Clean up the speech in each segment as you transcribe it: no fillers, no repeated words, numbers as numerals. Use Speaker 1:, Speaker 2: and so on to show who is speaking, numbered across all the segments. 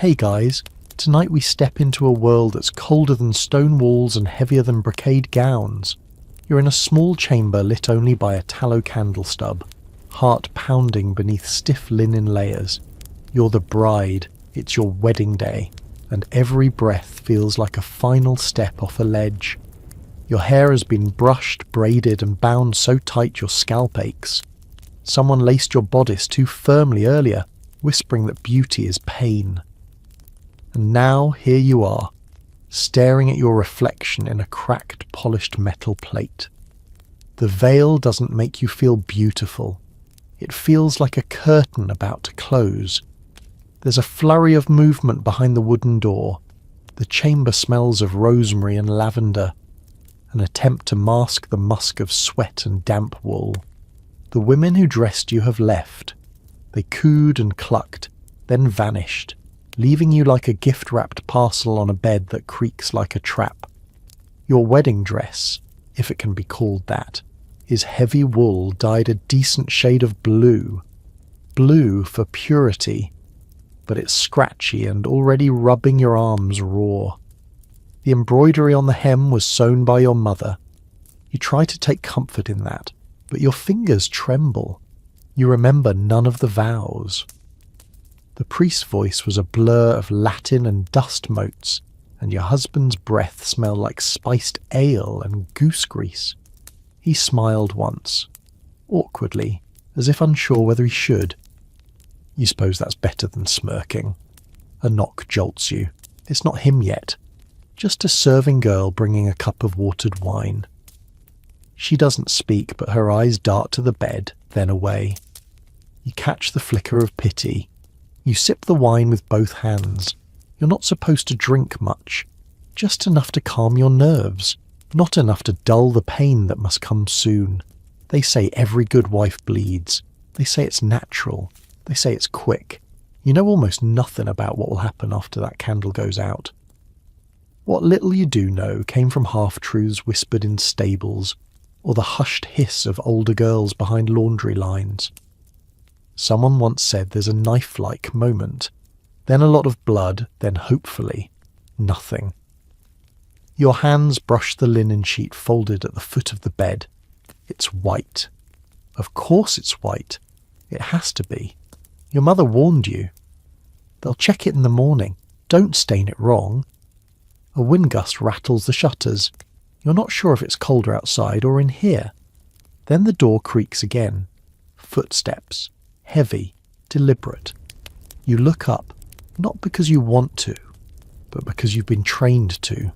Speaker 1: Hey guys, tonight we step into a world that's colder than stone walls and heavier than brocade gowns. You're in a small chamber lit only by a tallow candle stub, heart pounding beneath stiff linen layers. You're the bride, it's your wedding day, and every breath feels like a final step off a ledge. Your hair has been brushed, braided, and bound so tight your scalp aches. Someone laced your bodice too firmly earlier, whispering that beauty is pain. And now here you are, staring at your reflection in a cracked, polished metal plate. The veil doesn't make you feel beautiful. It feels like a curtain about to close. There's a flurry of movement behind the wooden door. The chamber smells of rosemary and lavender, an attempt to mask the musk of sweat and damp wool. The women who dressed you have left. They cooed and clucked, then vanished, leaving you like a gift-wrapped parcel on a bed that creaks like a trap. Your wedding dress, if it can be called that, is heavy wool dyed a decent shade of blue. Blue for purity, but it's scratchy and already rubbing your arms raw. The embroidery on the hem was sewn by your mother. You try to take comfort in that, but your fingers tremble. You remember none of the vows. The priest's voice was a blur of Latin and dust motes, and your husband's breath smelled like spiced ale and goose grease. He smiled once, awkwardly, as if unsure whether he should. You suppose that's better than smirking. A knock jolts you. It's not him yet. Just a serving girl bringing a cup of watered wine. She doesn't speak, but her eyes dart to the bed, then away. You catch the flicker of pity. You sip the wine with both hands. You're not supposed to drink much. Just enough to calm your nerves. Not enough to dull the pain that must come soon. They say every good wife bleeds. They say it's natural. They say it's quick. You know almost nothing about what will happen after that candle goes out. What little you do know came from half-truths whispered in stables, or the hushed hiss of older girls behind laundry lines. Someone once said there's a knife-like moment, then a lot of blood, then hopefully, nothing. Your hands brush the linen sheet folded at the foot of the bed. It's white. Of course it's white. It has to be. Your mother warned you. They'll check it in the morning. Don't stain it wrong. A wind gust rattles the shutters. You're not sure if it's colder outside or in here. Then the door creaks again. Footsteps. Heavy. Deliberate. You look up, not because you want to, but because you've been trained to.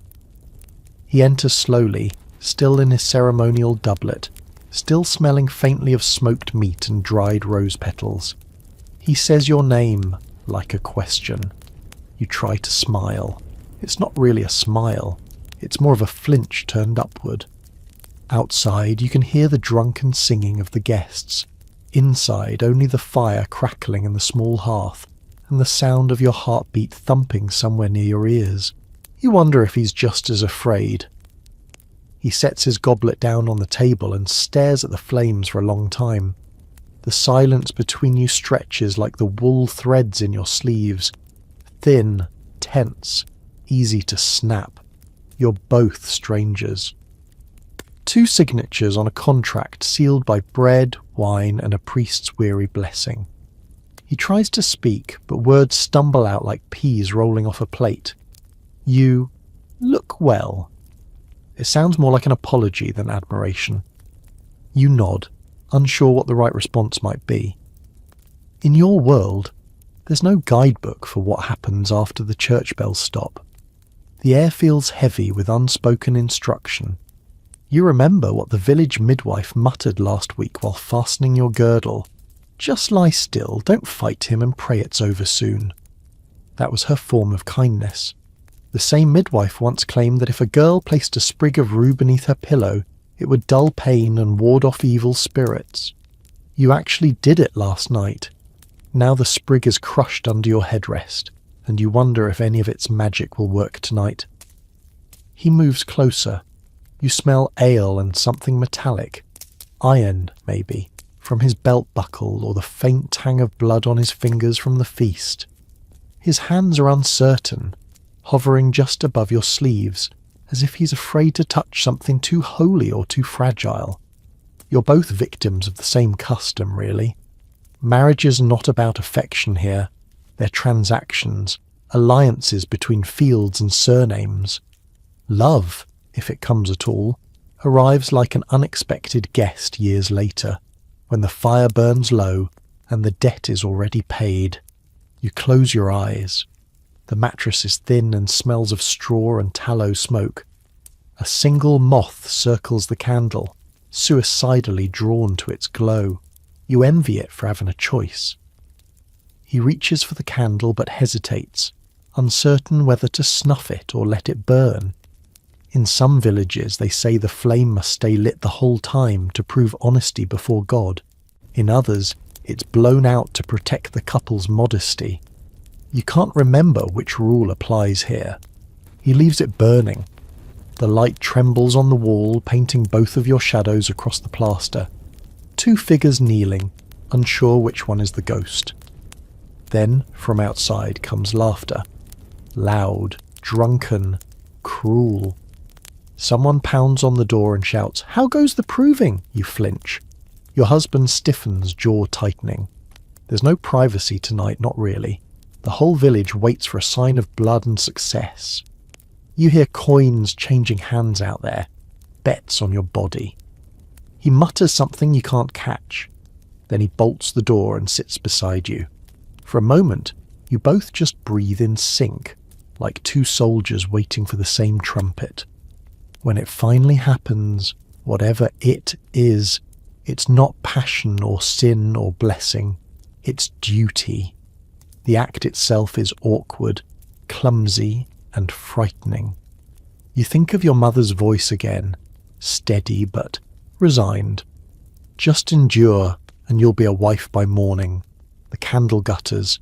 Speaker 1: He enters slowly, still in his ceremonial doublet, still smelling faintly of smoked meat and dried rose petals. He says your name, like a question. You try to smile. It's not really a smile. It's more of a flinch turned upward. Outside, you can hear the drunken singing of the guests. Inside, only the fire crackling in the small hearth, and the sound of your heartbeat thumping somewhere near your ears. You wonder if he's just as afraid. He sets his goblet down on the table and stares at the flames for a long time. The silence between you stretches like the wool threads in your sleeves. Thin, tense, easy to snap. You're both strangers. 2 signatures on a contract sealed by bread, wine, and a priest's weary blessing. He tries to speak, but words stumble out like peas rolling off a plate. You look well. It sounds more like an apology than admiration. You nod, unsure what the right response might be. In your world, there's no guidebook for what happens after the church bells stop. The air feels heavy with unspoken instruction. You remember what the village midwife muttered last week while fastening your girdle. Just lie still, don't fight him and pray it's over soon. That was her form of kindness. The same midwife once claimed that if a girl placed a sprig of rue beneath her pillow, it would dull pain and ward off evil spirits. You actually did it last night. Now the sprig is crushed under your headrest, and you wonder if any of its magic will work tonight. He moves closer. You smell ale and something metallic. Iron, maybe, from his belt buckle or the faint tang of blood on his fingers from the feast. His hands are uncertain, hovering just above your sleeves, as if he's afraid to touch something too holy or too fragile. You're both victims of the same custom, really. Marriage is not about affection here. They're transactions, alliances between fields and surnames. Love, if it comes at all, arrives like an unexpected guest years later, when the fire burns low and the debt is already paid. You close your eyes. The mattress is thin and smells of straw and tallow smoke. A single moth circles the candle, suicidally drawn to its glow. You envy it for having a choice. He reaches for the candle but hesitates, uncertain whether to snuff it or let it burn. In some villages they say the flame must stay lit the whole time to prove honesty before God. In others, it's blown out to protect the couple's modesty. You can't remember which rule applies here. He leaves it burning. The light trembles on the wall, painting both of your shadows across the plaster. Two figures kneeling, unsure which one is the ghost. Then, from outside, comes laughter. Loud, drunken, cruel. Someone pounds on the door and shouts, "How goes the proving?" You flinch. Your husband stiffens, jaw tightening. There's no privacy tonight, not really. The whole village waits for a sign of blood and success. You hear coins changing hands out there, bets on your body. He mutters something you can't catch. Then he bolts the door and sits beside you. For a moment, you both just breathe in sync, like two soldiers waiting for the same trumpet. When it finally happens, whatever it is, it's not passion or sin or blessing. It's duty. The act itself is awkward, clumsy, and frightening. You think of your mother's voice again, steady but resigned. Just endure, and you'll be a wife by morning. The candle gutters,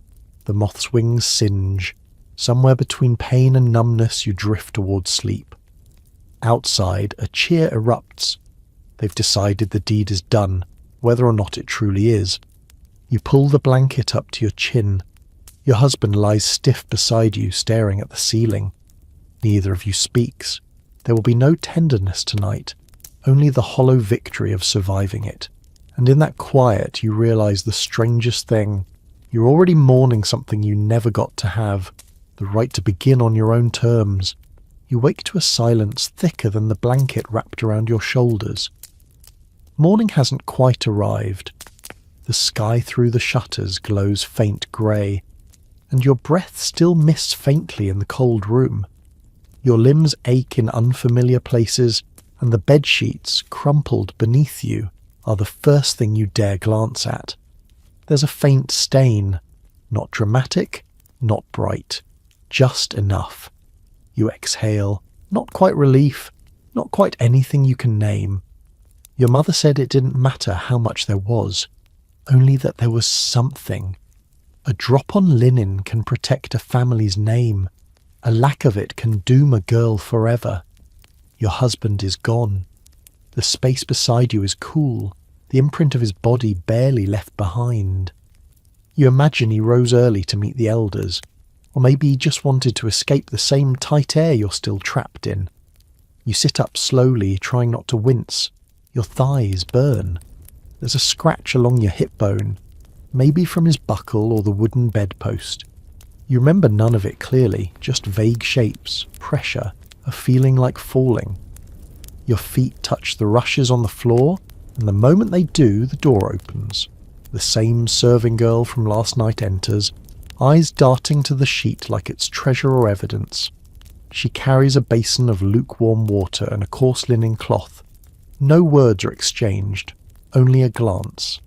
Speaker 1: the moth's wings singe. Somewhere between pain and numbness you drift towards sleep. Outside, a cheer erupts. They've decided the deed is done, whether or not it truly is. You pull the blanket up to your chin. Your husband lies stiff beside you, staring at the ceiling. Neither of you speaks. There will be no tenderness tonight, only the hollow victory of surviving it. And in that quiet you realize the strangest thing. You're already mourning something you never got to have, the right to begin on your own terms. You wake to a silence thicker than the blanket wrapped around your shoulders. Morning hasn't quite arrived. The sky through the shutters glows faint grey, and your breath still mists faintly in the cold room. Your limbs ache in unfamiliar places, and the bedsheets, crumpled beneath you, are the first thing you dare glance at. There's a faint stain, not dramatic, not bright, just enough. You exhale, not quite relief, not quite anything you can name. Your mother said it didn't matter how much there was, only that there was something. A drop on linen can protect a family's name. A lack of it can doom a girl forever. Your husband is gone. The space beside you is cool, the imprint of his body barely left behind. You imagine he rose early to meet the elders, or maybe he just wanted to escape the same tight air you're still trapped in. You sit up slowly, trying not to wince. Your thighs burn. There's a scratch along your hip bone, maybe from his buckle or the wooden bedpost. You remember none of it clearly, just vague shapes, pressure, a feeling like falling. Your feet touch the rushes on the floor, and the moment they do, the door opens. The same serving girl from last night enters, eyes darting to the sheet like it's treasure or evidence. She carries a basin of lukewarm water and a coarse linen cloth. No words are exchanged, only a glance.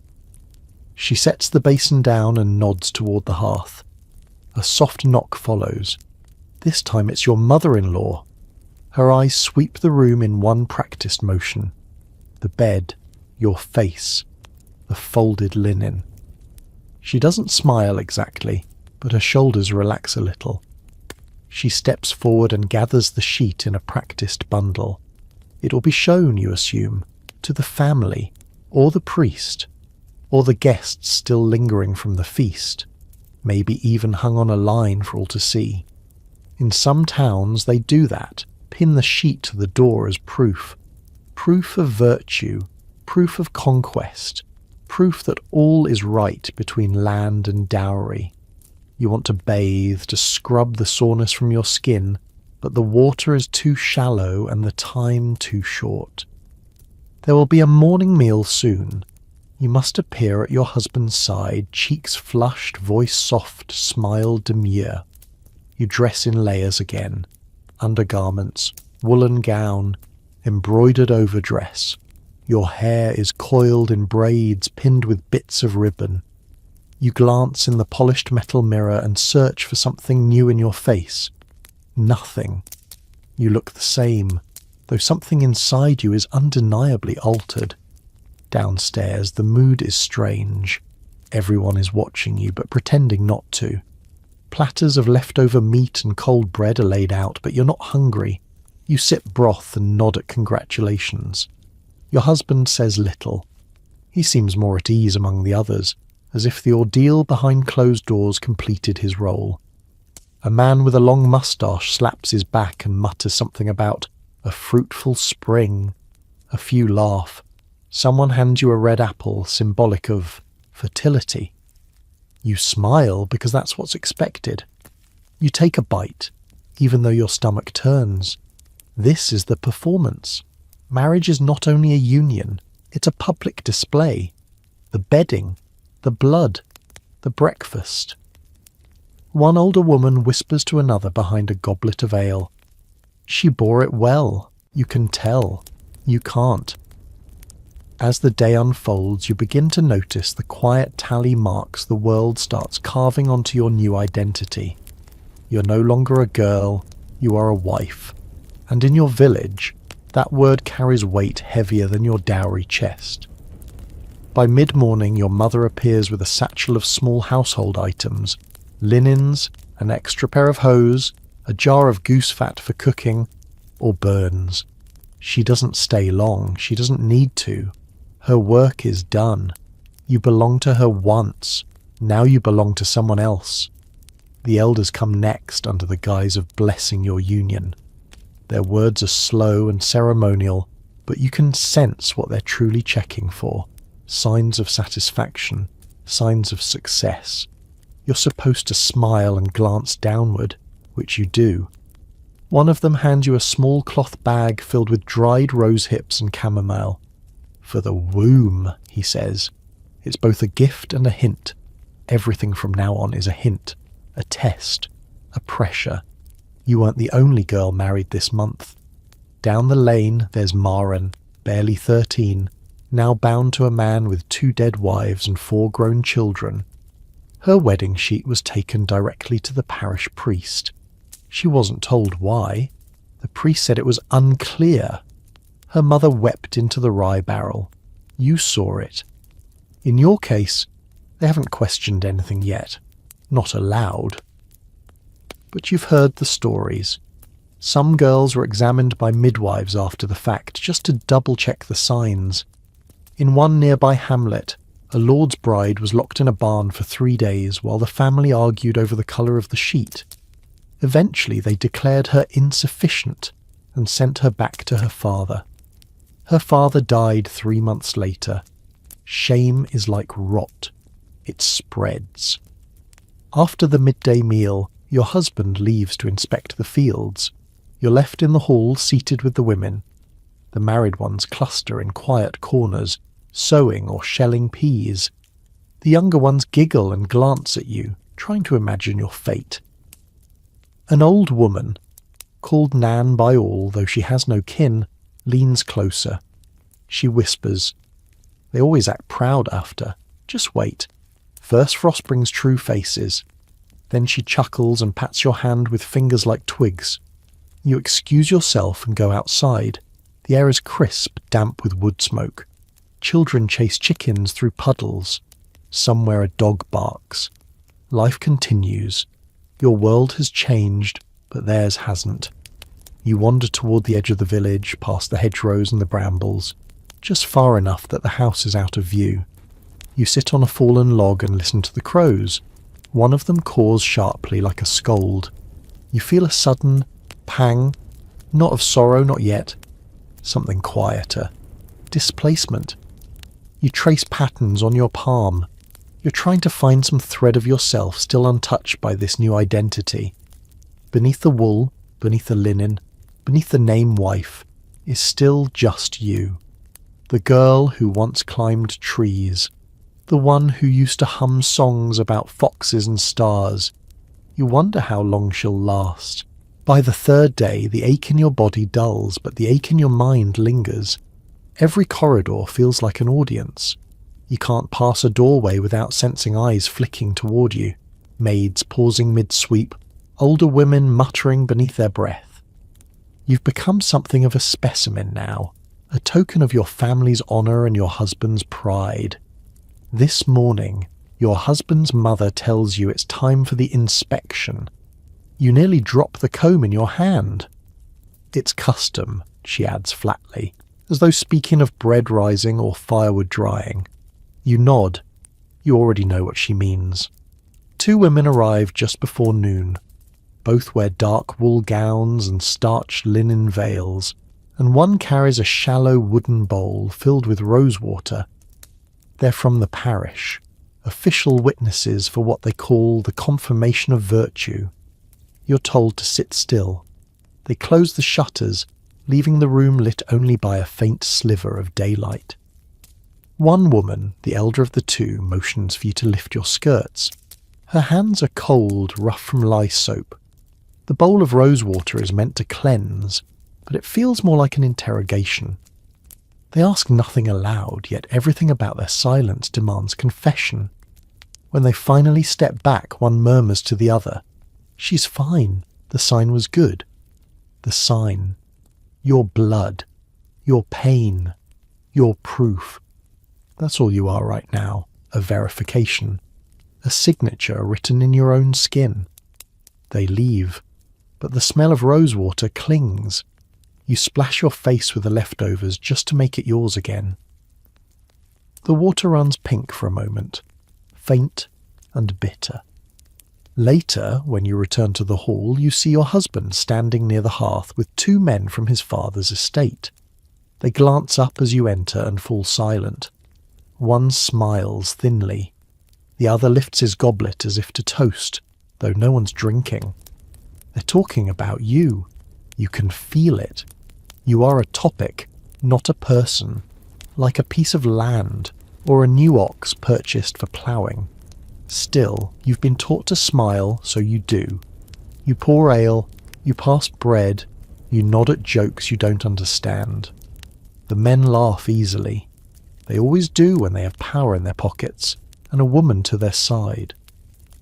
Speaker 1: She sets the basin down and nods toward the hearth. A soft knock follows. This time it's your mother-in-law. Her eyes sweep the room in one practiced motion. The bed, your face, the folded linen. She doesn't smile exactly, but her shoulders relax a little. She steps forward and gathers the sheet in a practiced bundle. It will be shown, you assume, to the family, or the priest, or the guests still lingering from the feast. maybe even hung on a line for all to see. In some towns they do that, pin the sheet to the door as proof. Proof of virtue, proof of conquest, proof that all is right between land and dowry. You want to bathe, to scrub the soreness from your skin, but the water is too shallow and the time too short. There will be a morning meal soon. You must appear at your husband's side, cheeks flushed, voice soft, smile demure. You dress in layers again, undergarments, woolen gown, embroidered overdress. Your hair is coiled in braids pinned with bits of ribbon. You glance in the polished metal mirror and search for something new in your face. Nothing. You look the same, though something inside you is undeniably altered. Downstairs, the mood is strange. Everyone is watching you, but pretending not to. Platters of leftover meat and cold bread are laid out, but you're not hungry. You sip broth and nod at congratulations. Your husband says little. He seems more at ease among the others, as if the ordeal behind closed doors completed his role. A man with a long moustache slaps his back and mutters something about a fruitful spring. A few laugh. Someone hands you a red apple, symbolic of fertility. You smile because that's what's expected. You take a bite, even though your stomach turns. This is the performance. Marriage is not only a union, it's a public display. The bedding, the blood, the breakfast. One older woman whispers to another behind a goblet of ale. She bore it well. You can tell. You can't. As the day unfolds, you begin to notice the quiet tally marks the world starts carving onto your new identity. You're no longer a girl, you are a wife. And in your village, that word carries weight heavier than your dowry chest. By mid-morning, your mother appears with a satchel of small household items, linens, an extra pair of hose, a jar of goose fat for cooking, or burns. She doesn't stay long, she doesn't need to. Her work is done. You belong to her once, now you belong to someone else. The elders come next under the guise of blessing your union. Their words are slow and ceremonial, but you can sense what they're truly checking for. Signs of satisfaction, signs of success. You're supposed to smile and glance downward, which you do. One of them hands you a small cloth bag filled with dried rose hips and chamomile. For the womb, he says. It's both a gift and a hint. Everything from now on is a hint, a test, a pressure. You weren't the only girl married this month. Down the lane there's Maren, barely 13, now bound to a man with 2 dead wives and 4 grown children. Her wedding sheet was taken directly to the parish priest. She wasn't told why. The priest said it was unclear. Her mother wept into the rye barrel. You saw it. In your case, they haven't questioned anything yet. Not aloud. But you've heard the stories. Some girls were examined by midwives after the fact, just to double-check the signs. In one nearby hamlet, a lord's bride was locked in a barn for 3 days while the family argued over the colour of the sheet. Eventually they declared her insufficient and sent her back to her father. Her father died 3 months later. Shame is like rot. It spreads. After the midday meal, your husband leaves to inspect the fields. You're left in the hall seated with the women. The married ones cluster in quiet corners, sowing or shelling peas. The younger ones giggle and glance at you, trying to imagine your fate. An old woman, called Nan by all though she has no kin, leans closer. She whispers. They always act proud after. Just wait. First frost brings true faces. Then she chuckles and pats your hand with fingers like twigs. You excuse yourself and go outside. The air is crisp, damp with wood smoke. Children chase chickens through puddles. Somewhere a dog barks. Life continues. Your world has changed, but theirs hasn't. You wander toward the edge of the village, past the hedgerows and the brambles, just far enough that the house is out of view. You sit on a fallen log and listen to the crows. One of them caws sharply like a scold. You feel a sudden pang, not of sorrow, not yet. Something quieter. Displacement. You trace patterns on your palm. You're trying to find some thread of yourself still untouched by this new identity. Beneath the wool, beneath the linen, beneath the name wife, is still just you. The girl who once climbed trees. The one who used to hum songs about foxes and stars. You wonder how long she'll last. By the third day, the ache in your body dulls, but the ache in your mind lingers. Every corridor feels like an audience. You can't pass a doorway without sensing eyes flicking toward you, maids pausing mid-sweep, older women muttering beneath their breath. You've become something of a specimen now, a token of your family's honour and your husband's pride. This morning, your husband's mother tells you it's time for the inspection. You nearly drop the comb in your hand. It's custom, she adds flatly, as though speaking of bread rising or firewood drying. You nod. You already know what she means. 2 women arrive just before noon. Both wear dark wool gowns and starched linen veils, and one carries a shallow wooden bowl filled with rosewater. They're from the parish, official witnesses for what they call the confirmation of virtue. You're told to sit still. They close the shutters, leaving the room lit only by a faint sliver of daylight. One woman, the elder of the 2, motions for you to lift your skirts. Her hands are cold, rough from lye soap. The bowl of rosewater is meant to cleanse, but it feels more like an interrogation. They ask nothing aloud, yet everything about their silence demands confession. When they finally step back, one murmurs to the other, "She's fine. The sign was good." The sign. Your blood. Your pain. Your proof. That's all you are right now, a verification. A signature written in your own skin. They leave, but the smell of rosewater clings. You splash your face with the leftovers just to make it yours again. The water runs pink for a moment, faint and bitter. Later, when you return to the hall, you see your husband standing near the hearth with 2 men from his father's estate. They glance up as you enter and fall silent. One smiles thinly. The other lifts his goblet as if to toast, though no one's drinking. They're talking about you. You can feel it. You are a topic, not a person, like a piece of land or a new ox purchased for ploughing. Still, you've been taught to smile, so you do. You pour ale, you pass bread, you nod at jokes you don't understand. The men laugh easily. They always do when they have power in their pockets and a woman to their side.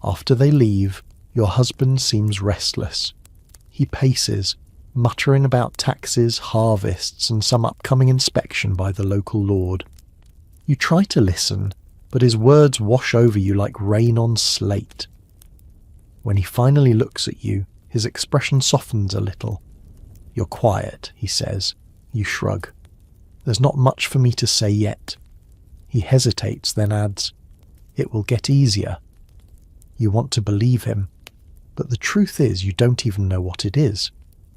Speaker 1: After they leave, your husband seems restless. He paces, muttering about taxes, harvests, and some upcoming inspection by the local lord. You try to listen, but his words wash over you like rain on slate. When he finally looks at you, his expression softens a little. "You're quiet," he says. You shrug. "There's not much for me to say yet." He hesitates, then adds, "It will get easier." You want to believe him, but the truth is you don't even know what it is.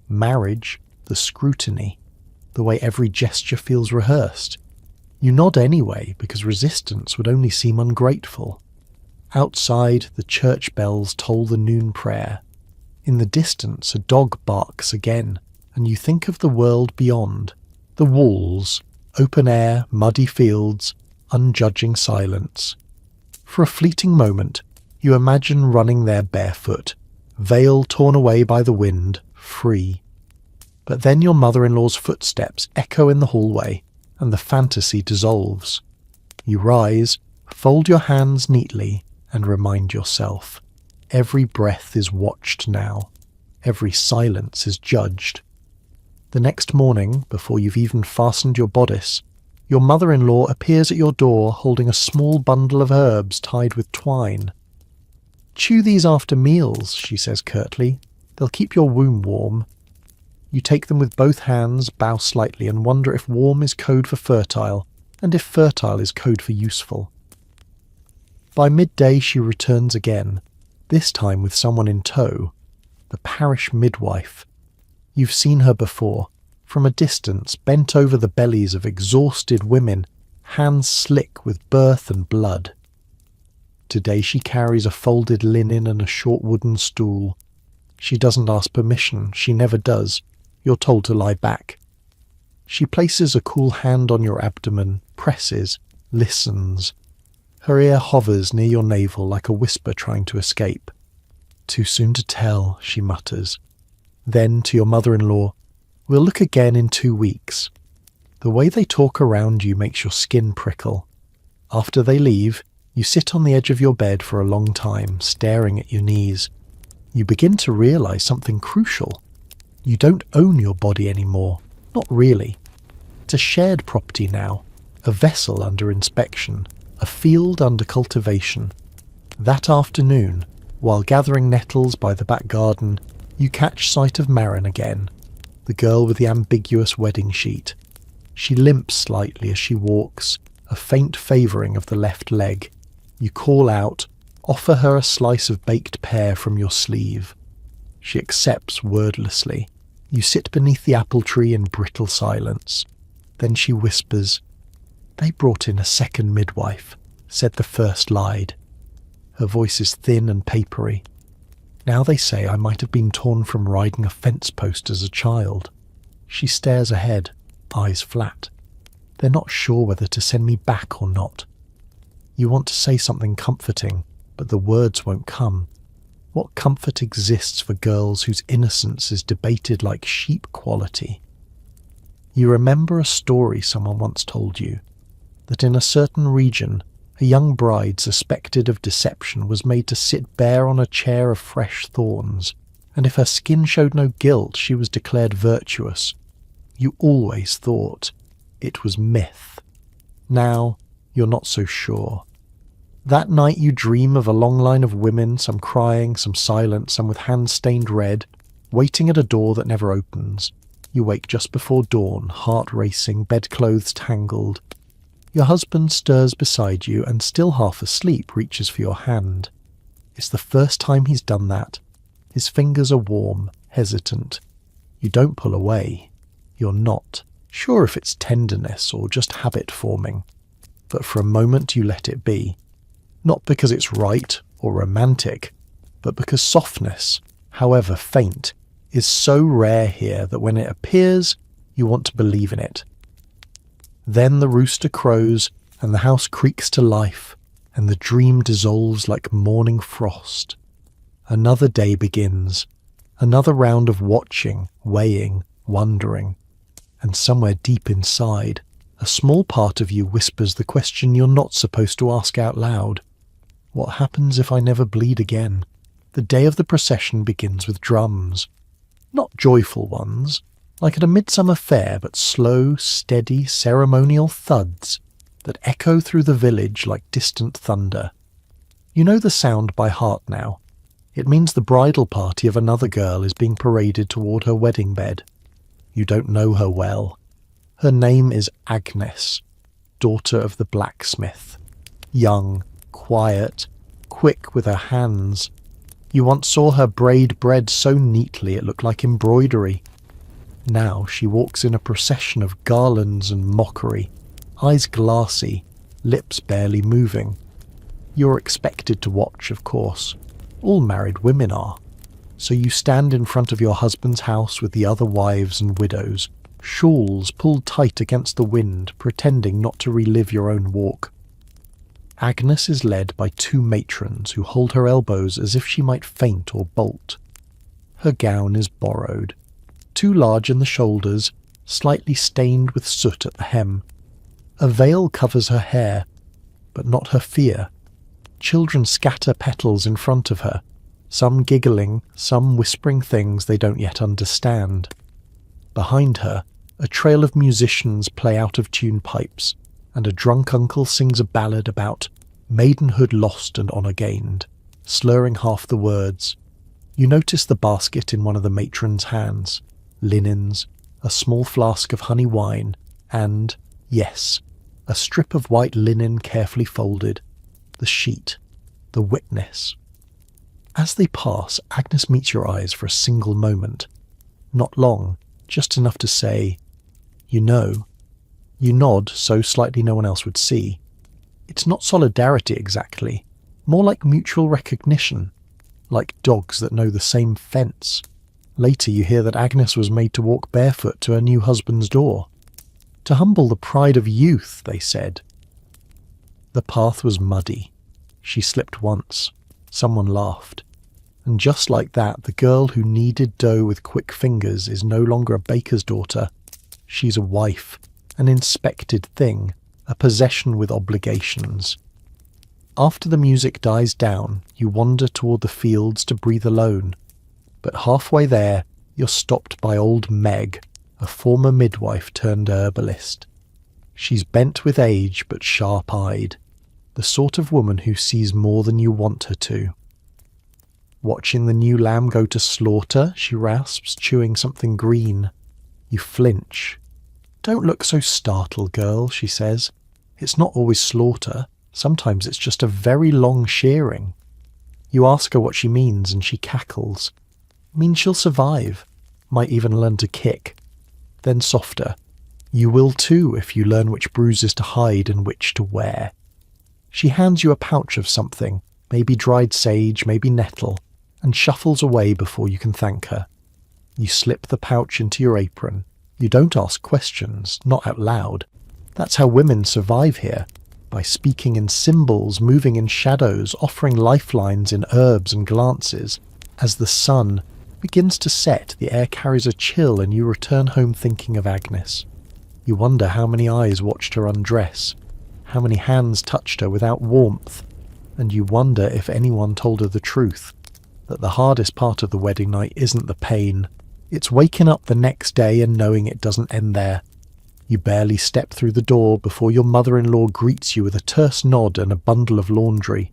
Speaker 1: Marriage, the scrutiny, the way every gesture feels rehearsed. You nod anyway, because resistance would only seem ungrateful. Outside, the church bells toll the noon prayer. In the distance, a dog barks again, and you think of the world beyond. The walls, open air, muddy fields, unjudging silence. For a fleeting moment, you imagine running there barefoot, veil torn away by the wind, free. But then your mother-in-law's footsteps echo in the hallway, and the fantasy dissolves. You rise, fold your hands neatly, and remind yourself. Every breath is watched now. Every silence is judged. The next morning, before you've even fastened your bodice, your mother-in-law appears at your door holding a small bundle of herbs tied with twine. "Chew these after meals," she says curtly. "They'll keep your womb warm." You take them with both hands, bow slightly, and wonder if warm is code for fertile, and if fertile is code for useful. By midday she returns again, this time with someone in tow, the parish midwife. You've seen her before, from a distance, bent over the bellies of exhausted women, hands slick with birth and blood. Today she carries a folded linen and a short wooden stool. She doesn't ask permission, she never does. You're told to lie back. She places a cool hand on your abdomen, presses, listens. Her ear hovers near your navel like a whisper trying to escape. Too soon to tell, she mutters. Then to your mother-in-law, we'll look again in 2 weeks. The way they talk around you makes your skin prickle. After they leave, you sit on the edge of your bed for a long time, staring at your knees. You begin to realize something crucial. You don't own your body anymore. Not really. It's a shared property now, a vessel under inspection, a field under cultivation. That afternoon, while gathering nettles by the back garden, you catch sight of Marin again, the girl with the ambiguous wedding sheet. She limps slightly as she walks, a faint favouring of the left leg. You call out, offer her a slice of baked pear from your sleeve. She accepts wordlessly. You sit beneath the apple tree in brittle silence. Then she whispers, "They brought in a second midwife, said the first lied." Her voice is thin and papery. "Now they say I might have been torn from riding a fence post as a child." She stares ahead, eyes flat. They're not sure whether to send me back or not. You want to say something comforting, but the words won't come. What comfort exists for girls whose innocence is debated like sheep quality? You remember a story someone once told you, that in a certain region, a young bride suspected of deception was made to sit bare on a chair of fresh thorns, and if her skin showed no guilt, she was declared virtuous. You always thought it was myth. Now, you're not so sure. That night you dream of a long line of women, some crying, some silent, some with hands stained red, waiting at a door that never opens. You wake just before dawn, heart racing, bedclothes tangled. Your husband stirs beside you and, still half asleep, reaches for your hand. It's the first time he's done that. His fingers are warm, hesitant. You don't pull away. You're not sure if it's tenderness or just habit forming. But for a moment you let it be. Not because it's right or romantic, but because softness, however faint, is so rare here that when it appears, you want to believe in it. Then the rooster crows, and the house creaks to life, and the dream dissolves like morning frost. Another day begins, another round of watching, weighing, wondering, and somewhere deep inside, a small part of you whispers the question you're not supposed to ask out loud. What happens if I never bleed again? The day of the procession begins with drums. Not joyful ones, like at a midsummer fair, but slow, steady, ceremonial thuds that echo through the village like distant thunder. You know the sound by heart now. It means the bridal party of another girl is being paraded toward her wedding bed. You don't know her well. Her name is Agnes, daughter of the blacksmith. Young, quiet, quick with her hands. You once saw her braid bread so neatly it looked like embroidery. Now she walks in a procession of garlands and mockery, eyes glassy, lips barely moving. You're expected to watch, of course. All married women are. So you stand in front of your husband's house with the other wives and widows, shawls pulled tight against the wind, pretending not to relive your own walk. Agnes is led by 2 matrons who hold her elbows as if she might faint or bolt. Her gown is borrowed, too large in the shoulders, slightly stained with soot at the hem. A veil covers her hair, but not her fear. Children scatter petals in front of her, some giggling, some whispering things they don't yet understand. Behind her, a trail of musicians play out-of-tune pipes, and a drunk uncle sings a ballad about maidenhood lost and honour gained, slurring half the words. You notice the basket in one of the matrons' hands, linens, a small flask of honey wine, and, yes, a strip of white linen carefully folded, the sheet, the witness. As they pass, Agnes meets your eyes for a single moment. Not long, just enough to say, "You know." You nod so slightly no one else would see. It's not solidarity exactly, more like mutual recognition, like dogs that know the same fence. Later you hear that Agnes was made to walk barefoot to her new husband's door. To humble the pride of youth, they said. The path was muddy. She slipped once. Someone laughed. And just like that, the girl who kneaded dough with quick fingers is no longer a baker's daughter. She's a wife, an inspected thing, a possession with obligations. After the music dies down, you wander toward the fields to breathe alone. But halfway there, you're stopped by old Meg, a former midwife turned herbalist. She's bent with age but sharp-eyed, the sort of woman who sees more than you want her to. "Watching the new lamb go to slaughter," she rasps, chewing something green. You flinch. "Don't look so startled, girl," she says. "It's not always slaughter. Sometimes it's just a very long shearing." You ask her what she means and she cackles. Means she'll survive. Might even learn to kick. Then softer. You will too if you learn which bruises to hide and which to wear. She hands you a pouch of something, maybe dried sage, maybe nettle, and shuffles away before you can thank her. You slip the pouch into your apron. You don't ask questions, not out loud. That's how women survive here, by speaking in symbols, moving in shadows, offering lifelines in herbs and glances. As the sun begins to set, the air carries a chill and you return home thinking of Agnes. You wonder how many eyes watched her undress, how many hands touched her without warmth, and you wonder if anyone told her the truth, that the hardest part of the wedding night isn't the pain. It's waking up the next day and knowing it doesn't end there. You barely step through the door before your mother-in-law greets you with a terse nod and a bundle of laundry.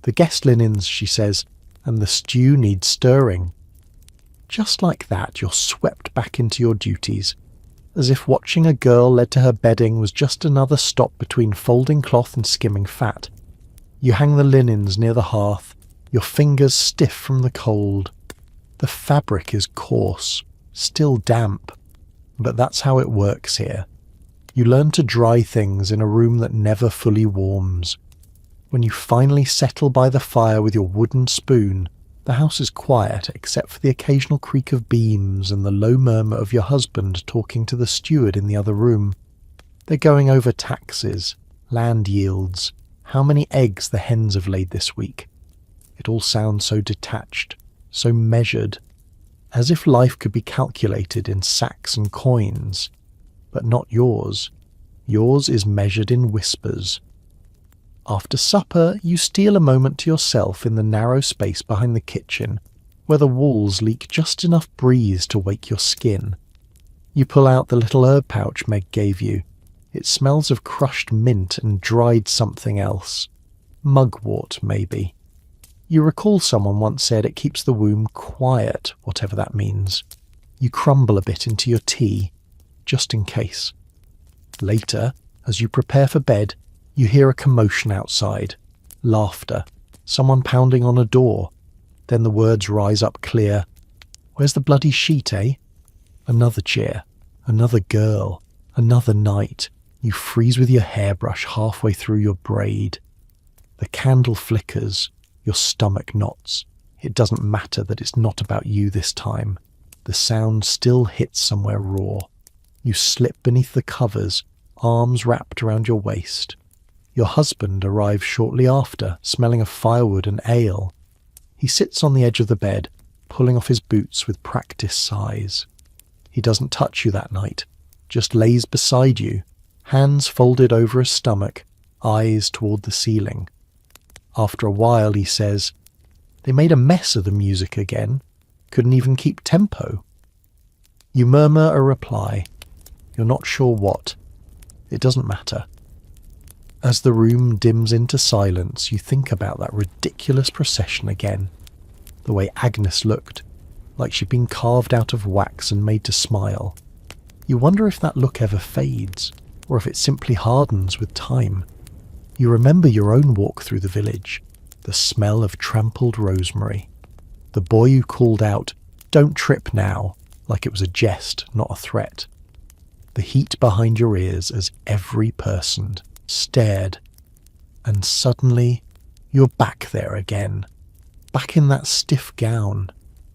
Speaker 1: "The guest linens," she says, "and the stew needs stirring." Just like that, you're swept back into your duties, as if watching a girl led to her bedding was just another stop between folding cloth and skimming fat. You hang the linens near the hearth, your fingers stiff from the cold. The fabric is coarse, still damp, but that's how it works here. You learn to dry things in a room that never fully warms. When you finally settle by the fire with your wooden spoon, the house is quiet except for the occasional creak of beams and the low murmur of your husband talking to the steward in the other room. They're going over taxes, land yields, how many eggs the hens have laid this week. It all sounds so detached, so measured, as if life could be calculated in sacks and coins, but not yours. Yours is measured in whispers. After supper, you steal a moment to yourself in the narrow space behind the kitchen, where the walls leak just enough breeze to wake your skin. You pull out the little herb pouch Meg gave you. It smells of crushed mint and dried something else. Mugwort, maybe. You recall someone once said it keeps the womb quiet, whatever that means. You crumble a bit into your tea, just in case. Later, as you prepare for bed, you hear a commotion outside. Laughter. Someone pounding on a door. Then the words rise up clear. "Where's the bloody sheet, eh?" Another cheer. Another girl. Another night. You freeze with your hairbrush halfway through your braid. The candle flickers. Your stomach knots. It doesn't matter that it's not about you this time. The sound still hits somewhere raw. You slip beneath the covers, arms wrapped around your waist. Your husband arrives shortly after, smelling of firewood and ale. He sits on the edge of the bed, pulling off his boots with practiced sighs. He doesn't touch you that night, just lays beside you, hands folded over his stomach, eyes toward the ceiling. After a while he says, "They made a mess of the music again. Couldn't even keep tempo." You murmur a reply. You're not sure what. It doesn't matter. As the room dims into silence, you think about that ridiculous procession again. The way Agnes looked, like she'd been carved out of wax and made to smile. You wonder if that look ever fades, or if it simply hardens with time. You remember your own walk through the village, the smell of trampled rosemary, the boy who called out, "Don't trip now," like it was a jest, not a threat. The heat behind your ears as every person stared, and suddenly you're back there again, back in that stiff gown,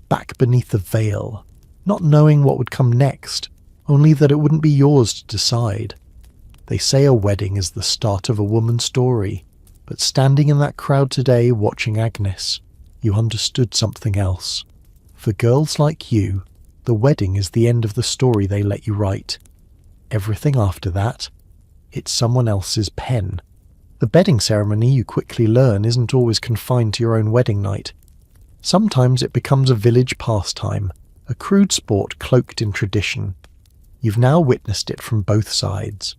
Speaker 1: back beneath the veil, not knowing what would come next, only that it wouldn't be yours to decide. They say a wedding is the start of a woman's story, but standing in that crowd today watching Agnes, you understood something else. For girls like you, the wedding is the end of the story they let you write. Everything after that, it's someone else's pen. The bedding ceremony, you quickly learn, isn't always confined to your own wedding night. Sometimes it becomes a village pastime, a crude sport cloaked in tradition. You've now witnessed it from both sides.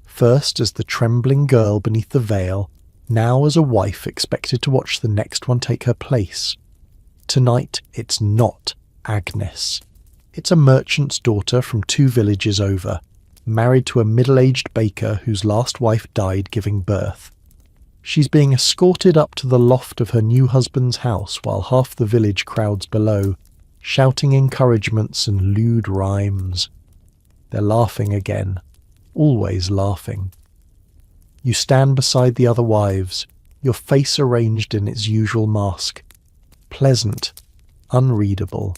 Speaker 1: First as the trembling girl beneath the veil, now as a wife expected to watch the next one take her place. Tonight, it's not Agnes. It's a merchant's daughter from 2 villages over, married to a middle-aged baker whose last wife died giving birth. She's being escorted up to the loft of her new husband's house while half the village crowds below, shouting encouragements and lewd rhymes. They're laughing again, always laughing. You stand beside the other wives, your face arranged in its usual mask. Pleasant, unreadable.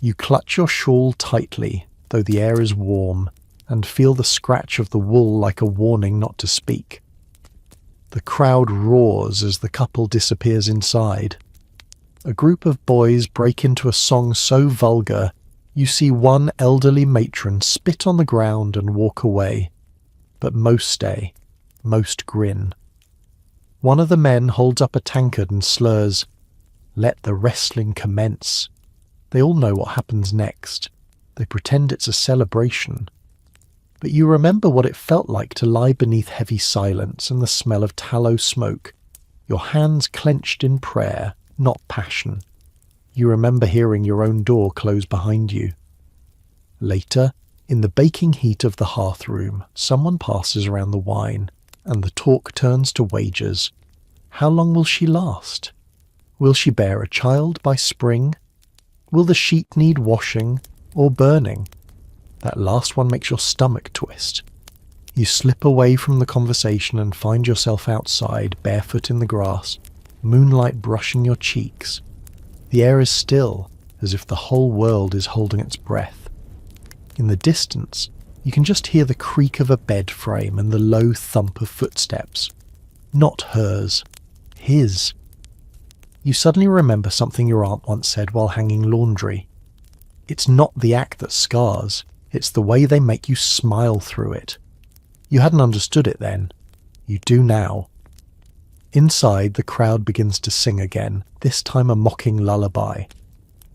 Speaker 1: You clutch your shawl tightly, though the air is warm, and feel the scratch of the wool like a warning not to speak. The crowd roars as the couple disappears inside. A group of boys break into a song so vulgar, you see one elderly matron spit on the ground and walk away. But most stay, most grin. One of the men holds up a tankard and slurs, "Let the wrestling commence." They all know what happens next. They pretend it's a celebration. But you remember what it felt like to lie beneath heavy silence and the smell of tallow smoke, your hands clenched in prayer, not passion. You remember hearing your own door close behind you. Later, in the baking heat of the hearth room, someone passes around the wine, and the talk turns to wages. How long will she last? Will she bear a child by spring? Will the sheet need washing or burning? That last one makes your stomach twist. You slip away from the conversation and find yourself outside, barefoot in the grass, moonlight brushing your cheeks. The air is still, as if the whole world is holding its breath. In the distance, you can just hear the creak of a bed frame and the low thump of footsteps. Not hers, his. You suddenly remember something your aunt once said while hanging laundry. It's not the act that scars, it's the way they make you smile through it. You hadn't understood it then. You do now. Inside, the crowd begins to sing again, this time a mocking lullaby.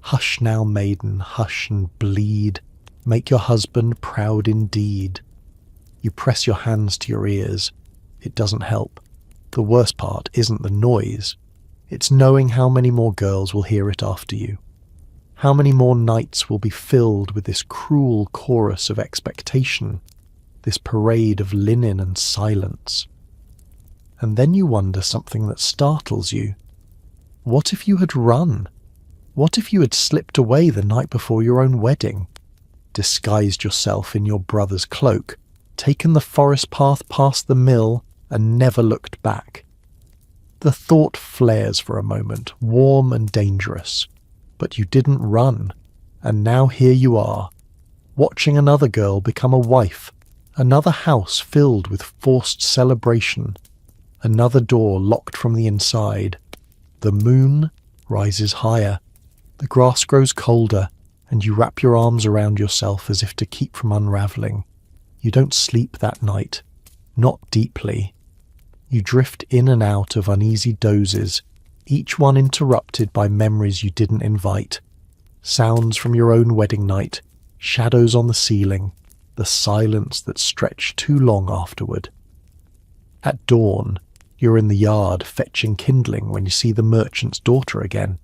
Speaker 1: Hush now, maiden, hush and bleed. Make your husband proud indeed. You press your hands to your ears. It doesn't help. The worst part isn't the noise. It's knowing how many more girls will hear it after you. How many more nights will be filled with this cruel chorus of expectation, this parade of linen and silence. And then you wonder something that startles you. What if you had run? What if you had slipped away the night before your own wedding, disguised yourself in your brother's cloak, taken the forest path past the mill, and never looked back? The thought flares for a moment, warm and dangerous. But you didn't run, and now here you are, watching another girl become a wife, another house filled with forced celebration, another door locked from the inside. The moon rises higher, the grass grows colder, and you wrap your arms around yourself as if to keep from unravelling. You don't sleep that night, not deeply. You drift in and out of uneasy dozes, each one interrupted by memories you didn't invite. Sounds from your own wedding night, shadows on the ceiling, the silence that stretched too long afterward. At dawn, you're in the yard fetching kindling when you see the merchant's daughter again.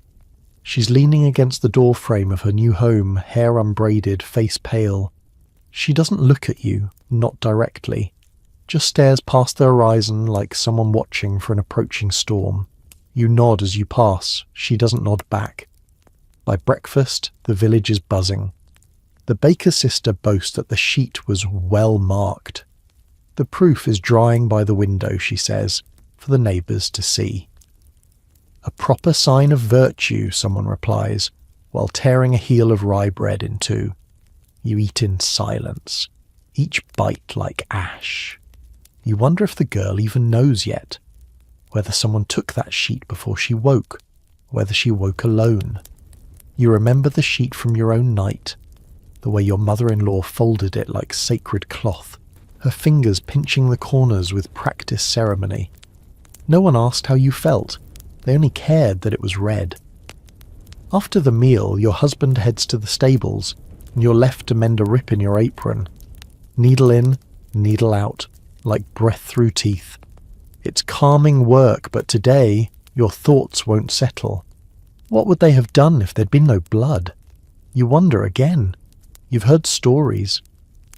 Speaker 1: She's leaning against the door frame of her new home, hair unbraided, face pale. She doesn't look at you, not directly, just stares past the horizon like someone watching for an approaching storm. You nod as you pass. She doesn't nod back. By breakfast, the village is buzzing. The baker's sister boasts that the sheet was well marked. The proof is drying by the window, she says, for the neighbours to see. A proper sign of virtue, someone replies, while tearing a heel of rye bread in two. You eat in silence, each bite like ash. You wonder if the girl even knows yet, whether someone took that sheet before she woke, whether she woke alone. You remember the sheet from your own night, the way your mother-in-law folded it like sacred cloth, her fingers pinching the corners with practiced ceremony. No one asked how you felt, they only cared that it was red. After the meal, your husband heads to the stables, and you're left to mend a rip in your apron. Needle in, needle out, like breath through teeth. It's calming work, but today, your thoughts won't settle. What would they have done if there'd been no blood? You wonder again. You've heard stories.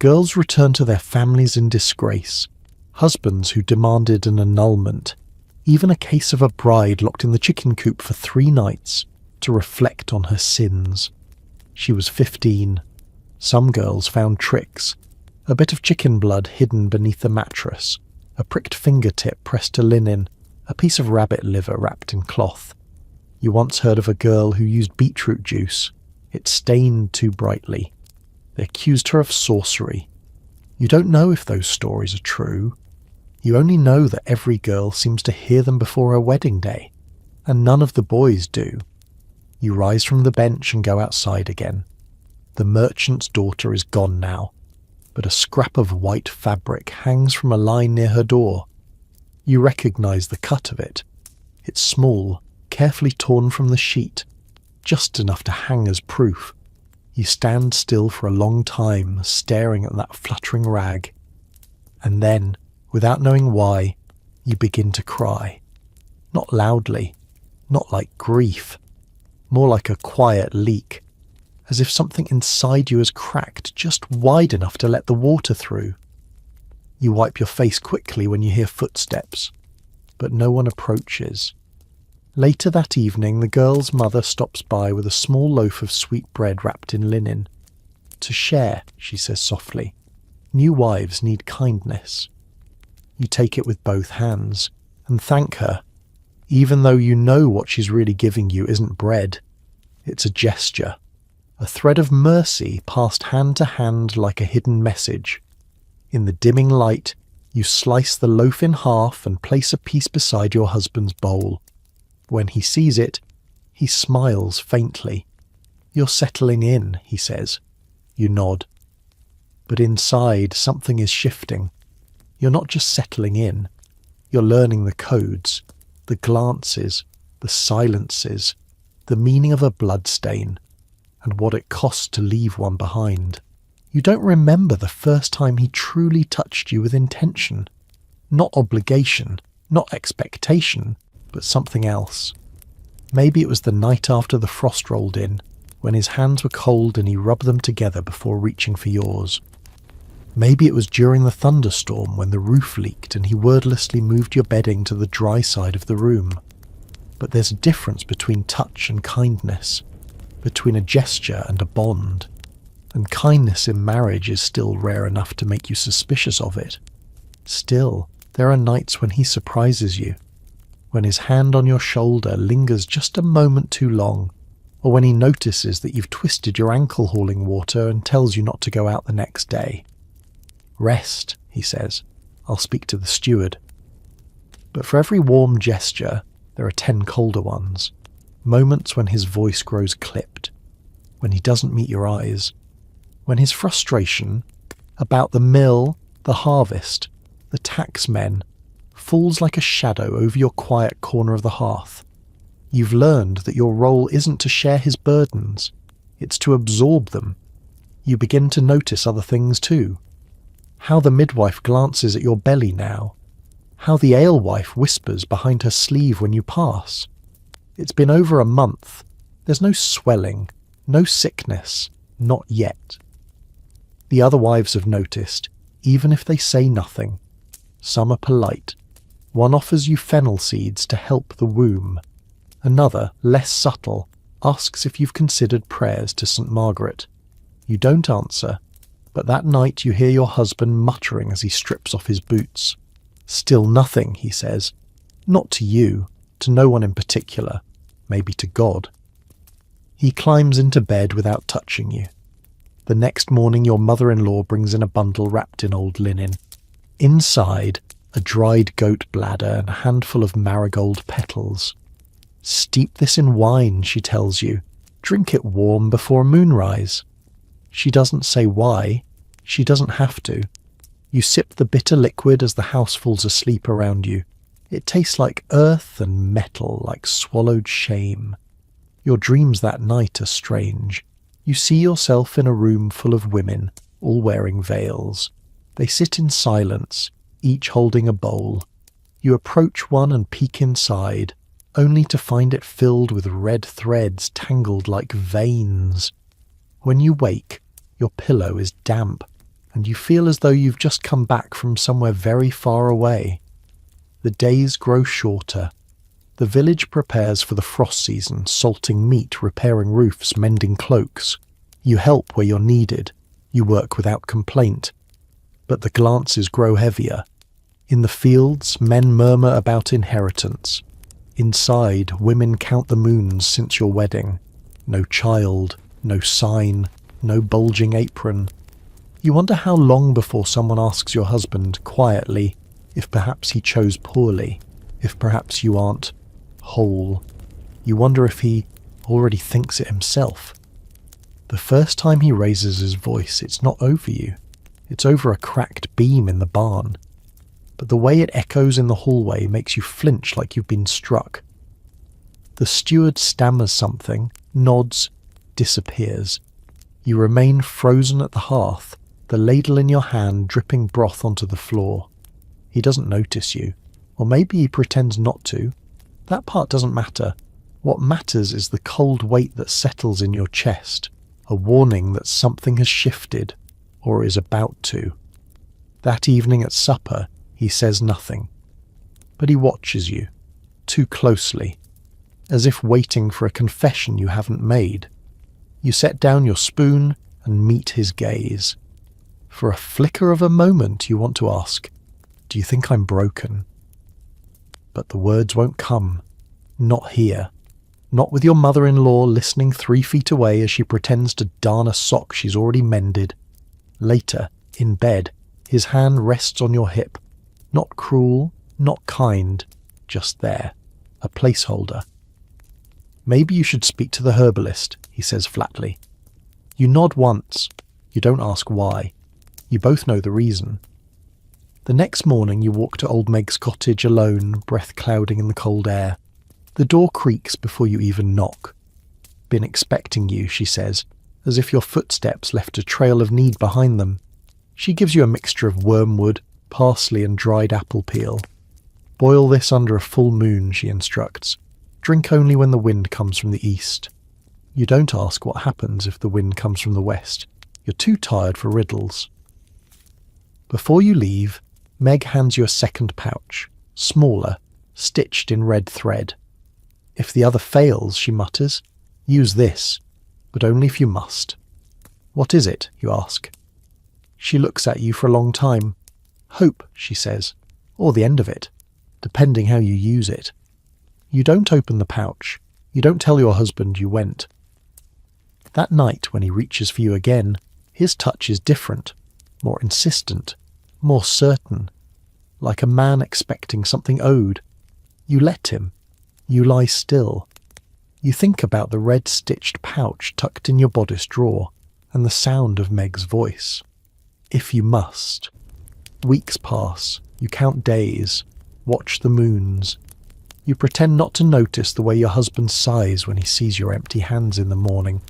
Speaker 1: Girls return to their families in disgrace. Husbands who demanded an annulment. Even a case of a bride locked in the chicken coop for 3 nights to reflect on her sins. She was 15. Some girls found tricks. A bit of chicken blood hidden beneath the mattress. A pricked fingertip pressed to linen. A piece of rabbit liver wrapped in cloth. You once heard of a girl who used beetroot juice. It stained too brightly. They accused her of sorcery. You don't know if those stories are true. You only know that every girl seems to hear them before her wedding day, and none of the boys do. You rise from the bench and go outside again. The merchant's daughter is gone now, but a scrap of white fabric hangs from a line near her door. You recognize the cut of it. It's small, carefully torn from the sheet, just enough to hang as proof. You stand still for a long time, staring at that fluttering rag. And then, without knowing why, you begin to cry. Not loudly, not like grief, more like a quiet leak, as if something inside you has cracked just wide enough to let the water through. You wipe your face quickly when you hear footsteps, but no one approaches. Later that evening, the girl's mother stops by with a small loaf of sweet bread wrapped in linen. To share, she says softly. New wives need kindness. You take it with both hands and thank her, even though you know what she's really giving you isn't bread. It's a gesture, a thread of mercy passed hand to hand like a hidden message. In the dimming light, you slice the loaf in half and place a piece beside your husband's bowl. When he sees it, he smiles faintly. You're settling in, he says. You nod. But inside, something is shifting. You're not just settling in. You're learning the codes, the glances, the silences, the meaning of a bloodstain, and what it costs to leave one behind. You don't remember the first time he truly touched you with intention. Not obligation, not expectation, but something else. Maybe it was the night after the frost rolled in, when his hands were cold and he rubbed them together before reaching for yours. Maybe it was during the thunderstorm when the roof leaked and he wordlessly moved your bedding to the dry side of the room. But there's a difference between touch and kindness, between a gesture and a bond. And kindness in marriage is still rare enough to make you suspicious of it. Still, there are nights when he surprises you, when his hand on your shoulder lingers just a moment too long, or when he notices that you've twisted your ankle hauling water and tells you not to go out the next day. Rest, he says. I'll speak to the steward. But for every warm gesture, there are 10 colder ones. Moments when his voice grows clipped, when he doesn't meet your eyes, when his frustration about the mill, the harvest, the taxmen, falls like a shadow over your quiet corner of the hearth. You've learned that your role isn't to share his burdens, it's to absorb them. You begin to notice other things too. How the midwife glances at your belly now. How the alewife whispers behind her sleeve when you pass. It's been over a month. There's no swelling, no sickness, not yet. The other wives have noticed, even if they say nothing. Some are polite. One offers you fennel seeds to help the womb. Another, less subtle, asks if you've considered prayers to St. Margaret. You don't answer, but that night you hear your husband muttering as he strips off his boots. Still nothing, he says. Not to you, to no one in particular, maybe to God. He climbs into bed without touching you. The next morning your mother-in-law brings in a bundle wrapped in old linen. Inside, a dried goat bladder and a handful of marigold petals. Steep this in wine, she tells you. Drink it warm before moonrise. She doesn't say why. She doesn't have to. You sip the bitter liquid as the house falls asleep around you. It tastes like earth and metal, like swallowed shame. Your dreams that night are strange. You see yourself in a room full of women, all wearing veils. They sit in silence, each holding a bowl. You approach one and peek inside, only to find it filled with red threads tangled like veins. When you wake, your pillow is damp, and you feel as though you've just come back from somewhere very far away. The days grow shorter. The village prepares for the frost season, salting meat, repairing roofs, mending cloaks. You help where you're needed. You work without complaint. But the glances grow heavier. In the fields, men murmur about inheritance. Inside, women count the moons since your wedding. No child, no sign, no bulging apron. You wonder how long before someone asks your husband, quietly, if perhaps he chose poorly, if perhaps you aren't whole. You wonder if he already thinks it himself. The first time he raises his voice, it's not over you. It's over a cracked beam in the barn. But the way it echoes in the hallway makes you flinch like you've been struck. The steward stammers something, nods, disappears. You remain frozen at the hearth, the ladle in your hand dripping broth onto the floor. He doesn't notice you, or maybe he pretends not to. That part doesn't matter. What matters is the cold weight that settles in your chest, a warning that something has shifted, or is about to. That evening at supper, he says nothing, but he watches you, too closely, as if waiting for a confession you haven't made. You set down your spoon and meet his gaze. For a flicker of a moment you want to ask, "Do you think I'm broken?" But the words won't come. Not here. Not with your mother-in-law listening 3 feet away as she pretends to darn a sock she's already mended. Later, in bed, his hand rests on your hip. Not cruel, not kind, just there. A placeholder. "Maybe you should speak to the herbalist," he says flatly. You nod once. You don't ask why. You both know the reason. The next morning you walk to old Meg's cottage alone, breath clouding in the cold air. The door creaks before you even knock. "Been expecting you," she says, as if your footsteps left a trail of need behind them. She gives you a mixture of wormwood, parsley and dried apple peel. "Boil this under a full moon," she instructs. "Drink only when the wind comes from the east." You don't ask what happens if the wind comes from the west. You're too tired for riddles. Before you leave, Meg hands you a second pouch, smaller, stitched in red thread. "If the other fails," she mutters, "use this, but only if you must." "What is it?" you ask. She looks at you for a long time. "Hope," she says, "or the end of it, depending how you use it." You don't open the pouch. You don't tell your husband you went. That night, when he reaches for you again, his touch is different, more insistent, more certain, like a man expecting something owed. You let him. You lie still. You think about the red-stitched pouch tucked in your bodice drawer and the sound of Meg's voice. If you must. Weeks pass. You count days. Watch the moons. You pretend not to notice the way your husband sighs when he sees your empty hands in the morning.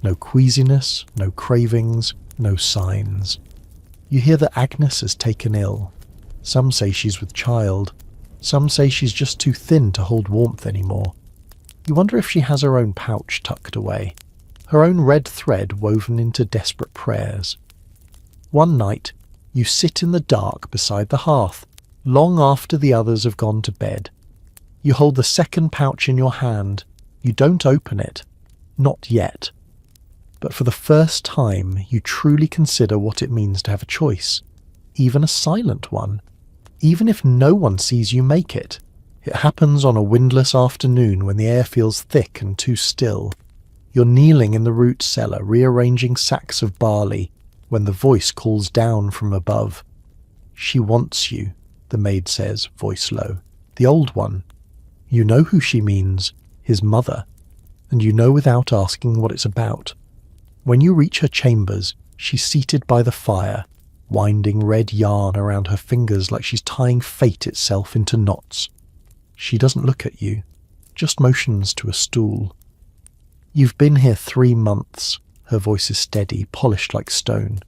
Speaker 1: No queasiness, no cravings, no signs. You hear that Agnes has taken ill. Some say she's with child. Some say she's just too thin to hold warmth anymore. You wonder if she has her own pouch tucked away, her own red thread woven into desperate prayers. One night, you sit in the dark beside the hearth, long after the others have gone to bed. You hold the second pouch in your hand. You don't open it. Not yet. But for the first time, you truly consider what it means to have a choice, even a silent one, even if no one sees you make it. It happens on a windless afternoon when the air feels thick and too still. You're kneeling in the root cellar, rearranging sacks of barley, when the voice calls down from above. "She wants you," the maid says, voice low. "The old one." You know who she means, his mother, and you know without asking what it's about. When you reach her chambers, she's seated by the fire, winding red yarn around her fingers like she's tying fate itself into knots. She doesn't look at you, just motions to a stool. "You've been here 3 months," her voice is steady, polished like stone.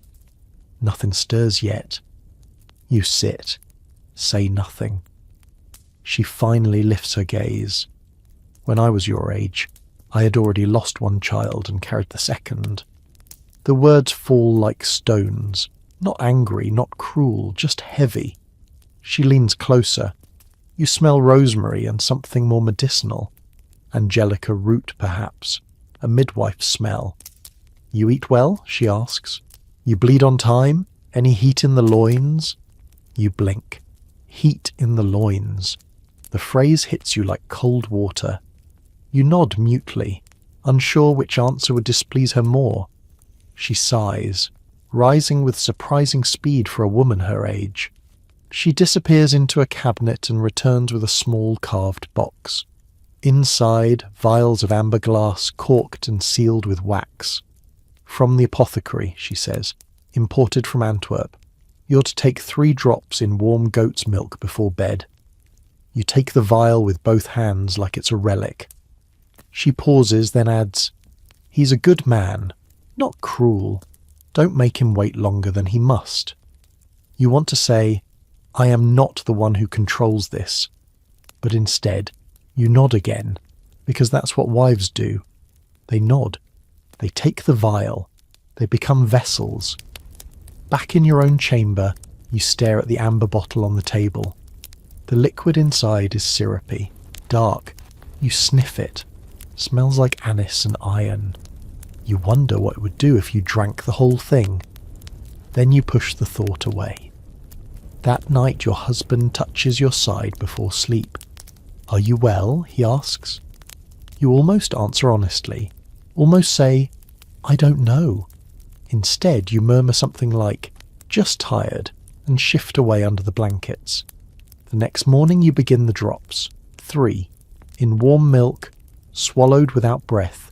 Speaker 1: Nothing stirs yet. You sit, say nothing. She finally lifts her gaze. "When I was your age, I had already lost 1 child and carried the second." The words fall like stones, not angry, not cruel, just heavy. She leans closer. You smell rosemary and something more medicinal. Angelica root, perhaps. A midwife's smell. "You eat well?" she asks. "You bleed on time? Any heat in the loins?" You blink. Heat in the loins. The phrase hits you like cold water. You nod mutely, unsure which answer would displease her more. She sighs, rising with surprising speed for a woman her age. She disappears into a cabinet and returns with a small carved box. Inside, vials of amber glass corked and sealed with wax. "From the apothecary," she says, "imported from Antwerp. You're to take 3 drops in warm goat's milk before bed." You take the vial with both hands like it's a relic. She pauses, then adds, "He's a good man, not cruel. Don't make him wait longer than he must." You want to say, "I am not the one who controls this," but instead, you nod again, because that's what wives do. They nod. They take the vial. They become vessels. Back in your own chamber, you stare at the amber bottle on the table. The liquid inside is syrupy, dark. You sniff it. Smells like anise and iron. You wonder what it would do if you drank the whole thing. Then you push the thought away. That night your husband touches your side before sleep. "Are you well?" he asks. You almost answer honestly, almost say, "I don't know." Instead, you murmur something like, "Just tired," and shift away under the blankets. The next morning you begin the drops. 3. In warm milk, swallowed without breath.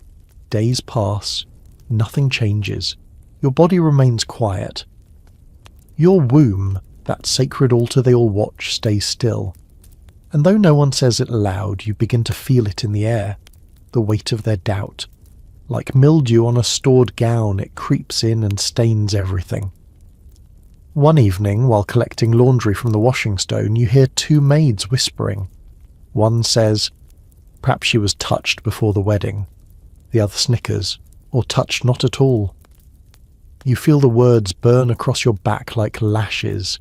Speaker 1: Days pass. Nothing changes. Your body remains quiet. Your womb, that sacred altar they all watch, stays still. And though no one says it aloud, you begin to feel it in the air, the weight of their doubt. Like mildew on a stored gown, it creeps in and stains everything. One evening, while collecting laundry from the washing stone, you hear 2 maids whispering. One says, "Perhaps she was touched before the wedding." The other snickers, "Or touched not at all." You feel the words burn across your back like lashes,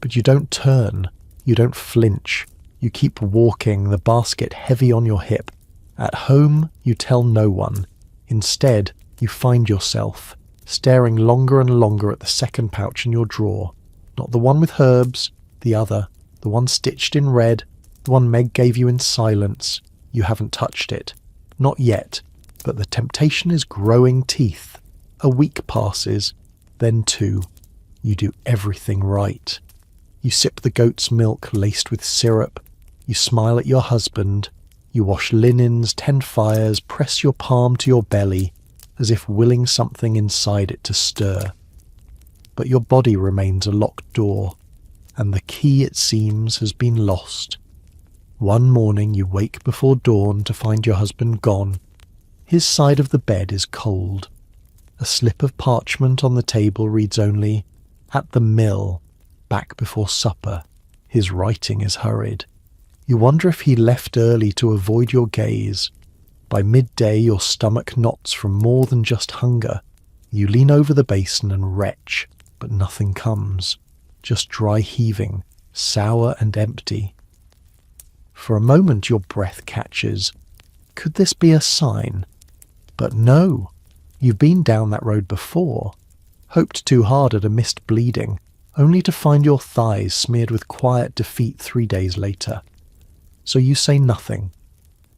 Speaker 1: but you don't turn, you don't flinch. You keep walking, the basket heavy on your hip. At home, you tell no one. Instead, you find yourself, staring longer and longer at the second pouch in your drawer. Not the one with herbs, the other, the one stitched in red, the one Meg gave you in silence. You haven't touched it. Not yet, but the temptation is growing teeth. A week passes, then 2. You do everything right. You sip the goat's milk laced with syrup. You smile at your husband. You wash linens, tend fires, press your palm to your belly, as if willing something inside it to stir. But your body remains a locked door, and the key, it seems, has been lost. One morning you wake before dawn to find your husband gone. His side of the bed is cold. A slip of parchment on the table reads only, "At the mill, back before supper." His writing is hurried. You wonder if he left early to avoid your gaze. By midday your stomach knots from more than just hunger. You lean over the basin and retch, but nothing comes. Just dry heaving, sour and empty. For a moment your breath catches. Could this be a sign? But no. You've been down that road before. Hoped too hard at a missed bleeding, only to find your thighs smeared with quiet defeat 3 days later. So you say nothing.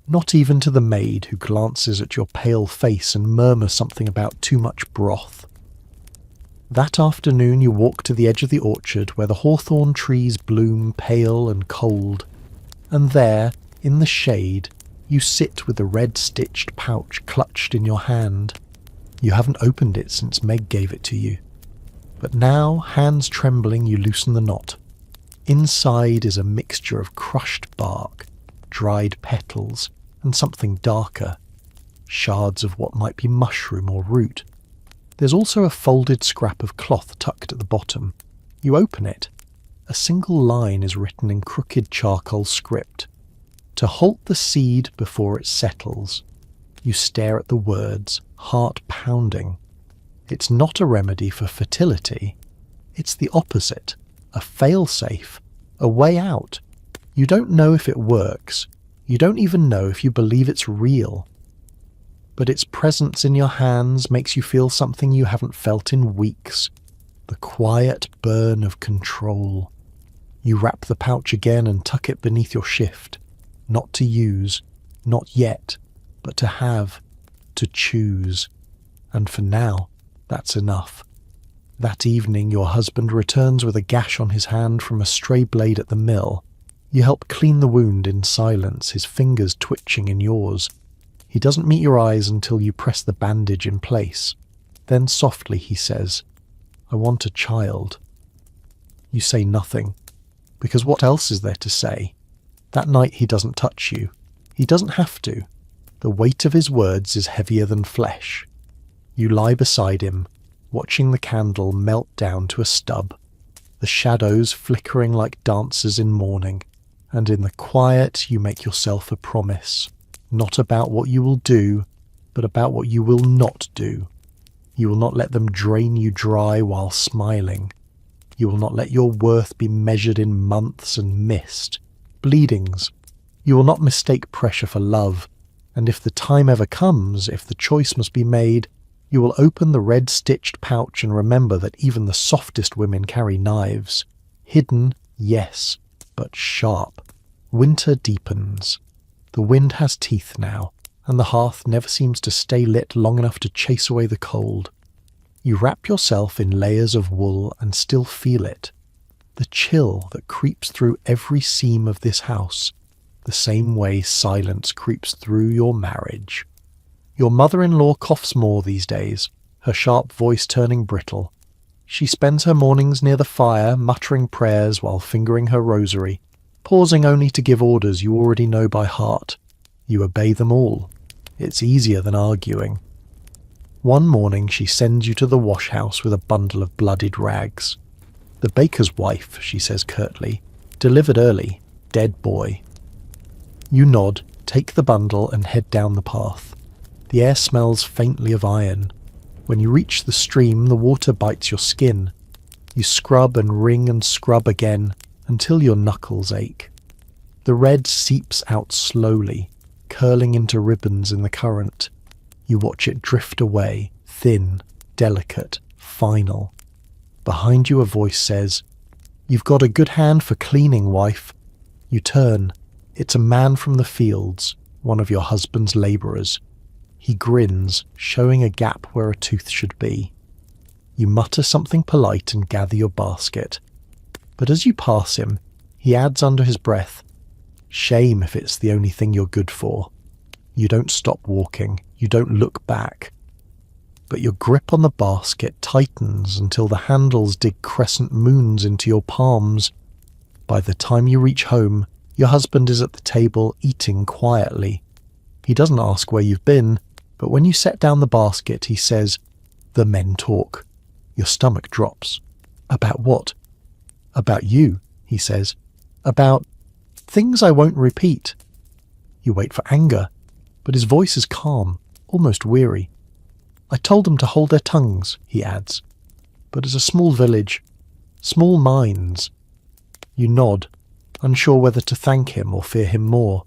Speaker 1: Not even to the maid who glances at your pale face and murmurs something about too much broth. That afternoon you walk to the edge of the orchard where the hawthorn trees bloom pale and cold, and there, in the shade, you sit with the red-stitched pouch clutched in your hand. You haven't opened it since Meg gave it to you. But now, hands trembling, you loosen the knot. Inside is a mixture of crushed bark, dried petals, and something darker. Shards of what might be mushroom or root. There's also a folded scrap of cloth tucked at the bottom. You open it. A single line is written in crooked charcoal script. To halt the seed before it settles. You stare at the words, heart pounding. It's not a remedy for fertility. It's the opposite. A fail-safe. A way out. You don't know if it works. You don't even know if you believe it's real. But its presence in your hands makes you feel something you haven't felt in weeks. The quiet burn of control. You wrap the pouch again and tuck it beneath your shift. Not to use, not yet, but to have, to choose. And for now, that's enough. That evening your husband returns with a gash on his hand from a stray blade at the mill. You help clean the wound in silence, his fingers twitching in yours. He doesn't meet your eyes until you press the bandage in place. Then softly he says, "I want a child." You say nothing, because what else is there to say? That night he doesn't touch you. He doesn't have to. The weight of his words is heavier than flesh. You lie beside him, watching the candle melt down to a stub, the shadows flickering like dancers in mourning, and in the quiet you make yourself a promise, not about what you will do, but about what you will not do. You will not let them drain you dry while smiling. You will not let your worth be measured in months and missed, bleedings. You will not mistake pressure for love, and if the time ever comes, if the choice must be made, you will open the red-stitched pouch and remember that even the softest women carry knives. Hidden, yes, but sharp. Winter deepens. The wind has teeth now, and the hearth never seems to stay lit long enough to chase away the cold. You wrap yourself in layers of wool and still feel it. The chill that creeps through every seam of this house, the same way silence creeps through your marriage. Your mother-in-law coughs more these days, her sharp voice turning brittle. She spends her mornings near the fire, muttering prayers while fingering her rosary, pausing only to give orders you already know by heart. You obey them all. It's easier than arguing. One morning she sends you to the wash-house with a bundle of bloodied rags. "The baker's wife," she says curtly. "Delivered early. Dead boy." You nod, take the bundle and head down the path. The air smells faintly of iron. When you reach the stream, the water bites your skin. You scrub and wring and scrub again until your knuckles ache. The red seeps out slowly, curling into ribbons in the current. You watch it drift away, thin, delicate, final. Behind you a voice says, "You've got a good hand for cleaning, wife." You turn. It's a man from the fields, one of your husband's labourers. He grins, showing a gap where a tooth should be. You mutter something polite and gather your basket. But as you pass him, he adds under his breath, "Shame if it's the only thing you're good for." You don't stop walking. You don't look back. But your grip on the basket tightens until the handles dig crescent moons into your palms. By the time you reach home, your husband is at the table eating quietly. He doesn't ask where you've been, but when you set down the basket, he says, "The men talk." Your stomach drops. "About what?" "About you," he says. "About things I won't repeat." You wait for anger, but his voice is calm, almost weary. "I told them to hold their tongues," he adds. "But it's a small village, small minds." You nod. unsure whether to thank him or fear him more.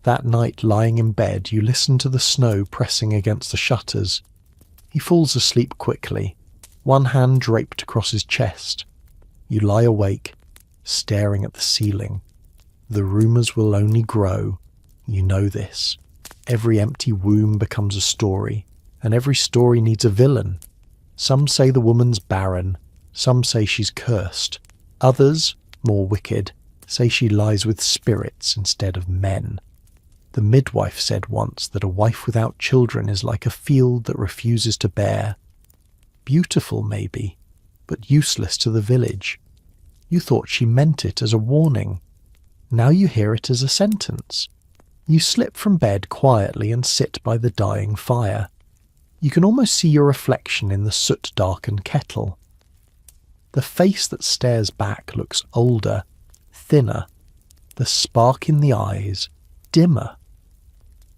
Speaker 1: That night, lying in bed, you listen to the snow pressing against the shutters. He falls asleep quickly, one hand draped across his chest. You lie awake, staring at the ceiling. The rumours will only grow. You know this. Every empty womb becomes a story, and every story needs a villain. Some say the woman's barren, some say she's cursed. Others, more wicked, say she lies with spirits instead of men. The midwife said once that a wife without children is like a field that refuses to bear. Beautiful, maybe, but useless to the village. You thought she meant it as a warning. Now you hear it as a sentence. You slip from bed quietly and sit by the dying fire. You can almost see your reflection in the soot-darkened kettle. The face that stares back looks older, thinner, the spark in the eyes dimmer.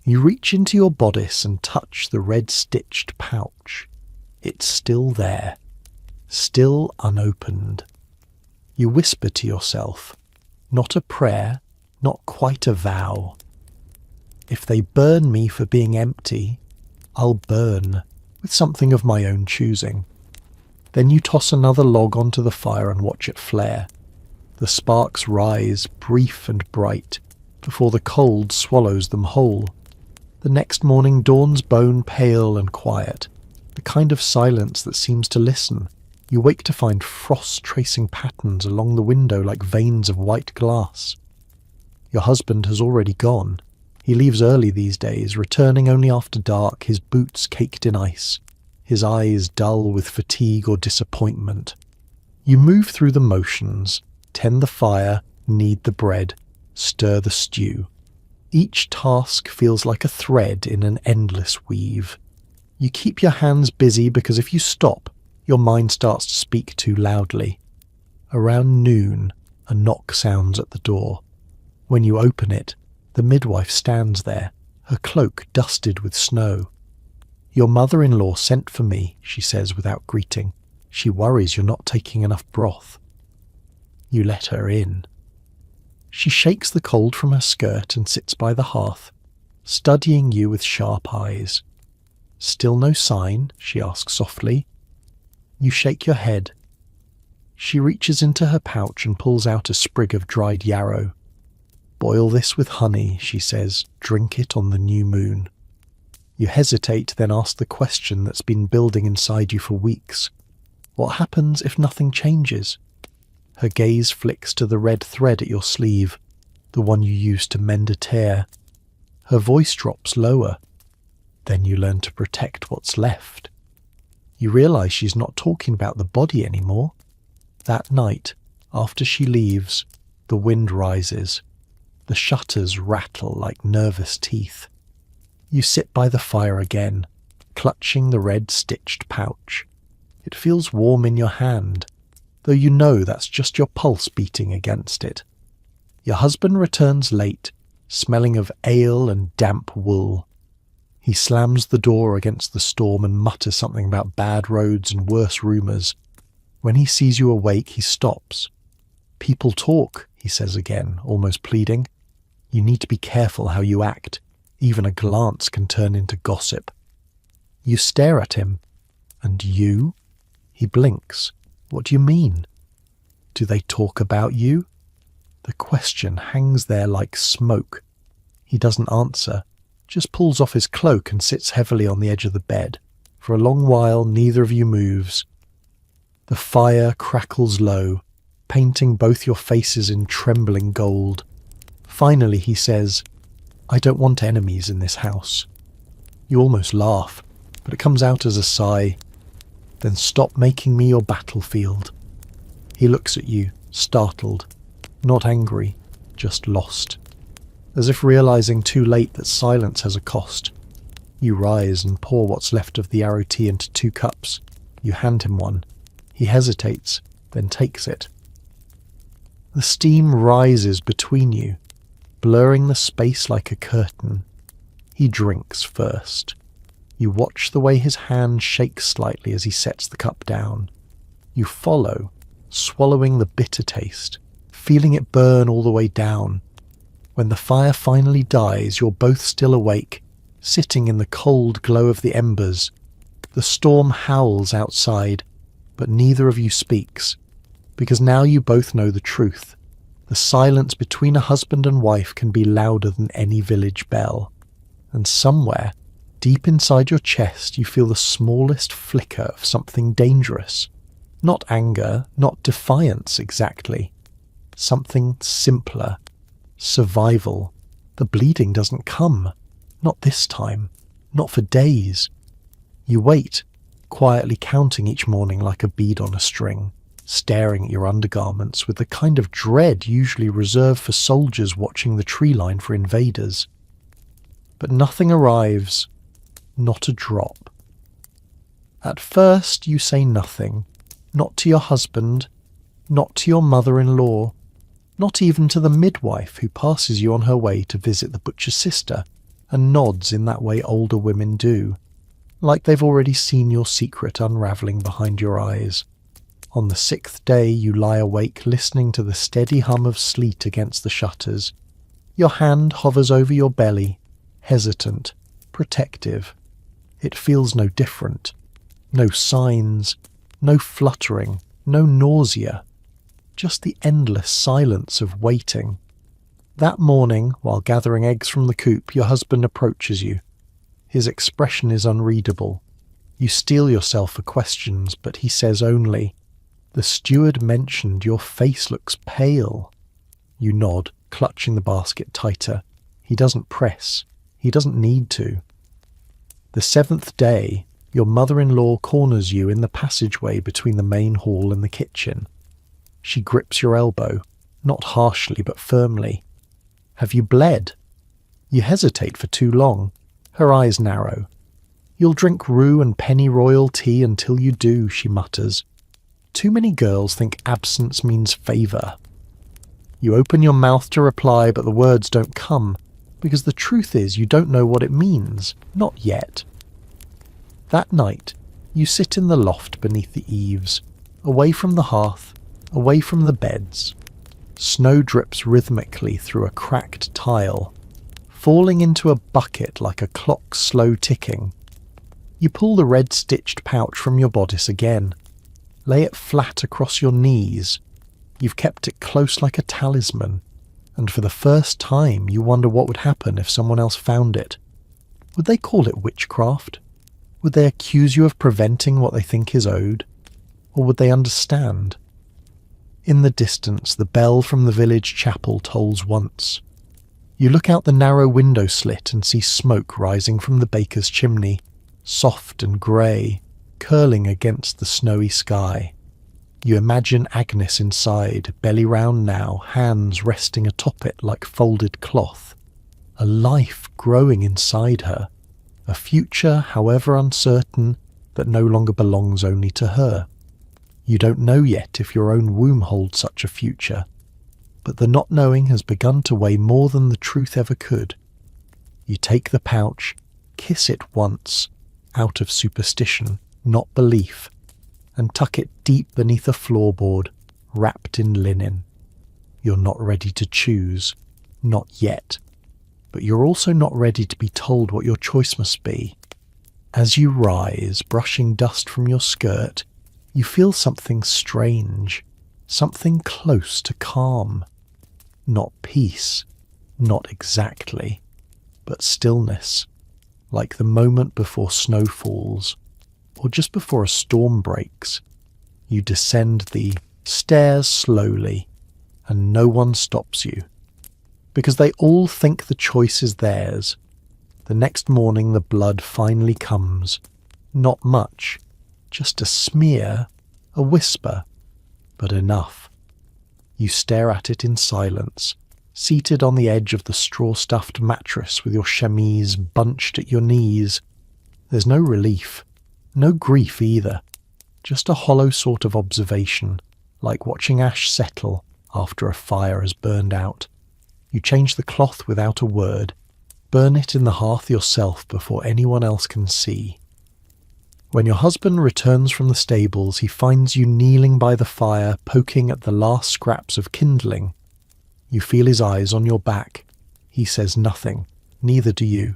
Speaker 1: You reach into your bodice and touch the red-stitched pouch. It's still there, still unopened. You whisper to yourself, not a prayer, not quite a vow. If they burn me for being empty, I'll burn with something of my own choosing. Then you toss another log onto the fire and watch it flare. The sparks rise, brief and bright, before the cold swallows them whole. The next morning dawns bone pale and quiet, the kind of silence that seems to listen. You wake to find frost tracing patterns along the window like veins of white glass. Your husband has already gone. He leaves early these days, returning only after dark, his boots caked in ice, his eyes dull with fatigue or disappointment. You move through the motions, tend the fire, knead the bread, stir the stew. Each task feels like a thread in an endless weave. You keep your hands busy because if you stop, your mind starts to speak too loudly. Around noon, a knock sounds at the door. When you open it, the midwife stands there, her cloak dusted with snow. "Your mother-in-law sent for me," she says without greeting. "She worries you're not taking enough broth." You let her in. She shakes the cold from her skirt and sits by the hearth, studying you with sharp eyes. "Still no sign?" she asks softly. You shake your head. She reaches into her pouch and pulls out a sprig of dried yarrow. "Boil this with honey," she says. "Drink it on the new moon." You hesitate, then ask the question that's been building inside you for weeks. What happens if nothing changes? Her gaze flicks to the red thread at your sleeve, the one you used to mend a tear. Her voice drops lower. Then you learn to protect what's left. You realize she's not talking about the body anymore. That night, after she leaves, the wind rises. The shutters rattle like nervous teeth. You sit by the fire again, clutching the red-stitched pouch. It feels warm in your hand, though you know that's just your pulse beating against it. Your husband returns late, smelling of ale and damp wool. He slams the door against the storm and mutters something about bad roads and worse rumours. When he sees you awake, he stops. "People talk," he says again, almost pleading. "You need to be careful how you act. Even a glance can turn into gossip." You stare at him. "And you?" He blinks. "What do you mean?" "Do they talk about you?" The question hangs there like smoke. He doesn't answer, just pulls off his cloak and sits heavily on the edge of the bed. For a long while, neither of you moves. The fire crackles low, painting both your faces in trembling gold. Finally, he says, "I don't want enemies in this house." You almost laugh, but it comes out as a sigh. "Then stop making me your battlefield." He looks at you, startled, not angry, just lost. As if realizing too late that silence has a cost. You rise and pour what's left of the yarrow tea into 2 cups. You hand him one. He hesitates, then takes it. The steam rises between you, blurring the space like a curtain. He drinks first. You watch the way his hand shakes slightly as he sets the cup down. You follow, swallowing the bitter taste, feeling it burn all the way down. When the fire finally dies, you're both still awake, sitting in the cold glow of the embers. The storm howls outside, but neither of you speaks, because now you both know the truth. The silence between a husband and wife can be louder than any village bell. And somewhere, deep inside your chest, you feel the smallest flicker of something dangerous. Not anger, not defiance exactly. Something simpler. Survival. The bleeding doesn't come. Not this time. Not for days. You wait, quietly counting each morning like a bead on a string, staring at your undergarments with the kind of dread usually reserved for soldiers watching the tree line for invaders. But nothing arrives. Not a drop. At first you say nothing. Not to your husband. Not to your mother-in-law. Not even to the midwife who passes you on her way to visit the butcher's sister and nods in that way older women do, like they've already seen your secret unravelling behind your eyes. On the 6th day you lie awake listening to the steady hum of sleet against the shutters. Your hand hovers over your belly, hesitant, protective. It feels no different. No signs, no fluttering, no nausea. Just the endless silence of waiting. That morning, while gathering eggs from the coop, your husband approaches you. His expression is unreadable. You steel yourself for questions, but he says only, "The steward mentioned your face looks pale." You nod, clutching the basket tighter. He doesn't press. He doesn't need to. The 7th day, your mother-in-law corners you in the passageway between the main hall and the kitchen. She grips your elbow, not harshly but firmly. Have you bled? You hesitate for too long. Her eyes narrow. You'll drink roux and pennyroyal tea until you do, she mutters. Too many girls think absence means favour. You open your mouth to reply, but the words don't come, because the truth is you don't know what it means. Not yet. That night, you sit in the loft beneath the eaves, away from the hearth, away from the beds. Snow drips rhythmically through a cracked tile, falling into a bucket like a clock slow ticking. You pull the red-stitched pouch from your bodice again, lay it flat across your knees. You've kept it close like a talisman, and for the first time you wonder what would happen if someone else found it. Would they call it witchcraft? Would they accuse you of preventing what they think is owed? Or would they understand? In the distance, the bell from the village chapel tolls once. You look out the narrow window slit and see smoke rising from the baker's chimney, soft and grey, curling against the snowy sky. You imagine Agnes inside, belly round now, hands resting atop it like folded cloth. A life growing inside her. A future, however uncertain, that no longer belongs only to her. You don't know yet if your own womb holds such a future, but the not knowing has begun to weigh more than the truth ever could. You take the pouch, kiss it once, out of superstition, not belief, and tuck it deep beneath a floorboard, wrapped in linen. You're not ready to choose, not yet, but you're also not ready to be told what your choice must be. As you rise, brushing dust from your skirt, you feel something strange, something close to calm. Not peace, not exactly, but stillness, like the moment before snow falls, or just before a storm breaks. You descend the stairs slowly, and no one stops you, because they all think the choice is theirs. The next morning the blood finally comes. Not much, just a smear, a whisper, but enough. You stare at it in silence, seated on the edge of the straw-stuffed mattress with your chemise bunched at your knees. There's no relief, no grief either, just a hollow sort of observation, like watching ash settle after a fire has burned out. You change the cloth without a word, burn it in the hearth yourself before anyone else can see. When your husband returns from the stables, he finds you kneeling by the fire, poking at the last scraps of kindling. You feel his eyes on your back. He says nothing, neither do you.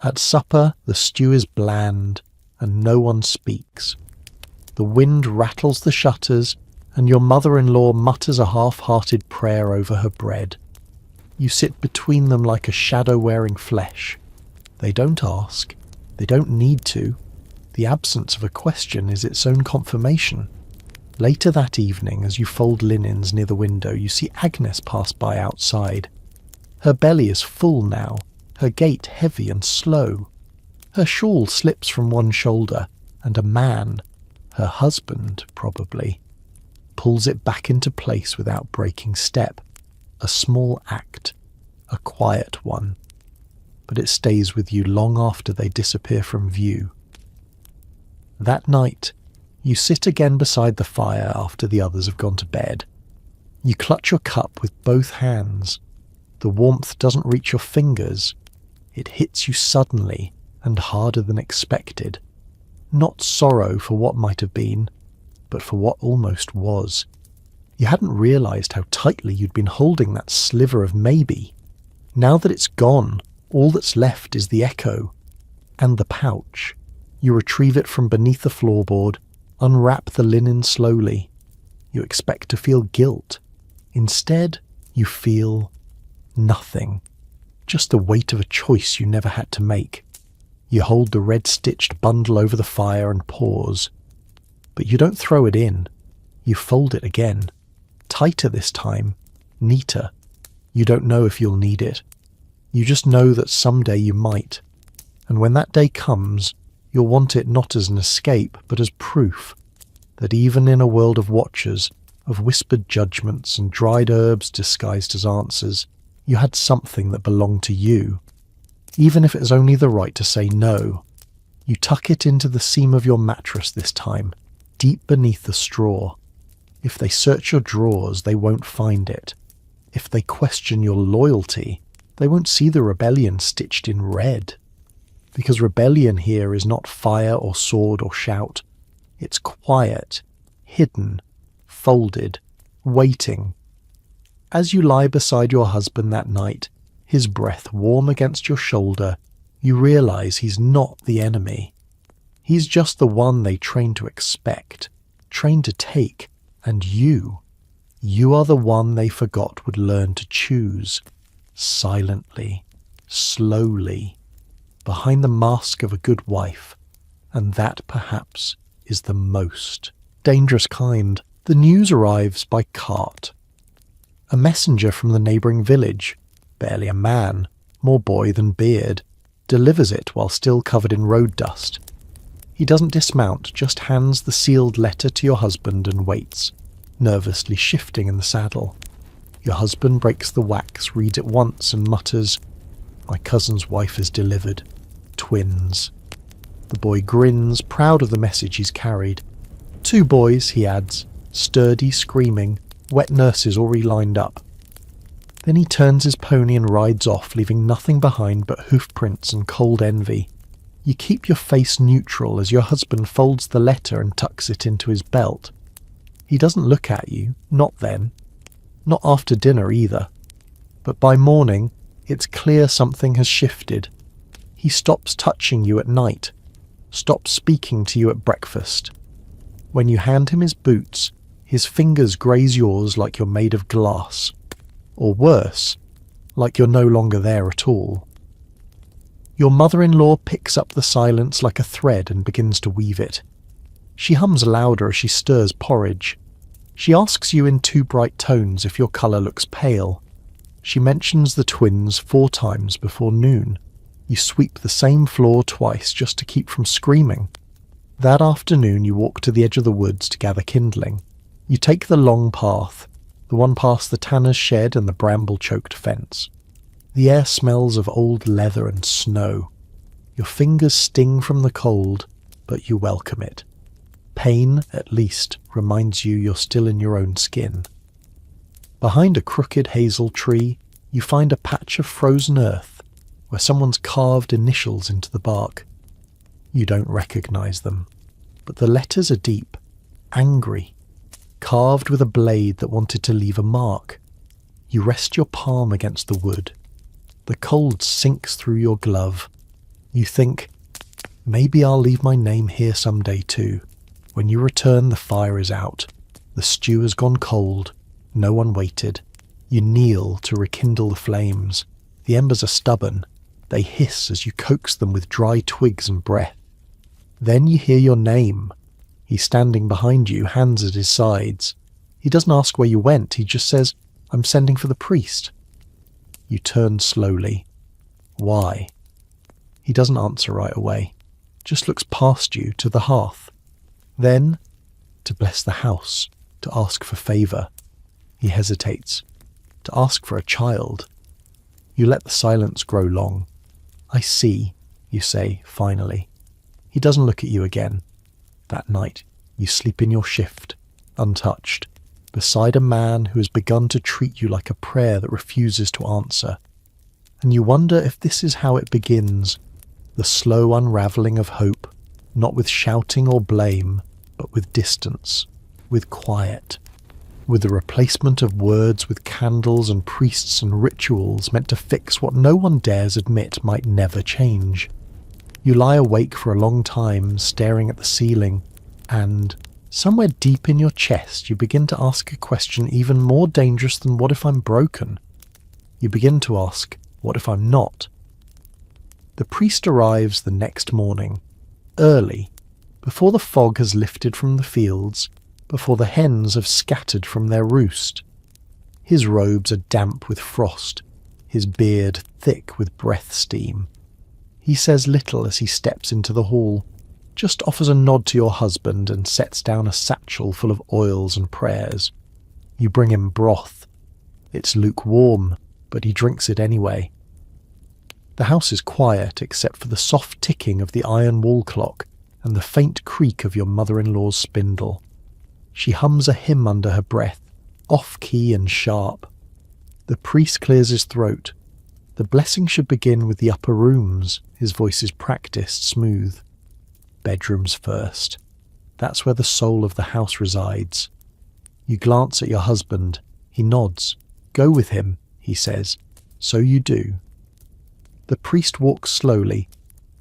Speaker 1: At supper, the stew is bland, and no one speaks. The wind rattles the shutters, and your mother-in-law mutters a half-hearted prayer over her bread. You sit between them like a shadow wearing flesh. They don't ask. They don't need to. The absence of a question is its own confirmation. Later that evening, as you fold linens near the window, you see Agnes pass by outside. Her belly is full now, her gait heavy and slow. Her shawl slips from one shoulder, and a man, her husband probably, pulls it back into place without breaking step. A small act, a quiet one, but it stays with you long after they disappear from view. That night, you sit again beside the fire after the others have gone to bed. You clutch your cup with both hands. The warmth doesn't reach your fingers. It hits you suddenly and harder than expected. Not sorrow for what might have been, but for what almost was. You hadn't realised how tightly you'd been holding that sliver of maybe. Now that it's gone, all that's left is the echo and the pouch. You retrieve it from beneath the floorboard, unwrap the linen slowly. You expect to feel guilt. Instead, you feel nothing. Just the weight of a choice you never had to make. You hold the red-stitched bundle over the fire and pause. But you don't throw it in. You fold it again. Tighter this time. Neater. You don't know if you'll need it. You just know that someday you might. And when that day comes, you'll want it not as an escape, but as proof that even in a world of watchers, of whispered judgments and dried herbs disguised as answers, you had something that belonged to you. Even if it was only the right to say no. You tuck it into the seam of your mattress this time, deep beneath the straw. If they search your drawers, they won't find it. If they question your loyalty, they won't see the rebellion stitched in red. Because rebellion here is not fire or sword or shout. It's quiet, hidden, folded, waiting. As you lie beside your husband that night, his breath warm against your shoulder, you realise he's not the enemy. He's just the one they trained to expect, trained to take, and you are the one they forgot would learn to choose, silently, slowly, behind the mask of a good wife, and that perhaps is the most dangerous kind. The news arrives by cart. A messenger from the neighbouring village, barely a man, more boy than beard, delivers it while still covered in road dust. He doesn't dismount, just hands the sealed letter to your husband and waits, nervously shifting in the saddle. Your husband breaks the wax, reads it once and mutters, "My cousin's wife is delivered. Twins." The boy grins, proud of the message he's carried. 2 boys, he adds, sturdy, screaming, wet nurses already lined up. Then he turns his pony and rides off, leaving nothing behind but hoofprints and cold envy. You keep your face neutral as your husband folds the letter and tucks it into his belt. He doesn't look at you, not then. Not after dinner either. But by morning, it's clear something has shifted. He stops touching you at night, stops speaking to you at breakfast. When you hand him his boots, his fingers graze yours like you're made of glass. Or worse, like you're no longer there at all. Your mother-in-law picks up the silence like a thread and begins to weave it. She hums louder as she stirs porridge. She asks you in 2 bright tones if your colour looks pale. She mentions the twins 4 times before noon. You sweep the same floor twice just to keep from screaming. That afternoon you walk to the edge of the woods to gather kindling. You take the long path, the one past the tanner's shed and the bramble-choked fence. The air smells of old leather and snow. Your fingers sting from the cold, but you welcome it. Pain, at least, reminds you you're still in your own skin. Behind a crooked hazel tree, you find a patch of frozen earth where someone's carved initials into the bark. You don't recognize them, but the letters are deep, angry, carved with a blade that wanted to leave a mark. You rest your palm against the wood. The cold sinks through your glove. You think, maybe I'll leave my name here someday too. When you return, the fire is out. The stew has gone cold. No one waited. You kneel to rekindle the flames. The embers are stubborn. They hiss as you coax them with dry twigs and breath. Then you hear your name. He's standing behind you, hands at his sides. He doesn't ask where you went. He just says, "I'm sending for the priest." You turn slowly. Why? He doesn't answer right away. Just looks past you to the hearth. Then, to bless the house, to ask for favour. He hesitates. To ask for a child. You let the silence grow long. "I see," you say, finally. He doesn't look at you again. That night, you sleep in your shift, untouched, beside a man who has begun to treat you like a prayer that refuses to answer. And you wonder if this is how it begins, the slow unravelling of hope, not with shouting or blame, but with distance, with quiet, with the replacement of words with candles and priests and rituals meant to fix what no one dares admit might never change. You lie awake for a long time, staring at the ceiling, and somewhere deep in your chest you begin to ask a question even more dangerous than "what if I'm broken?" You begin to ask, "what if I'm not?" The priest arrives the next morning, early, before the fog has lifted from the fields, before the hens have scattered from their roost. His robes are damp with frost, his beard thick with breath steam. He says little as he steps into the hall, just offers a nod to your husband and sets down a satchel full of oils and prayers. You bring him broth. It's lukewarm, but he drinks it anyway. The house is quiet except for the soft ticking of the iron wall clock and the faint creak of your mother-in-law's spindle. She hums a hymn under her breath, off-key and sharp. The priest clears his throat. The blessing should begin with the upper rooms. His voice is practiced, smooth. Bedrooms first. That's where the soul of the house resides. You glance at your husband. He nods. "Go with him," he says. So you do. The priest walks slowly,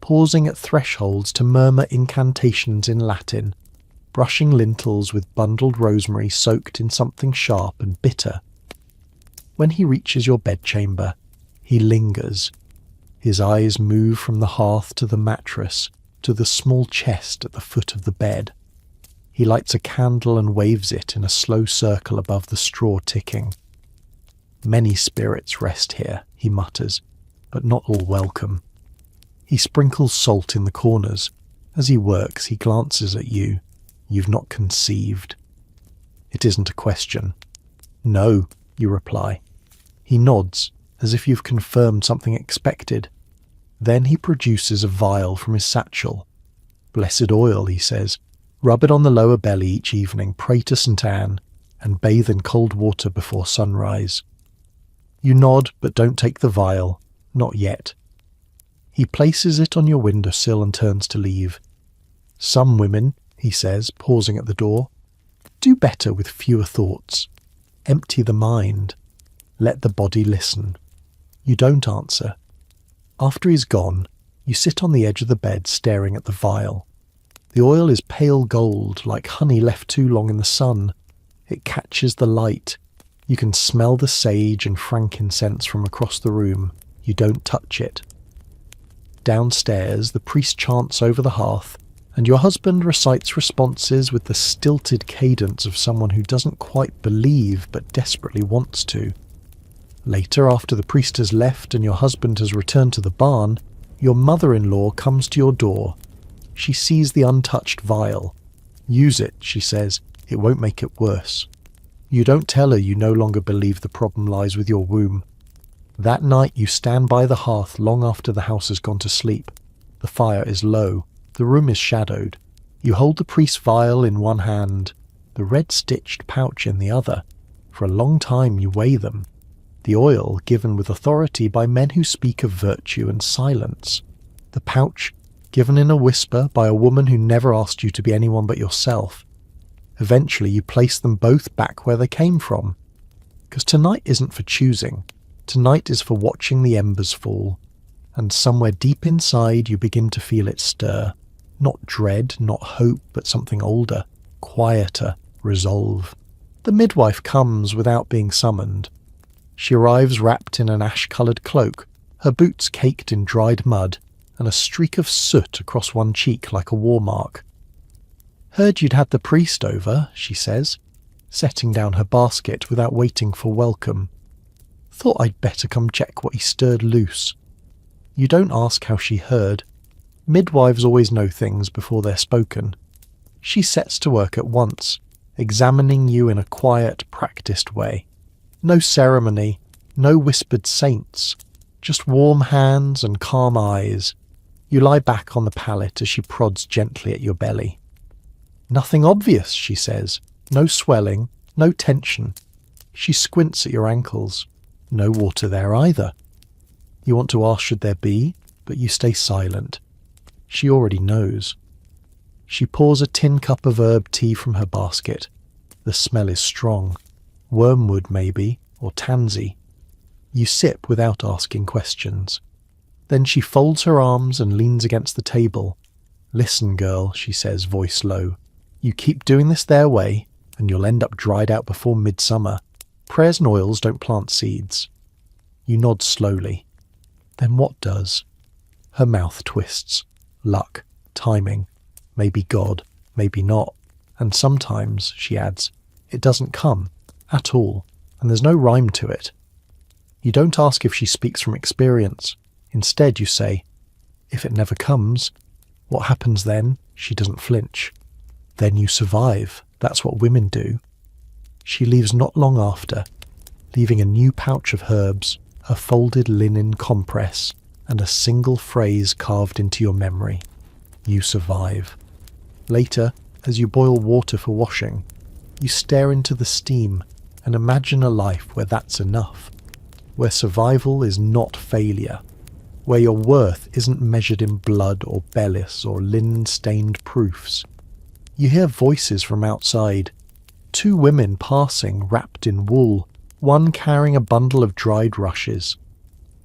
Speaker 1: pausing at thresholds to murmur incantations in Latin, brushing lintels with bundled rosemary soaked in something sharp and bitter. When he reaches your bedchamber, he lingers. His eyes move from the hearth to the mattress, to the small chest at the foot of the bed. He lights a candle and waves it in a slow circle above the straw ticking. "Many spirits rest here," he mutters, "but not all welcome." He sprinkles salt in the corners. As he works, he glances at you. You've not conceived. It isn't a question. "No," you reply. He nods, as if you've confirmed something expected. Then he produces a vial from his satchel. "Blessed oil," he says. "Rub it on the lower belly each evening, pray to St. Anne, and bathe in cold water before sunrise." You nod, but don't take the vial. Not yet. He places it on your windowsill and turns to leave. "Some women," he says, pausing at the door, "do better with fewer thoughts. Empty the mind. Let the body listen." You don't answer. After he's gone, you sit on the edge of the bed staring at the vial. The oil is pale gold, like honey left too long in the sun. It catches the light. You can smell the sage and frankincense from across the room. You don't touch it. Downstairs, the priest chants over the hearth, and your husband recites responses with the stilted cadence of someone who doesn't quite believe but desperately wants to. Later, after the priest has left and your husband has returned to the barn, your mother-in-law comes to your door. She sees the untouched vial. "Use it," she says. "It won't make it worse." You don't tell her you no longer believe the problem lies with your womb. That night you stand by the hearth long after the house has gone to sleep. The fire is low. The room is shadowed. You hold the priest's vial in one hand, the red-stitched pouch in the other. For a long time you weigh them. The oil given with authority by men who speak of virtue and silence. The pouch given in a whisper by a woman who never asked you to be anyone but yourself. Eventually you place them both back where they came from. Because tonight isn't for choosing. Tonight is for watching the embers fall. And somewhere deep inside you begin to feel it stir. Not dread, not hope, but something older, quieter, resolve. The midwife comes without being summoned. She arrives wrapped in an ash-coloured cloak, her boots caked in dried mud, and a streak of soot across one cheek like a war mark. "Heard you'd had the priest over," she says, setting down her basket without waiting for welcome. "Thought I'd better come check what he stirred loose." You don't ask how she heard. Midwives always know things before they're spoken. She sets to work at once, examining you in a quiet, practiced way. No ceremony, no whispered saints, just warm hands and calm eyes. You lie back on the pallet as she prods gently at your belly. "Nothing obvious," she says. "No swelling, no tension." She squints at your ankles. No water there either. You want to ask should there be, but you stay silent. She already knows. She pours a tin cup of herb tea from her basket. The smell is strong. Wormwood maybe, or tansy. You sip without asking questions. Then she folds her arms and leans against the table. "Listen, girl," she says, voice low. "You keep doing this their way, and you'll end up dried out before midsummer. Prayers and oils don't plant seeds." You nod slowly. Then what does? Her mouth twists. Luck, timing, maybe God, maybe not. And sometimes, she adds, it doesn't come, at all, and there's no rhyme to it. You don't ask if she speaks from experience. Instead you say, "If it never comes, what happens then?" She doesn't flinch. "Then you survive. That's what women do." She leaves not long after, leaving a new pouch of herbs, a folded linen compress, and a single phrase carved into your memory. You survive. Later, as you boil water for washing, you stare into the steam and imagine a life where that's enough, where survival is not failure, where your worth isn't measured in blood or bellis or linen-stained proofs. You hear voices from outside, 2 women passing wrapped in wool, one carrying a bundle of dried rushes.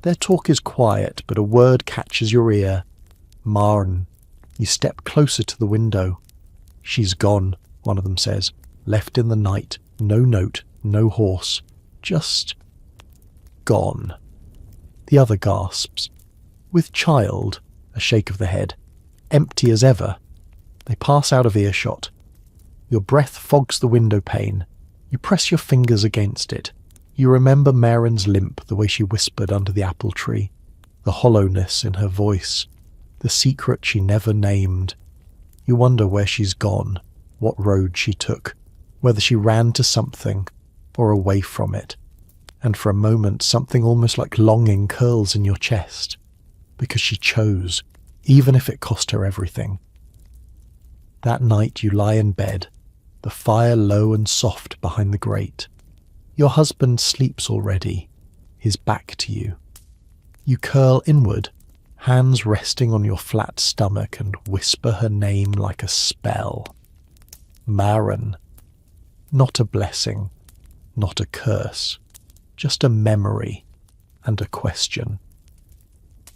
Speaker 1: Their talk is quiet, but a word catches your ear. "Maren." You step closer to the window. "She's gone," one of them says. "Left in the night. No note, no horse. Just gone." The other gasps. "With child?" A shake of the head. "Empty as ever." They pass out of earshot. Your breath fogs the window pane. You press your fingers against it. You remember Maren's limp, the way she whispered under the apple tree, the hollowness in her voice, the secret she never named. You wonder where she's gone, what road she took, whether she ran to something or away from it. And for a moment something almost like longing curls in your chest, because she chose, even if it cost her everything. That night you lie in bed, the fire low and soft behind the grate. Your husband sleeps already, his back to you. You curl inward, hands resting on your flat stomach, and whisper her name like a spell. Maren. Not a blessing, not a curse, just a memory and a question.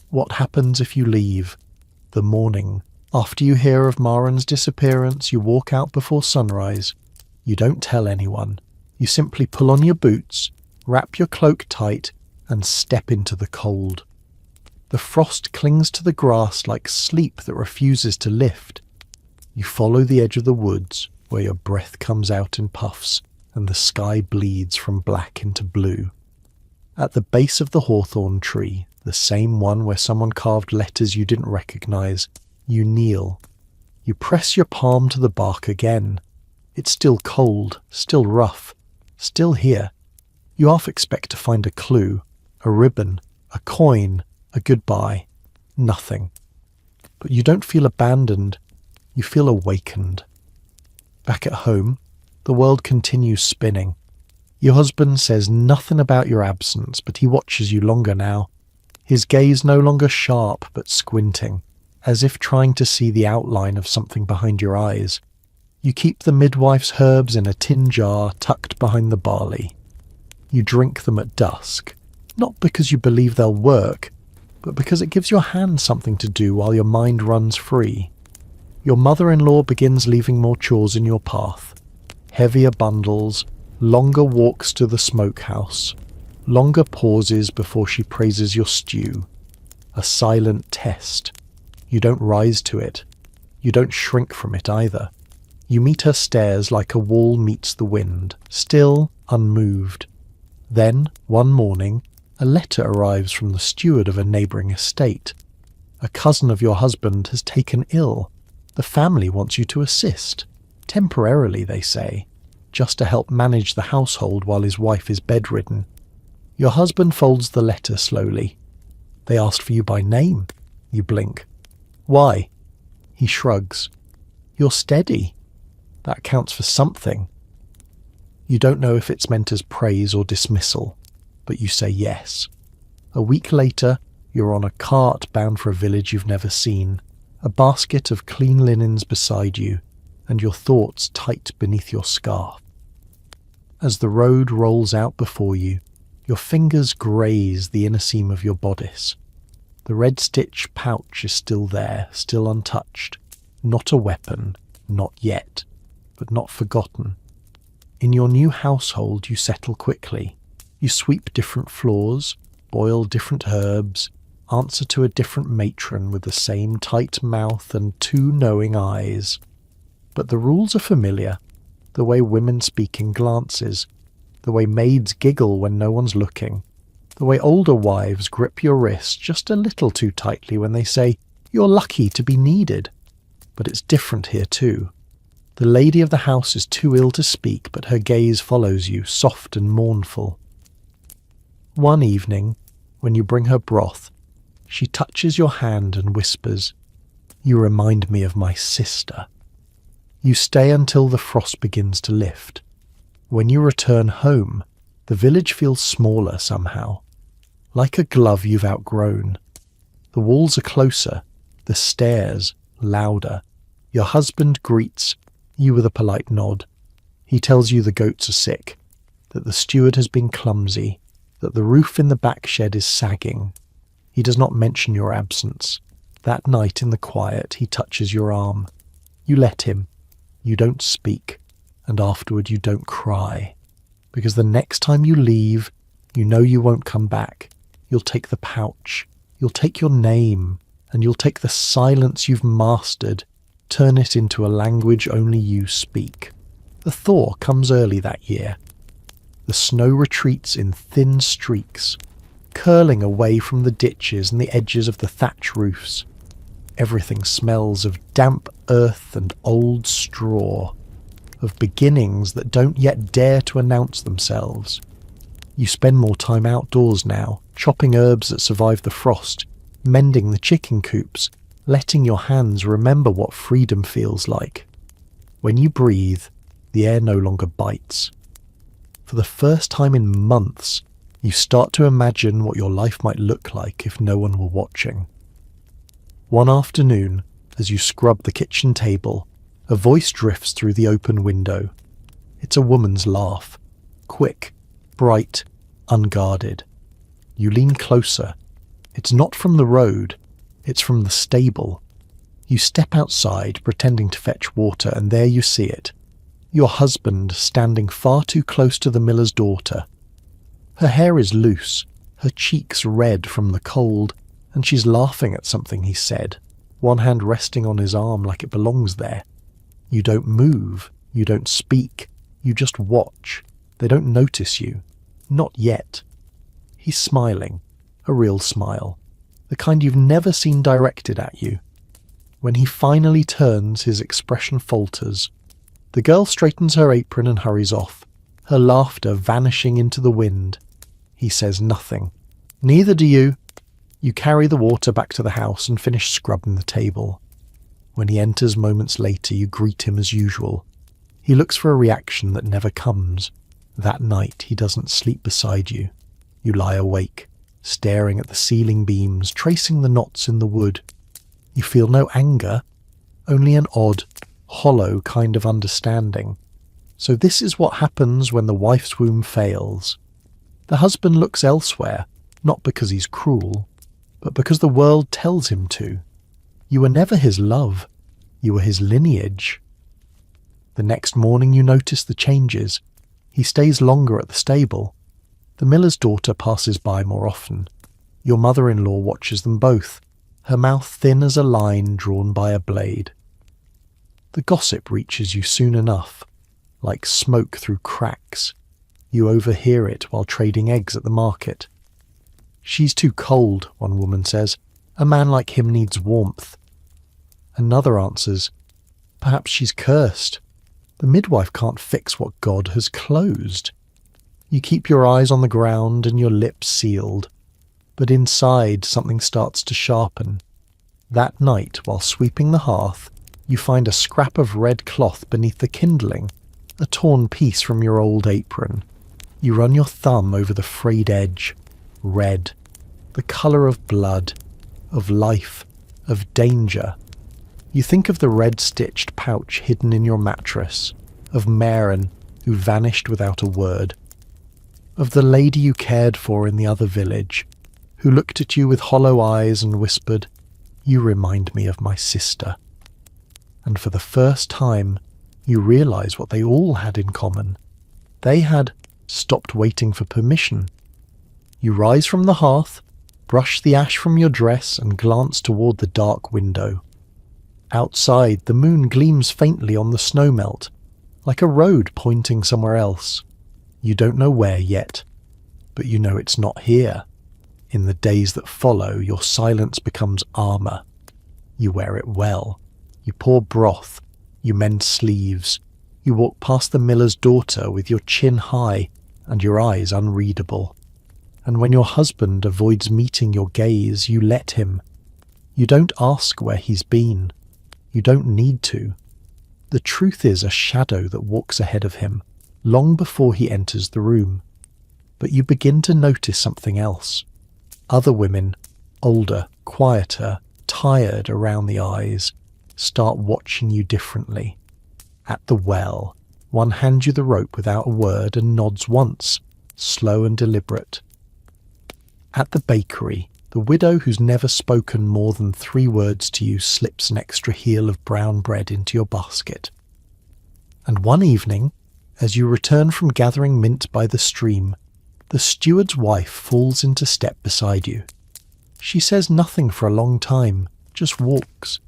Speaker 1: What happens if you leave? The morning, after you hear of Maren's disappearance, you walk out before sunrise. You don't tell anyone. You simply pull on your boots, wrap your cloak tight, and step into the cold. The frost clings to the grass like sleep that refuses to lift. You follow the edge of the woods, where your breath comes out in puffs, and the sky bleeds from black into blue. At the base of the hawthorn tree, the same one where someone carved letters you didn't recognize, you kneel. You press your palm to the bark again. It's still cold, still rough, still here. You half expect to find a clue, a ribbon, a coin, a goodbye. Nothing. But you don't feel abandoned. You feel awakened. Back at home, the world continues spinning. Your husband says nothing about your absence, but he watches you longer now. His gaze no longer sharp, but squinting. as if trying to see the outline of something behind your eyes. You keep the midwife's herbs in a tin jar tucked behind the barley. You drink them at dusk, not because you believe they'll work, but because it gives your hand something to do while your mind runs free. Your mother-in-law begins leaving more chores in your path. Heavier bundles, longer walks to the smokehouse, longer pauses before she praises your stew. A silent test. You don't rise to it. You don't shrink from it either. You meet her stares like a wall meets the wind, still unmoved. Then, one morning, a letter arrives from the steward of a neighbouring estate. A cousin of your husband has taken ill. The family wants you to assist. Temporarily, they say, just to help manage the household while his wife is bedridden. Your husband folds the letter slowly. They asked for you by name. You blink. Why? He shrugs. You're steady. That counts for something. You don't know if it's meant as praise or dismissal, but you say yes. A week later, you're on a cart bound for a village you've never seen, a basket of clean linens beside you, and your thoughts tight beneath your scarf. As the road rolls out before you, your fingers graze the inner seam of your bodice. The red stitch pouch is still there, still untouched. Not a weapon, not yet, but not forgotten. In your new household you settle quickly. You sweep different floors, boil different herbs, answer to a different matron with the same tight mouth and 2 knowing eyes. But the rules are familiar. The way women speak in glances, the way maids giggle when no one's looking, the way older wives grip your wrist just a little too tightly when they say, "You're lucky to be needed." But it's different here too. The lady of the house is too ill to speak, but her gaze follows you, soft and mournful. One evening, when you bring her broth, she touches your hand and whispers, "You remind me of my sister." You stay until the frost begins to lift. When you return home, the village feels smaller somehow, like a glove you've outgrown. The walls are closer, the stairs louder. Your husband greets you with a polite nod. He tells you the goats are sick, that the steward has been clumsy, that the roof in the back shed is sagging. He does not mention your absence. That night in the quiet he touches your arm. You let him. You don't speak, and afterward you don't cry. Because the next time you leave, you know you won't come back. You'll take the pouch, you'll take your name, and you'll take the silence you've mastered, turn it into a language only you speak. The thaw comes early that year. The snow retreats in thin streaks, curling away from the ditches and the edges of the thatch roofs. Everything smells of damp earth and old straw, of beginnings that don't yet dare to announce themselves. You spend more time outdoors now, chopping herbs that survive the frost, mending the chicken coops, letting your hands remember what freedom feels like. When you breathe, the air no longer bites. For the first time in months, you start to imagine what your life might look like if no one were watching. One afternoon, as you scrub the kitchen table, a voice drifts through the open window. It's a woman's laugh, quick, bright, unguarded. You lean closer. It's not from the road, it's from the stable. You step outside, pretending to fetch water, and there you see it. Your husband standing far too close to the miller's daughter. Her hair is loose, her cheeks red from the cold, and she's laughing at something he said, one hand resting on his arm like it belongs there. You don't move, you don't speak, you just watch. They don't notice you. Not yet. He's smiling, a real smile, the kind you've never seen directed at you. When he finally turns, his expression falters. The girl straightens her apron and hurries off, her laughter vanishing into the wind. He says nothing. Neither do you. You carry the water back to the house and finish scrubbing the table. When he enters moments later, you greet him as usual. He looks for a reaction that never comes. That night he doesn't sleep beside you. You lie awake, staring at the ceiling beams, tracing the knots in the wood. You feel no anger, only an odd, hollow kind of understanding. So this is what happens when the wife's womb fails. The husband looks elsewhere, not because he's cruel, but because the world tells him to. You were never his love, you were his lineage. The next morning you notice the changes. He stays longer at the stable. The miller's daughter passes by more often. Your mother-in-law watches them both, her mouth thin as a line drawn by a blade. The gossip reaches you soon enough, like smoke through cracks. You overhear it while trading eggs at the market. "She's too cold," one woman says. "A man like him needs warmth." Another answers, "Perhaps she's cursed. The midwife can't fix what God has closed." You keep your eyes on the ground and your lips sealed, but inside something starts to sharpen. That night, while sweeping the hearth, you find a scrap of red cloth beneath the kindling, a torn piece from your old apron. You run your thumb over the frayed edge. Red, the colour of blood, of life, of danger. You think of the red-stitched pouch hidden in your mattress, of Maren, who vanished without a word, of the lady you cared for in the other village, who looked at you with hollow eyes and whispered, "You remind me of my sister." And for the first time, you realise what they all had in common. They had stopped waiting for permission. You rise from the hearth, brush the ash from your dress and glance toward the dark window. Outside, the moon gleams faintly on the snowmelt, like a road pointing somewhere else. You don't know where yet, but you know it's not here. In the days that follow, your silence becomes armour. You wear it well. You pour broth. You mend sleeves. You walk past the miller's daughter with your chin high and your eyes unreadable. And when your husband avoids meeting your gaze, you let him. You don't ask where he's been. You don't need to. The truth is a shadow that walks ahead of him, long before he enters the room. But you begin to notice something else. Other women, older, quieter, tired around the eyes, start watching you differently. At the well, one hands you the rope without a word and nods once, slow and deliberate. At the bakery, the widow who's never spoken more than 3 words to you slips an extra heel of brown bread into your basket. And one evening, as you return from gathering mint by the stream, the steward's wife falls into step beside you. She says nothing for a long time, just walks.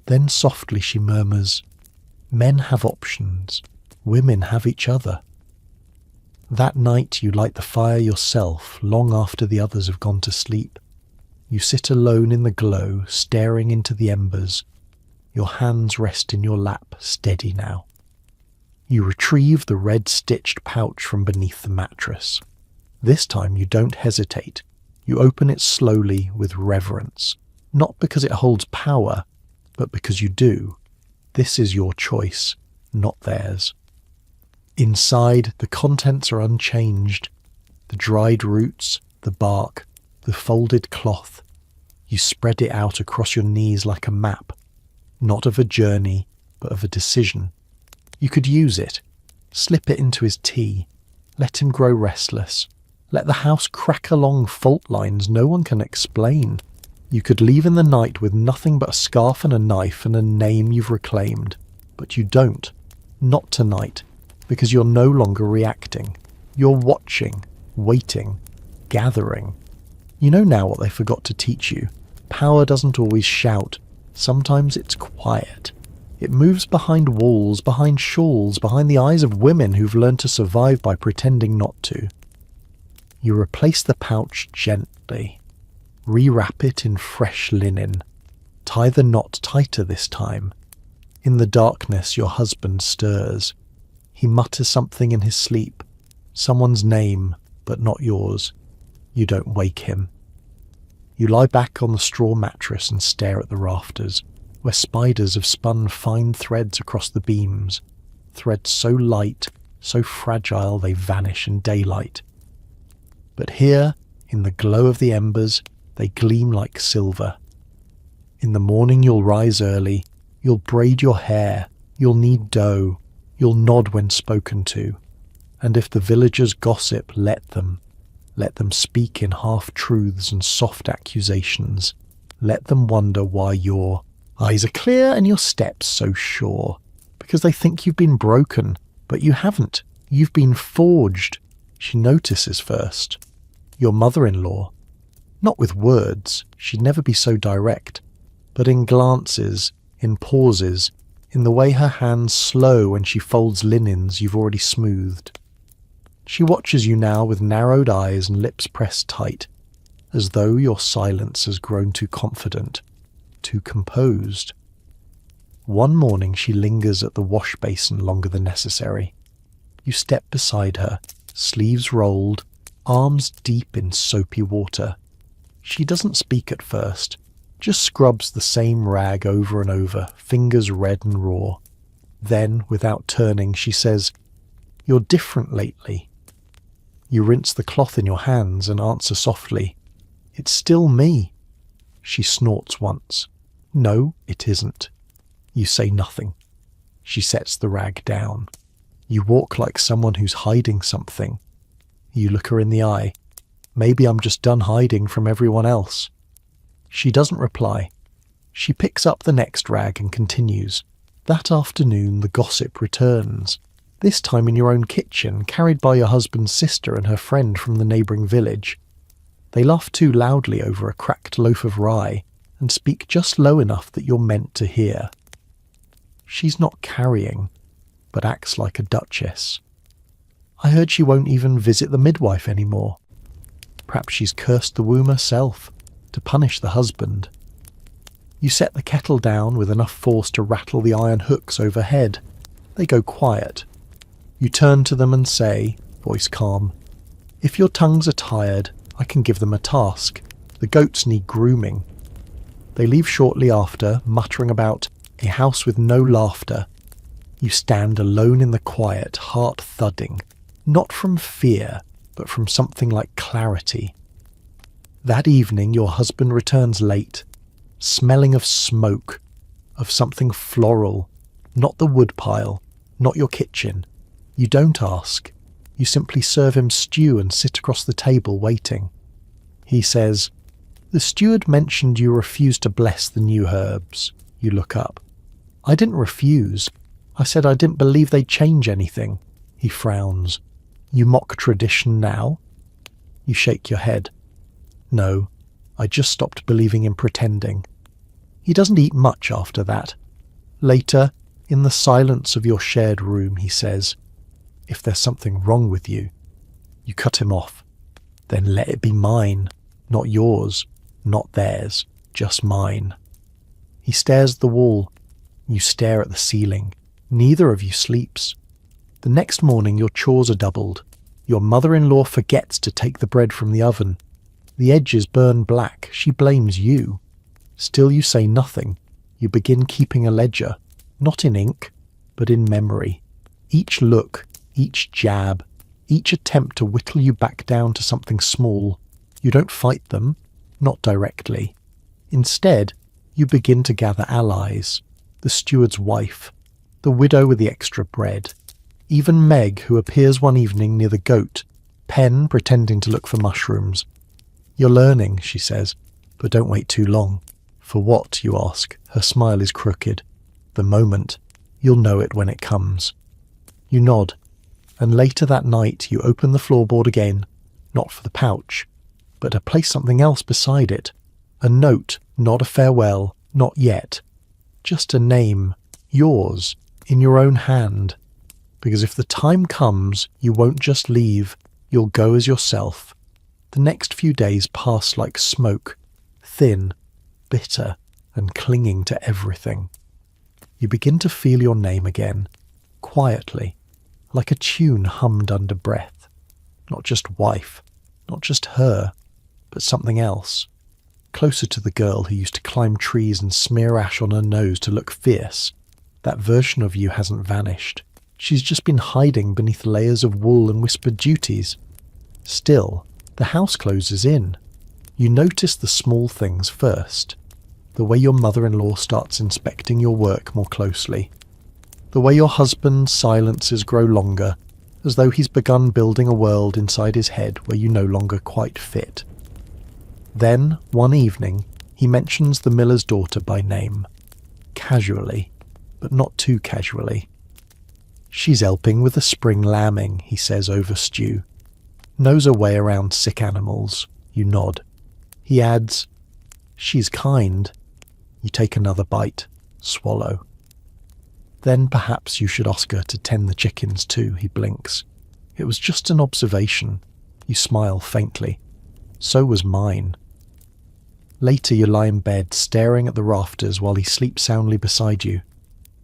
Speaker 1: Then softly she murmurs, "Men have options, women have each other." That night you light the fire yourself long after the others have gone to sleep. You sit alone in the glow, staring into the embers. Your hands rest in your lap, steady now. You retrieve the red-stitched pouch from beneath the mattress. This time you don't hesitate. You open it slowly with reverence, not because it holds power, but because you do. This is your choice, not theirs. Inside, the contents are unchanged. The dried roots, the bark, the folded cloth. You spread it out across your knees like a map, not of a journey, but of a decision. You could use it, slip it into his tea, let him grow restless, let the house crack along fault lines no one can explain. You could leave in the night with nothing but a scarf and a knife and a name you've reclaimed. But you don't. Not tonight. Because you're no longer reacting. You're watching, waiting, gathering. You know now what they forgot to teach you. Power doesn't always shout. Sometimes it's quiet. It moves behind walls, behind shawls, behind the eyes of women who've learned to survive by pretending not to. You replace the pouch gently. Rewrap it in fresh linen. Tie the knot tighter this time. In the darkness your husband stirs. He mutters something in his sleep, someone's name, but not yours. You don't wake him. You lie back on the straw mattress and stare at the rafters, where spiders have spun fine threads across the beams, threads so light, so fragile they vanish in daylight. But here, in the glow of the embers, they gleam like silver. In the morning you'll rise early, you'll braid your hair, you'll knead dough, you'll nod when spoken to. And if the villagers gossip, let them. Let them speak in half-truths and soft accusations. Let them wonder why your eyes are clear and your steps so sure. Because they think you've been broken, but you haven't. You've been forged. She notices first. Your mother-in-law. Not with words, she'd never be so direct, but in glances, in pauses, in the way her hands slow when she folds linens you've already smoothed. She watches you now with narrowed eyes and lips pressed tight, as though your silence has grown too confident, too composed. One morning she lingers at the wash basin longer than necessary. You step beside her, sleeves rolled, arms deep in soapy water. She doesn't speak at first, just scrubs the same rag over and over, fingers red and raw. Then, without turning, she says, "You're different lately." You rinse the cloth in your hands and answer softly, "It's still me." She snorts once. "No, it isn't." You say nothing. She sets the rag down. You walk like someone who's hiding something. You look her in the eye. "Maybe I'm just done hiding from everyone else." She doesn't reply. She picks up the next rag and continues. That afternoon the gossip returns. This time in your own kitchen, carried by your husband's sister and her friend from the neighbouring village. They laugh too loudly over a cracked loaf of rye and speak just low enough that you're meant to hear. She's not carrying, but acts like a duchess. I heard she won't even visit the midwife anymore. Perhaps she's cursed the womb herself, to punish the husband. You set the kettle down with enough force to rattle the iron hooks overhead. They go quiet. You turn to them and say, voice calm, "If your tongues are tired, I can give them a task. The goats need grooming." They leave shortly after, muttering about a house with no laughter. You stand alone in the quiet, heart thudding, not from fear, but from something like clarity. That evening your husband returns late, smelling of smoke, of something floral, not the woodpile, not your kitchen. You don't ask. You simply serve him stew and sit across the table waiting. He says, "The steward mentioned you refused to bless the new herbs." You look up. "I didn't refuse. I said I didn't believe they'd change anything." He frowns. "You mock tradition now?" You shake your head. "No, I just stopped believing in pretending." He doesn't eat much after that. Later, in the silence of your shared room, he says, "If there's something wrong with you." You cut him off. "Then let it be mine, not yours, not theirs, just mine." He stares at the wall. You stare at the ceiling. Neither of you sleeps. The next morning your chores are doubled. Your mother-in-law forgets to take the bread from the oven. The edges burn black. She blames you. Still you say nothing. You begin keeping a ledger, not in ink, but in memory. Each look, each jab, each attempt to whittle you back down to something small. You don't fight them, not directly. Instead, you begin to gather allies. The steward's wife, the widow with the extra bread, even Meg, who appears one evening near the goat, Pen pretending to look for mushrooms. "You're learning," she says, "but don't wait too long." "For what?" you ask. Her smile is crooked. "The moment. You'll know it when it comes." You nod, and later that night you open the floorboard again, not for the pouch, but to place something else beside it. A note, not a farewell, not yet. Just a name, yours, in your own hand. Because if the time comes, you won't just leave, you'll go as yourself. The next few days pass like smoke, thin, bitter, and clinging to everything. You begin to feel your name again, quietly, like a tune hummed under breath. Not just wife, not just her, but something else. Closer to the girl who used to climb trees and smear ash on her nose to look fierce. That version of you hasn't vanished. She's just been hiding beneath layers of wool and whispered duties. Still, the house closes in. You notice the small things first. The way your mother-in-law starts inspecting your work more closely. The way your husband's silences grow longer, as though he's begun building a world inside his head where you no longer quite fit. Then, one evening, he mentions the miller's daughter by name. Casually, but not too casually. She's helping with the spring lambing, he says over stew. Knows her way around sick animals. You nod. He adds, she's kind. You take another bite. Swallow. Then perhaps you should ask her to tend the chickens too, he blinks. It was just an observation. You smile faintly. So was mine. Later you lie in bed staring at the rafters while he sleeps soundly beside you.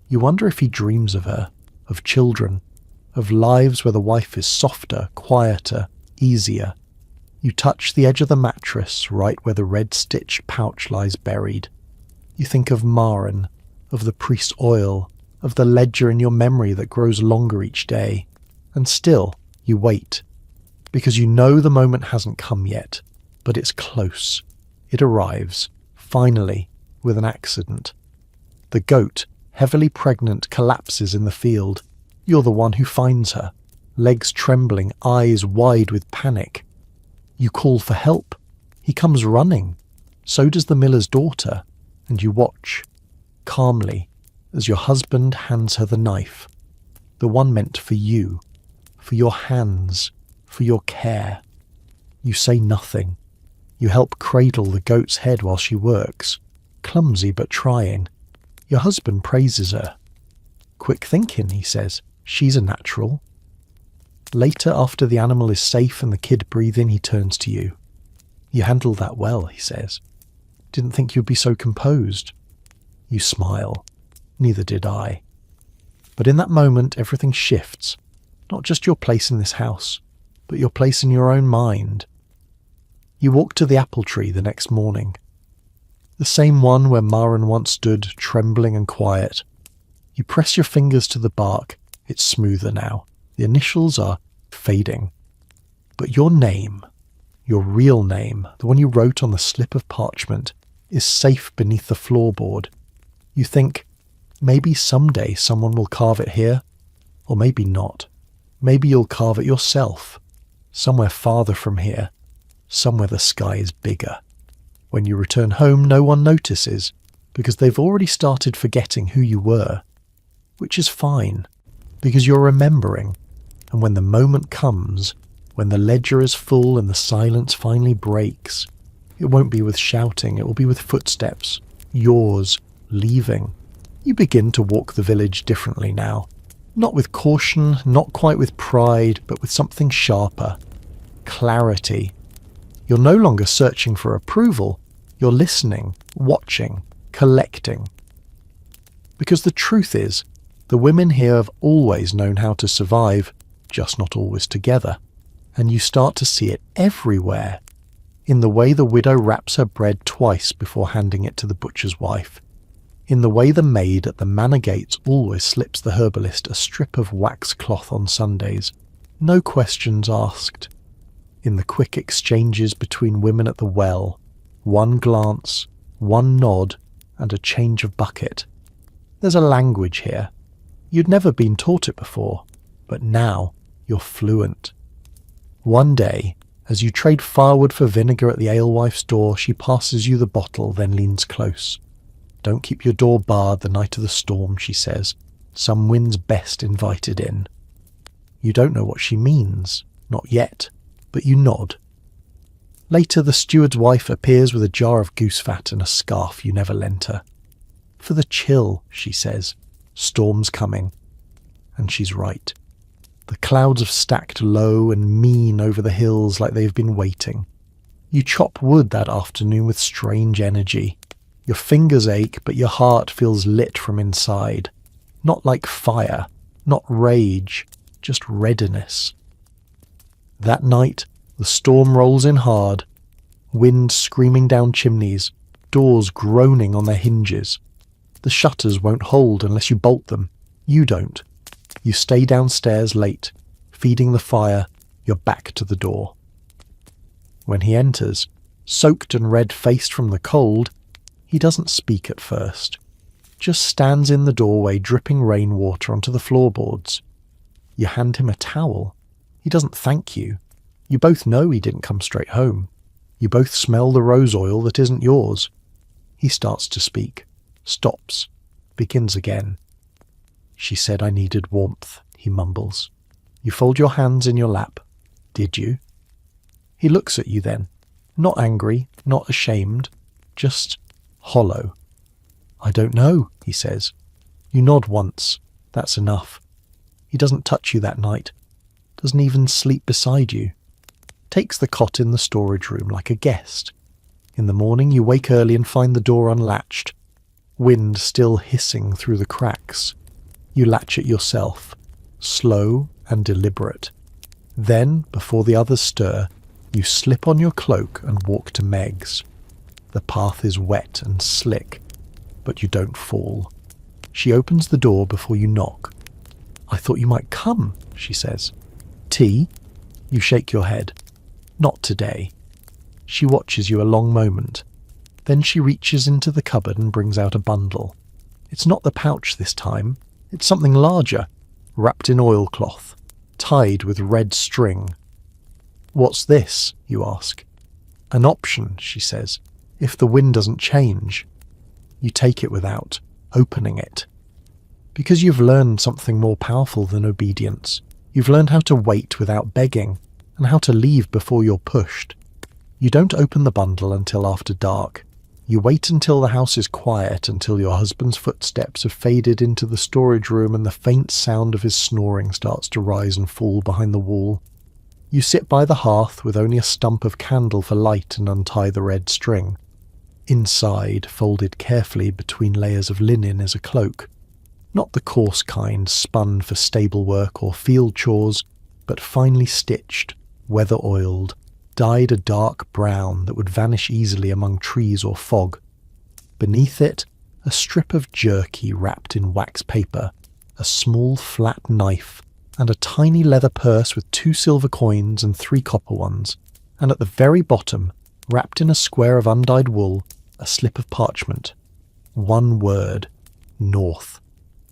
Speaker 1: You wonder if he dreams of her, of children, of lives where the wife is softer, quieter, easier. You touch the edge of the mattress right where the red-stitched pouch lies buried. You think of Maren, of the priest's oil, of the ledger in your memory that grows longer each day. And still, you wait, because you know the moment hasn't come yet, but it's close. It arrives, finally, with an accident. The goat, heavily pregnant, collapses in the field. You're the one who finds her, legs trembling, eyes wide with panic. You call for help. He comes running. So does the miller's daughter, and you watch, calmly, as your husband hands her the knife, the one meant for you, for your hands, for your care. You say nothing. You help cradle the goat's head while she works, clumsy but trying. Your husband praises her. Quick thinking, he says. She's a natural. Later, after the animal is safe and the kid breathing, he turns to you. You handled that well, he says. Didn't think you'd be so composed. You smile. Neither did I. But in that moment, everything shifts. Not just your place in this house, but your place in your own mind. You walk to the apple tree the next morning. The same one where Maren once stood, trembling and quiet. You press your fingers to the bark. It's smoother now. The initials are fading. But your name, your real name, the one you wrote on the slip of parchment, is safe beneath the floorboard. You think, maybe someday someone will carve it here, or maybe not. Maybe you'll carve it yourself, somewhere farther from here, somewhere the sky is bigger. When you return home, no one notices, because they've already started forgetting who you were, which is fine, because you're remembering, and when the moment comes, when the ledger is full and the silence finally breaks, it won't be with shouting, it will be with footsteps, yours, leaving. You begin to walk the village differently now. Not with caution, not quite with pride, but with something sharper. Clarity. You're no longer searching for approval. You're listening, watching, collecting. Because the truth is, the women here have always known how to survive, just not always together. And you start to see it everywhere. In the way the widow wraps her bread twice before handing it to the butcher's wife. In the way the maid at the manor gates always slips the herbalist a strip of wax cloth on Sundays. No questions asked. In the quick exchanges between women at the well, one glance, one nod, and a change of bucket. There's a language here. You'd never been taught it before, but now you're fluent. One day, as you trade firewood for vinegar at the alewife's door, she passes you the bottle, then leans close. Don't keep your door barred the night of the storm, she says. Some wind's best invited in. You don't know what she means, not yet, but you nod. Later, the steward's wife appears with a jar of goose fat and a scarf you never lent her. For the chill, she says. Storm's coming. And she's right. The clouds have stacked low and mean over the hills like they've been waiting. You chop wood that afternoon with strange energy. Your fingers ache, but your heart feels lit from inside. Not like fire, not rage, just readiness. That night, the storm rolls in hard. Wind screaming down chimneys, doors groaning on their hinges. The shutters won't hold unless you bolt them. You don't. You stay downstairs late, feeding the fire, your back to the door. When he enters, soaked and red-faced from the cold, He doesn't speak at first, just stands in the doorway dripping rainwater onto the floorboards. You hand him a towel. He doesn't thank you. You both know he didn't come straight home. You both smell the rose oil that isn't yours. He starts to speak, stops, begins again. She said I needed warmth, he mumbles. You fold your hands in your lap. Did you? He looks at you then, not angry, not ashamed, just hollow. I don't know, he says. You nod once. That's enough. He doesn't touch you that night. Doesn't even sleep beside you. Takes the cot in the storage room like a guest. In the morning you wake early and find the door unlatched. Wind still hissing through the cracks. You latch it yourself, slow and deliberate. Then, before the others stir, you slip on your cloak and walk to Meg's. The path is wet and slick, but you don't fall. She opens the door before you knock. I thought you might come, she says. Tea? You shake your head. Not today. She watches you a long moment. Then she reaches into the cupboard and brings out a bundle. It's not the pouch this time. It's something larger, wrapped in oilcloth, tied with red string. What's this? You ask. An option, she says, if the wind doesn't change. You take it without opening it. Because you've learned something more powerful than obedience. You've learned how to wait without begging, and how to leave before you're pushed. You don't open the bundle until after dark. You wait until the house is quiet, until your husband's footsteps have faded into the storage room and the faint sound of his snoring starts to rise and fall behind the wall. You sit by the hearth with only a stump of candle for light and untie the red string. Inside, folded carefully between layers of linen, is a cloak. Not the coarse kind spun for stable work or field chores, but finely stitched, weather-oiled, dyed a dark brown that would vanish easily among trees or fog. Beneath it, a strip of jerky wrapped in wax paper, a small flat knife, and a tiny leather purse with 2 silver coins and 3 copper ones, and at the very bottom, wrapped in a square of undyed wool, a slip of parchment. One word, North.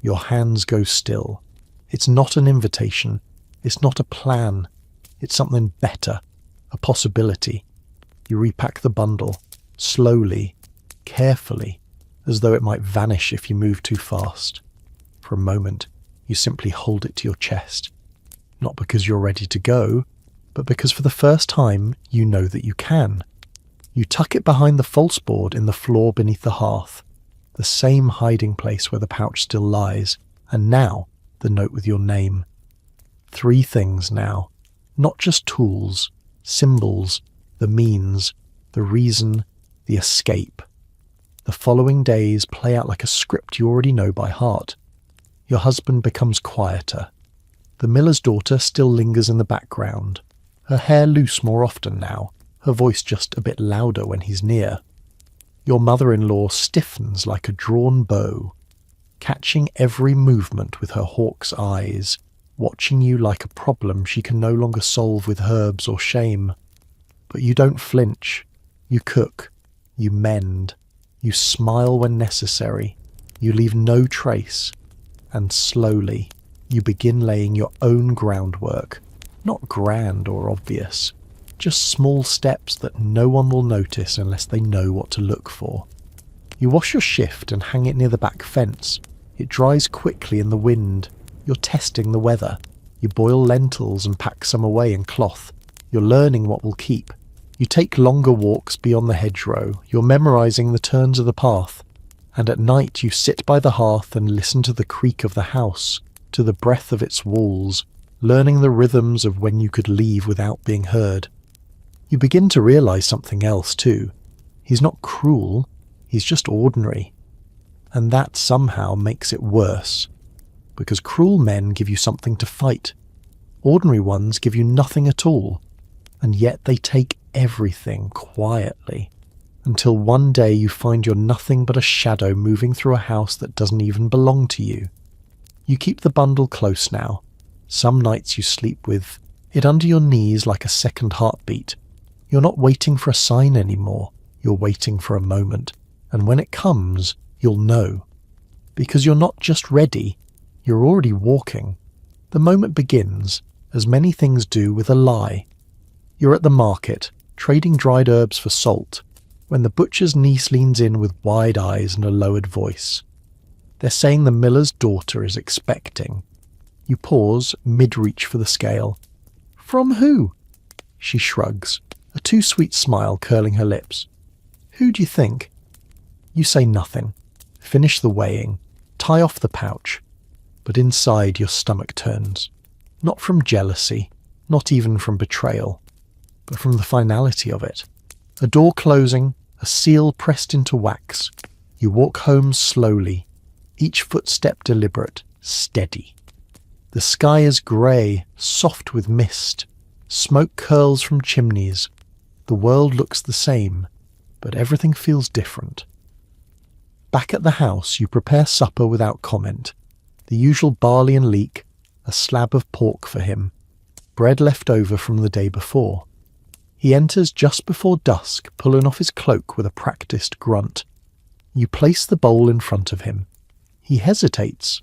Speaker 1: Your hands go still. It's not an invitation. It's not a plan. It's something better, a possibility. You repack the bundle, slowly, carefully, as though it might vanish if you move too fast. For a moment, you simply hold it to your chest. Not because you're ready to go, but because for the first time you know that you can. You tuck it behind the false board in the floor beneath the hearth, the same hiding place where the pouch still lies, and now the note with your name. 3 things now, not just tools, symbols, the means, the reason, the escape. The following days play out like a script you already know by heart. Your husband becomes quieter. The miller's daughter still lingers in the background, her hair loose more often now, her voice just a bit louder when he's near. Your mother-in-law stiffens like a drawn bow, catching every movement with her hawk's eyes, watching you like a problem she can no longer solve with herbs or shame. But you don't flinch. You cook. You mend. You smile when necessary. You leave no trace. And slowly, you begin laying your own groundwork, not grand or obvious, just small steps that no one will notice unless they know what to look for. You wash your shift and hang it near the back fence. It dries quickly in the wind. You're testing the weather. You boil lentils and pack some away in cloth. You're learning what will keep. You take longer walks beyond the hedgerow. You're memorising the turns of the path. And at night you sit by the hearth and listen to the creak of the house, to the breath of its walls, learning the rhythms of when you could leave without being heard. You begin to realise something else too. He's not cruel, he's just ordinary. And that somehow makes it worse. Because cruel men give you something to fight. Ordinary ones give you nothing at all. And yet they take everything quietly. Until one day you find you're nothing but a shadow moving through a house that doesn't even belong to you. You keep the bundle close now. Some nights you sleep with it under your knees like a second heartbeat. You're not waiting for a sign anymore. You're waiting for a moment. And when it comes, you'll know. Because you're not just ready, you're already walking. The moment begins, as many things do, with a lie. You're at the market, trading dried herbs for salt, when the butcher's niece leans in with wide eyes and a lowered voice. They're saying the miller's daughter is expecting. You pause, mid-reach for the scale. From who? She shrugs, a too sweet smile curling her lips. Who do you think? You say nothing. Finish the weighing. Tie off the pouch. But inside your stomach turns. Not from jealousy, not even from betrayal, but from the finality of it. A door closing, a seal pressed into wax. You walk home slowly, each footstep deliberate, steady. The sky is grey, soft with mist. Smoke curls from chimneys. The world looks the same, but everything feels different. Back at the house, you prepare supper without comment. The usual barley and leek, a slab of pork for him, bread left over from the day before. He enters just before dusk, pulling off his cloak with a practised grunt. You place the bowl in front of him. He hesitates.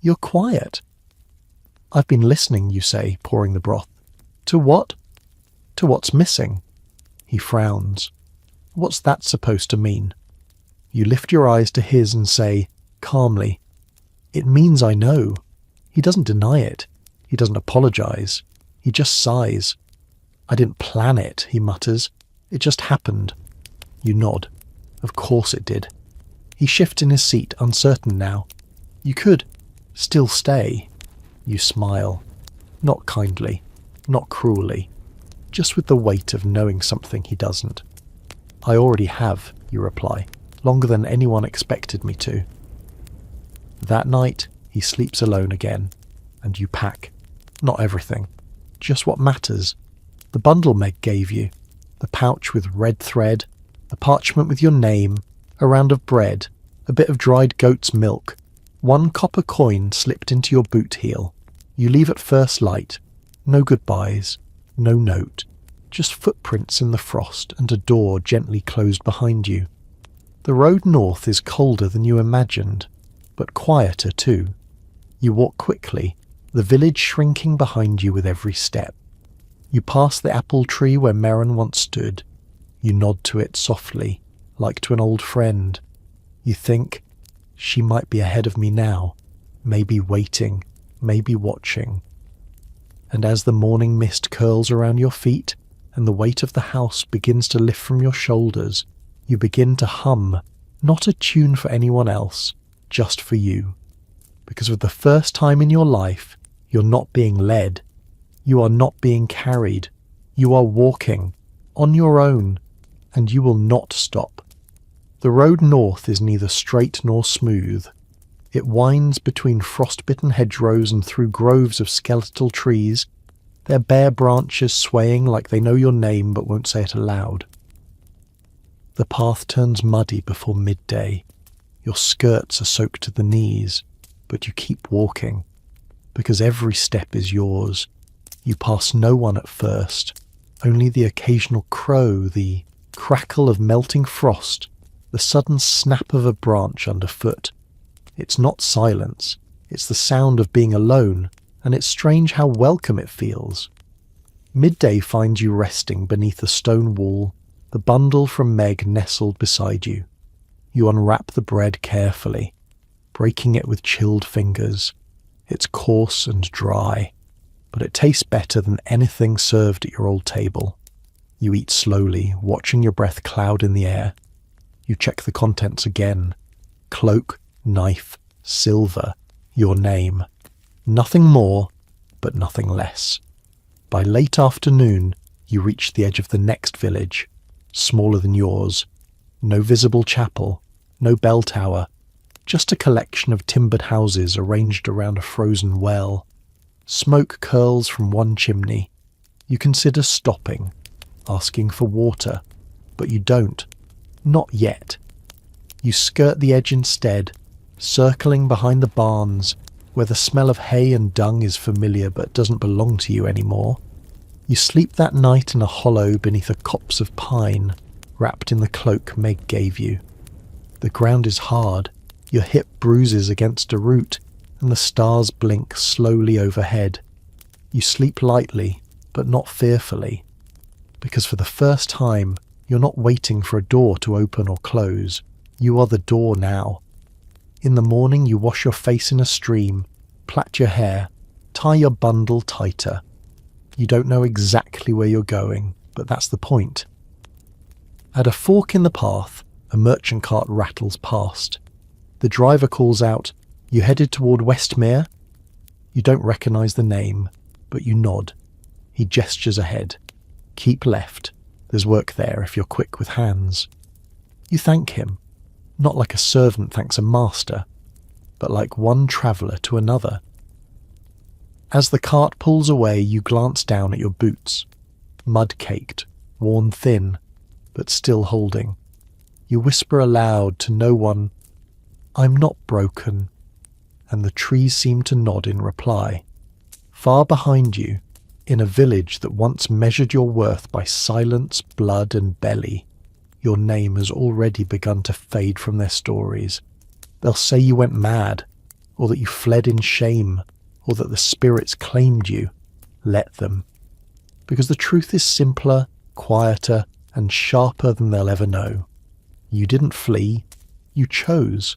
Speaker 1: You're quiet. I've been listening, you say, pouring the broth. To what? To what's missing. He frowns. What's that supposed to mean? You lift your eyes to his and say, calmly, it means I know. He doesn't deny it. He doesn't apologize. He just sighs. I didn't plan it, he mutters. It just happened. You nod. Of course it did. He shifts in his seat, uncertain now. You could still stay. You smile. Not kindly, not cruelly, just with the weight of knowing something he doesn't. I already have, you reply, longer than anyone expected me to. That night, he sleeps alone again, and you pack. Not everything, just what matters. The bundle Meg gave you, the pouch with red thread, the parchment with your name, a round of bread, a bit of dried goat's milk, one copper coin slipped into your boot heel. You leave at first light. No goodbyes, no note, just footprints in the frost and a door gently closed behind you. The road north is colder than you imagined, but quieter too. You walk quickly, the village shrinking behind you with every step. You pass the apple tree where Merrin once stood. You nod to it softly, like to an old friend. You think, she might be ahead of me now, maybe waiting, maybe watching. And as the morning mist curls around your feet and the weight of the house begins to lift from your shoulders, you begin to hum, not a tune for anyone else, just for you. Because for the first time in your life, you're not being led. You are not being carried. You are walking, on your own, and you will not stop. The road north is neither straight nor smooth. It winds between frostbitten hedgerows and through groves of skeletal trees, their bare branches swaying like they know your name but won't say it aloud. The path turns muddy before midday. Your skirts are soaked to the knees, but you keep walking, because every step is yours. You pass no one at first, only the occasional crow, the crackle of melting frost, the sudden snap of a branch underfoot. It's not silence, it's the sound of being alone, and it's strange how welcome it feels. Midday finds you resting beneath a stone wall, the bundle from Meg nestled beside you. You unwrap the bread carefully, breaking it with chilled fingers. It's coarse and dry, but it tastes better than anything served at your old table. You eat slowly, watching your breath cloud in the air. You check the contents again. Cloak, knife, silver, your name. Nothing more, but nothing less. By late afternoon, you reach the edge of the next village, smaller than yours. No visible chapel, no bell tower, just a collection of timbered houses arranged around a frozen well. Smoke curls from one chimney. You consider stopping, asking for water, but you don't. Not yet. You skirt the edge instead, circling behind the barns, where the smell of hay and dung is familiar but doesn't belong to you anymore. You sleep that night in a hollow beneath a copse of pine, wrapped in the cloak Meg gave you. The ground is hard, your hip bruises against a root, and the stars blink slowly overhead. You sleep lightly, but not fearfully, because for the first time, you're not waiting for a door to open or close. You are the door now. In the morning, you wash your face in a stream, plait your hair, tie your bundle tighter. You don't know exactly where you're going, but that's the point. At a fork in the path, a merchant cart rattles past. The driver calls out, "You headed toward Westmere?" You don't recognise the name, but you nod. He gestures ahead. "Keep left. There's work there if you're quick with hands." You thank him, not like a servant thanks a master, but like one traveller to another. As the cart pulls away, you glance down at your boots, mud-caked, worn thin, but still holding. You whisper aloud to no one, "I'm not broken," and the trees seem to nod in reply. Far behind you, in a village that once measured your worth by silence, blood and belly, your name has already begun to fade from their stories. They'll say you went mad, or that you fled in shame, or that the spirits claimed you. Let them. Because the truth is simpler, quieter, and sharper than they'll ever know. You didn't flee, you chose.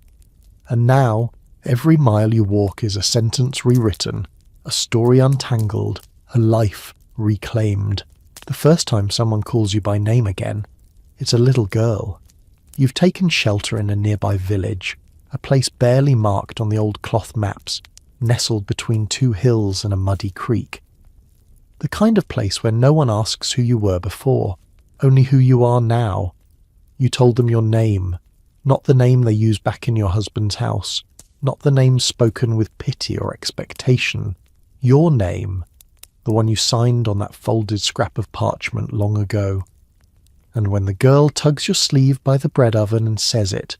Speaker 1: And now, every mile you walk is a sentence rewritten, a story untangled, a life reclaimed. The first time someone calls you by name again, it's a little girl. You've taken shelter in a nearby village, a place barely marked on the old cloth maps, nestled between two hills and a muddy creek. The kind of place where no one asks who you were before, only who you are now. You told them your name, not the name they used back in your husband's house, not the name spoken with pity or expectation. Your name, the one you signed on that folded scrap of parchment long ago. And when the girl tugs your sleeve by the bread oven and says it,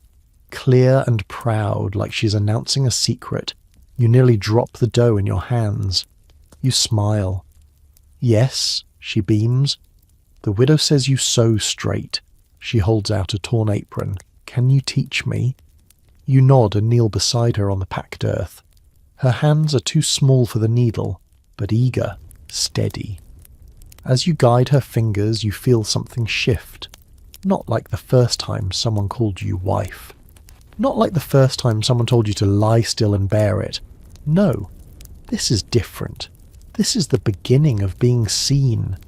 Speaker 1: clear and proud like she's announcing a secret, you nearly drop the dough in your hands. You smile. "Yes," she beams. "The widow says you sew straight." She holds out a torn apron. "Can you teach me?" You nod and kneel beside her on the packed earth. Her hands are too small for the needle, but eager, steady. As you guide her fingers, you feel something shift. Not like the first time someone called you wife. Not like the first time someone told you to lie still and bear it. No, this is different. This is the beginning of being seen.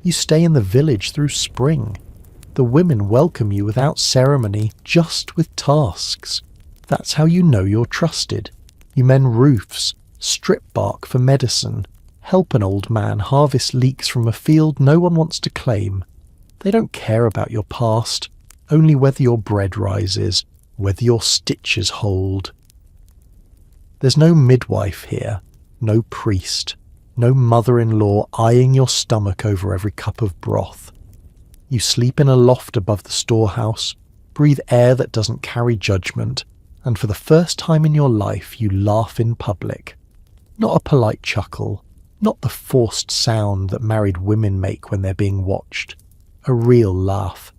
Speaker 1: You stay in the village through spring. The women welcome you without ceremony, just with tasks. That's how you know you're trusted. You mend roofs, strip bark for medicine, help an old man harvest leeks from a field no one wants to claim. They don't care about your past, only whether your bread rises, whether your stitches hold. There's no midwife here, no priest, no mother-in-law eyeing your stomach over every cup of broth. You sleep in a loft above the storehouse, breathe air that doesn't carry judgment, and for the first time in your life you laugh in public. Not a polite chuckle, not the forced sound that married women make when they're being watched. A real laugh,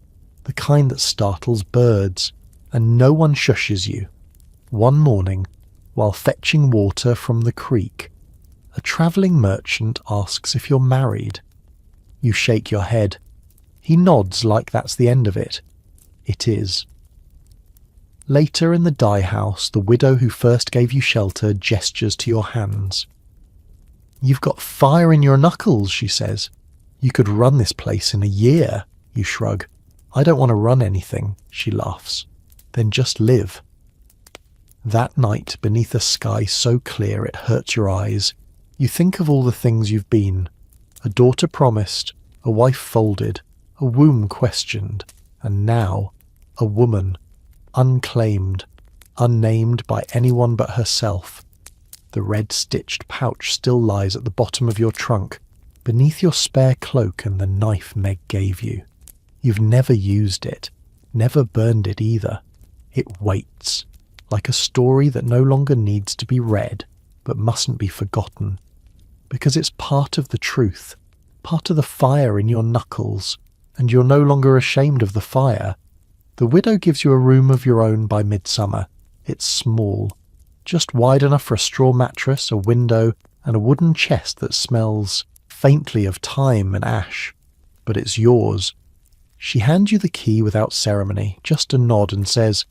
Speaker 1: the kind that startles birds, and no one shushes you. One morning, while fetching water from the creek, a travelling merchant asks if you're married. You shake your head. He nods like that's the end of it. It is. Later in the dye house, the widow who first gave you shelter gestures to your hands. "You've got fire in your knuckles," she says. "You could run this place in a year." You shrug. "I don't want to run anything," she laughs. "Then just live." That night, beneath a sky so clear it hurts your eyes, you think of all the things you've been. A daughter promised, a wife folded, a womb questioned, and now, a woman, unclaimed, unnamed by anyone but herself. The red-stitched pouch still lies at the bottom of your trunk, beneath your spare cloak and the knife Meg gave you. You've never used it, never burned it either. It waits, like a story that no longer needs to be read, but mustn't be forgotten. Because it's part of the truth, part of the fire in your knuckles, and you're no longer ashamed of the fire. The widow gives you a room of your own by midsummer. It's small, just wide enough for a straw mattress, a window, and a wooden chest that smells faintly of thyme and ash. But it's yours. She hands you the key without ceremony, just a nod, and says,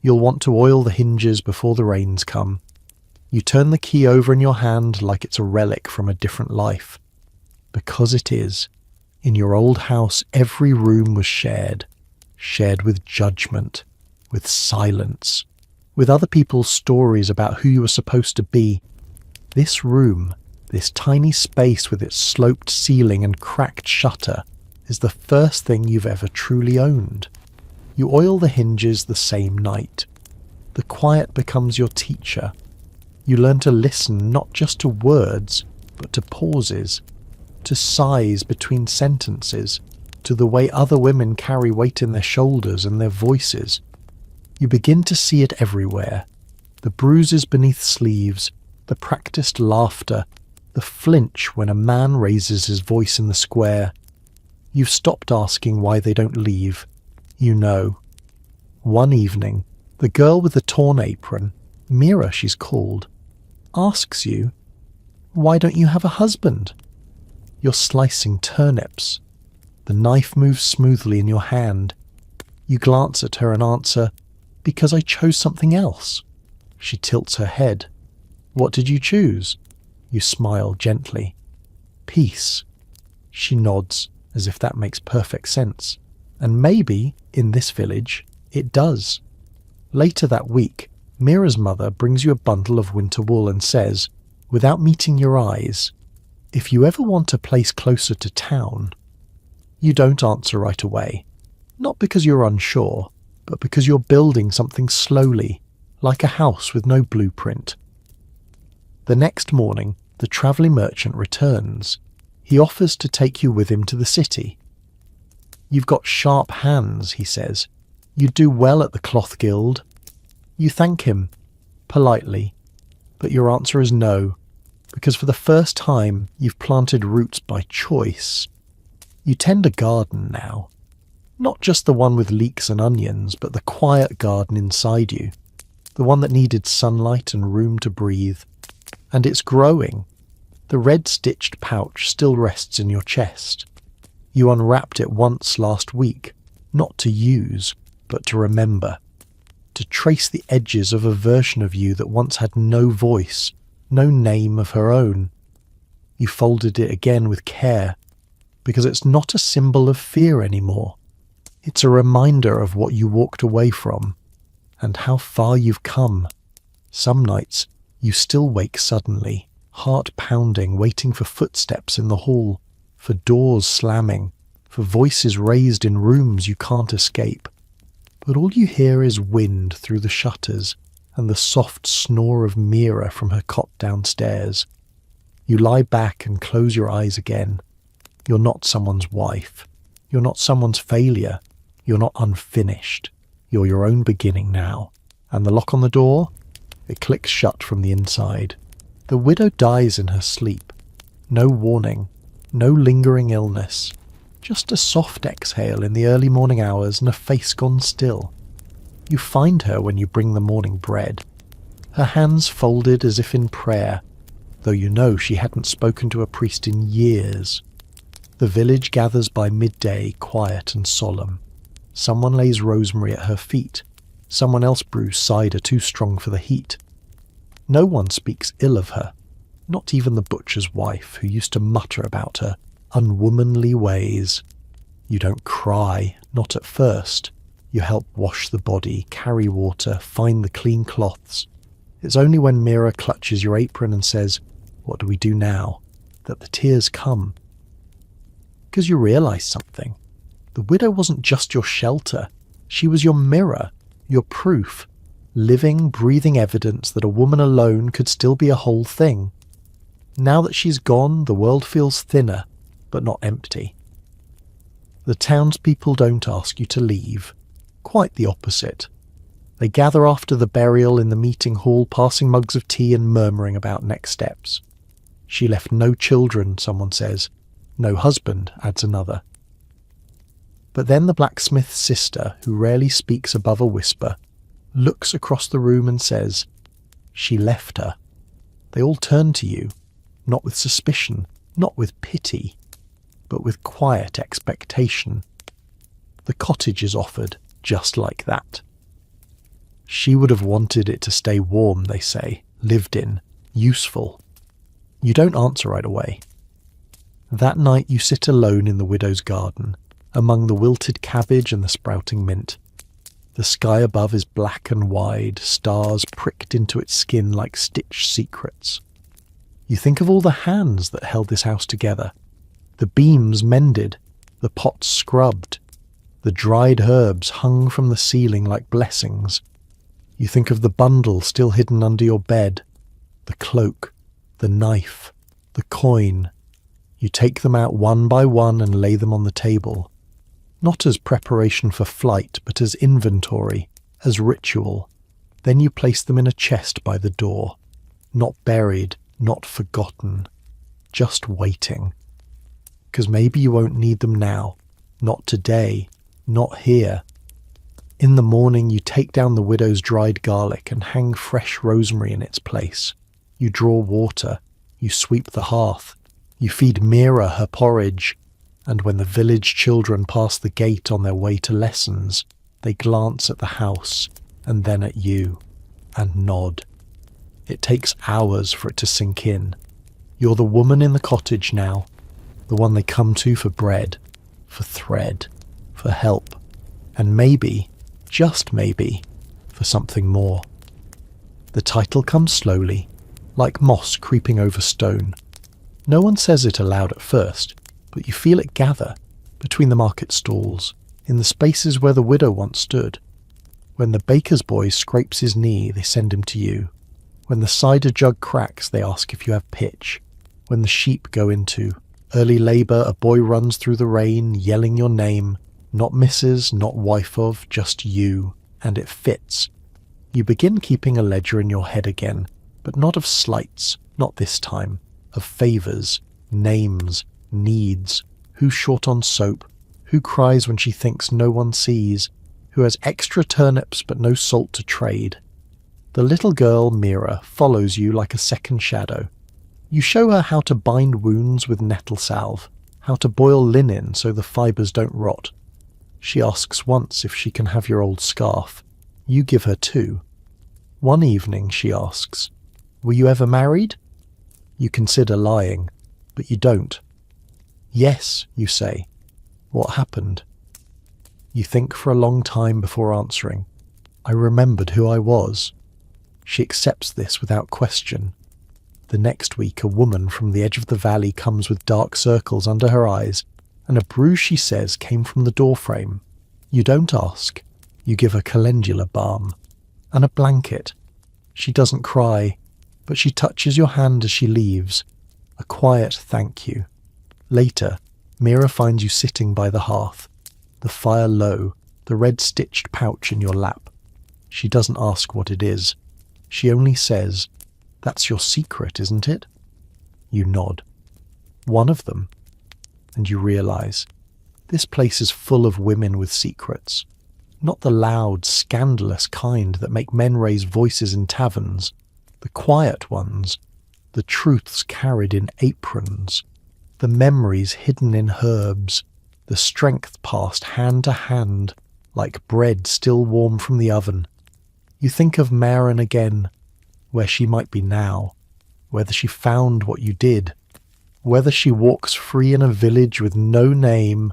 Speaker 1: "You'll want to oil the hinges before the rains come." You turn the key over in your hand like it's a relic from a different life. Because it is. In your old house, every room was shared with judgment, with silence, with other people's stories about who you were supposed to be. This room, this tiny space with its sloped ceiling and cracked shutter, is the first thing you've ever truly owned. You oil the hinges the same night. The quiet becomes your teacher. You learn to listen not just to words, but to pauses, to sighs between sentences, to the way other women carry weight in their shoulders and their voices. You begin to see it everywhere. The bruises beneath sleeves, the practiced laughter, the flinch when a man raises his voice in the square. You've stopped asking why they don't leave. You know. One evening, the girl with the torn apron, Mira she's called, asks you, "Why don't you have a husband?" You're slicing turnips. The knife moves smoothly in your hand. You glance at her and answer, "Because I chose something else." She tilts her head. "What did you choose?" You smile gently. "Peace." She nods, as if that makes perfect sense. And maybe, in this village, it does. Later that week, Mira's mother brings you a bundle of winter wool and says, without meeting your eyes, "If you ever want a place closer to town." You don't answer right away. Not because you're unsure, but because you're building something slowly, like a house with no blueprint. The next morning, the travelling merchant returns. He offers to take you with him to the city. "You've got sharp hands," he says. "You'd do well at the cloth guild." You thank him, politely, but your answer is no, because for the first time you've planted roots by choice. You tend a garden now. Not just the one with leeks and onions, but the quiet garden inside you. The one that needed sunlight and room to breathe. And it's growing. The red-stitched pouch still rests in your chest. You unwrapped it once last week, not to use, but to remember. To trace the edges of a version of you that once had no voice, no name of her own. You folded it again with care, because it's not a symbol of fear anymore. It's a reminder of what you walked away from, and how far you've come. Some nights, you still wake suddenly, heart pounding, waiting for footsteps in the hall, for doors slamming, for voices raised in rooms you can't escape. But all you hear is wind through the shutters and the soft snore of Mira from her cot downstairs. You lie back and close your eyes again. You're not someone's wife. You're not someone's failure. You're not unfinished. You're your own beginning now. And the lock on the door? It clicks shut from the inside. The widow dies in her sleep. No warning. No lingering illness. Just a soft exhale in the early morning hours and a face gone still. You find her when you bring the morning bread. Her hands folded as if in prayer, though you know she hadn't spoken to a priest in years. The village gathers by midday, quiet and solemn. Someone lays rosemary at her feet. Someone else brews cider too strong for the heat. No one speaks ill of her, not even the butcher's wife who used to mutter about her unwomanly ways. You don't cry, not at first. You help wash the body, carry water, find the clean cloths. It's only when Mira clutches your apron and says, "What do we do now?" that the tears come. Because you realise something. The widow wasn't just your shelter. She was your mirror, your proof, living, breathing evidence that a woman alone could still be a whole thing. Now that she's gone, the world feels thinner, but not empty. The townspeople don't ask you to leave. Quite the opposite. They gather after the burial in the meeting hall, passing mugs of tea and murmuring about next steps. She left no children, someone says. No husband, adds another. But then the blacksmith's sister, who rarely speaks above a whisper, looks across the room and says, "She left her." They all turn to you, not with suspicion, not with pity, but with quiet expectation. The cottage is offered just like that. She would have wanted it to stay warm, they say, lived in, useful. You don't answer right away. That night you sit alone in the widow's garden, among the wilted cabbage and the sprouting mint. The sky above is black and wide, stars pricked into its skin like stitched secrets. You think of all the hands that held this house together, the beams mended, the pots scrubbed, the dried herbs hung from the ceiling like blessings. You think of the bundle still hidden under your bed, the cloak, the knife, the coin. You take them out one by one and lay them on the table, not as preparation for flight, but as inventory, as ritual. Then you place them in a chest by the door, not buried, not forgotten, just waiting. 'Cause maybe you won't need them now, not today, not here. In the morning you take down the widow's dried garlic and hang fresh rosemary in its place. You draw water, you sweep the hearth, you feed Mira her porridge, and when the village children pass the gate on their way to lessons, they glance at the house and then at you, and nod. It takes hours for it to sink in. You're the woman in the cottage now, the one they come to for bread, for thread, for help, and maybe, just maybe, for something more. The title comes slowly, like moss creeping over stone. No one says it aloud at first, but you feel it gather between the market stalls, in the spaces where the widow once stood. When the baker's boy scrapes his knee, they send him to you. When the cider jug cracks, they ask if you have pitch. When the sheep go into early labour, a boy runs through the rain, yelling your name, not Mrs., not wife of, just you, and it fits. You begin keeping a ledger in your head again, but not of slights, not this time, of favours, names, needs, who's short on soap, who cries when she thinks no one sees, who has extra turnips but no salt to trade. The little girl, Mira, follows you like a second shadow. You show her how to bind wounds with nettle salve, how to boil linen so the fibres don't rot. She asks once if she can have your old scarf. You give her 2. One evening she asks, "Were you ever married?" You consider lying, but you don't. "Yes," you say. "What happened?" You think for a long time before answering. "I remembered who I was." She accepts this without question. The next week a woman from the edge of the valley comes with dark circles under her eyes, and a bruise she says came from the doorframe. You don't ask. You give her calendula balm. And a blanket. She doesn't cry, but she touches your hand as she leaves. A quiet thank you. Later, Mira finds you sitting by the hearth, the fire low, the red-stitched pouch in your lap. She doesn't ask what it is. She only says, "That's your secret, isn't it?" You nod. "One of them." And you realise, this place is full of women with secrets. Not the loud, scandalous kind that make men raise voices in taverns. The quiet ones. The truths carried in aprons. The memories hidden in herbs. The strength passed hand to hand, like bread still warm from the oven. You think of Maren again, where she might be now, whether she found what you did, whether she walks free in a village with no name,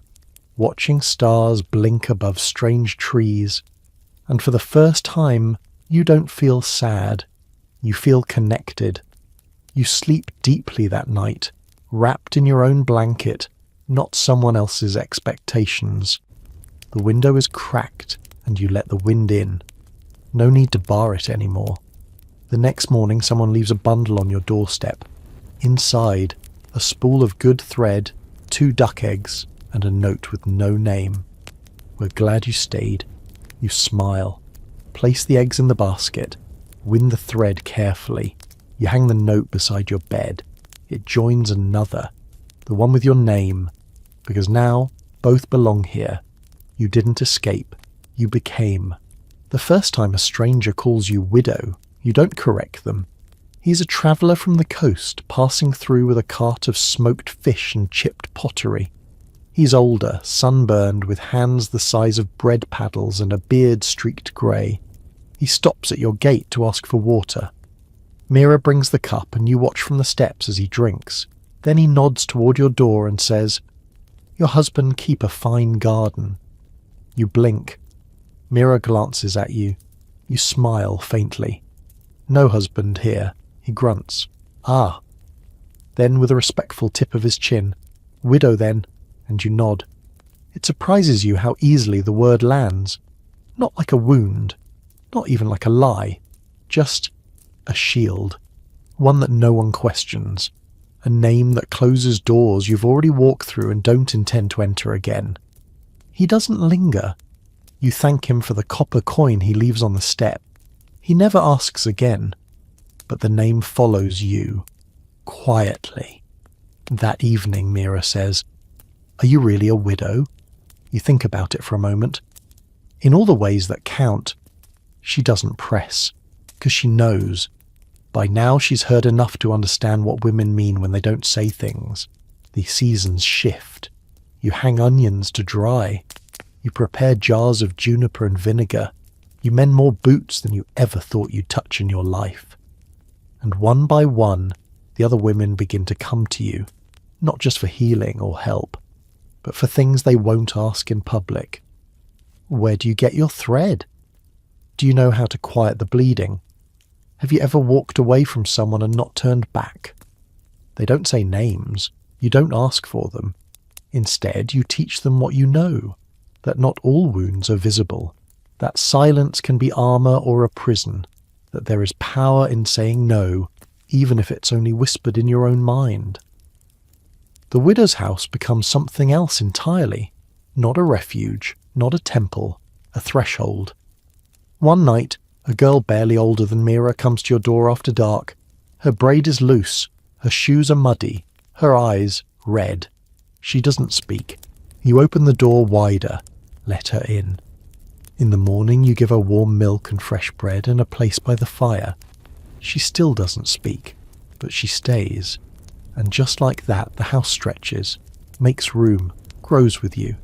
Speaker 1: watching stars blink above strange trees, and for the first time you don't feel sad, you feel connected. You sleep deeply that night, wrapped in your own blanket, not someone else's expectations. The window is cracked and you let the wind in. No need to bar it anymore. The next morning someone leaves a bundle on your doorstep. Inside, a spool of good thread, 2 duck eggs, and a note with no name. "We're glad you stayed." You smile. Place the eggs in the basket. Wind the thread carefully. You hang the note beside your bed. It joins another, the one with your name, because now both belong here, You didn't escape. You became. The first time a stranger calls you widow, you don't correct them. He's a traveller from the coast, passing through with a cart of smoked fish and chipped pottery. He's older, sunburned, with hands the size of bread paddles and a beard streaked grey. He stops at your gate to ask for water. Mira brings the cup and you watch from the steps as he drinks. Then he nods toward your door and says, "Your husband keep a fine garden." You blink. Mira glances at you. You smile faintly. "No husband here," he grunts. "Ah." Then with a respectful tip of his chin, "Widow then," and you nod. It surprises you how easily the word lands. Not like a wound, not even like a lie, just a shield. One that no one questions. A name that closes doors you've already walked through and don't intend to enter again. He doesn't linger. You thank him for the copper coin he leaves on the step. He never asks again. But the name follows you, quietly. That evening, Mira says, "Are you really a widow?" You think about it for a moment. In all the ways that count, she doesn't press, because she knows. By now she's heard enough to understand what women mean when they don't say things. The seasons shift. You hang onions to dry. You prepare jars of juniper and vinegar. You mend more boots than you ever thought you'd touch in your life. And one by one, the other women begin to come to you, not just for healing or help, but for things they won't ask in public. Where do you get your thread? Do you know how to quiet the bleeding? Have you ever walked away from someone and not turned back? They don't say names. You don't ask for them. Instead, you teach them what you know, that not all wounds are visible, that silence can be armor or a prison, that there is power in saying no, even if it's only whispered in your own mind. The widow's house becomes something else entirely, not a refuge, not a temple, a threshold. One night, a girl barely older than Mira comes to your door after dark. Her braid is loose, her shoes are muddy, her eyes red. She doesn't speak. You open the door wider, let her in. In the morning you give her warm milk and fresh bread and a place by the fire. She still doesn't speak, but she stays. And just like that, the house stretches, makes room, grows with you.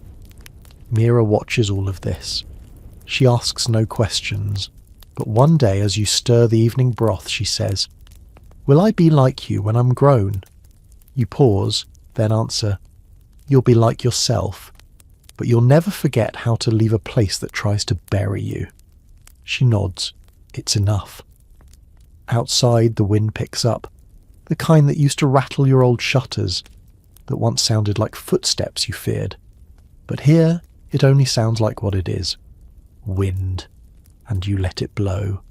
Speaker 1: Mira watches all of this. She asks no questions. But one day, as you stir the evening broth, she says, "Will I be like you when I'm grown?" You pause, then answer, "You'll be like yourself, but you'll never forget how to leave a place that tries to bury you." She nods. It's enough. Outside, the wind picks up, the kind that used to rattle your old shutters, that once sounded like footsteps you feared. But here, it only sounds like what it is. Wind. And you let it blow.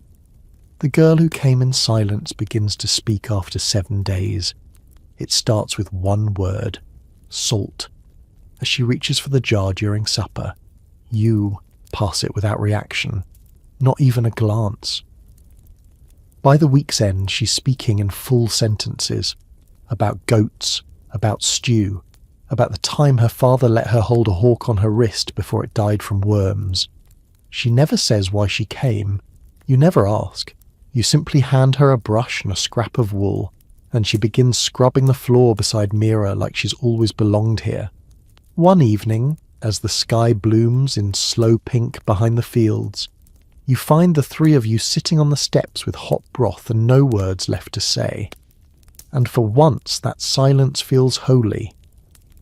Speaker 1: The girl who came in silence begins to speak after 7 days. It starts with one word, salt. As she reaches for the jar during supper, you pass it without reaction, not even a glance. By the week's end, she's speaking in full sentences, about goats, about stew, about the time her father let her hold a hawk on her wrist before it died from worms. She never says why she came. You never ask. You simply hand her a brush and a scrap of wool, and she begins scrubbing the floor beside Mira like she's always belonged here. One evening, as the sky blooms in slow pink behind the fields, you find the three of you sitting on the steps with hot broth and no words left to say. And for once that silence feels holy.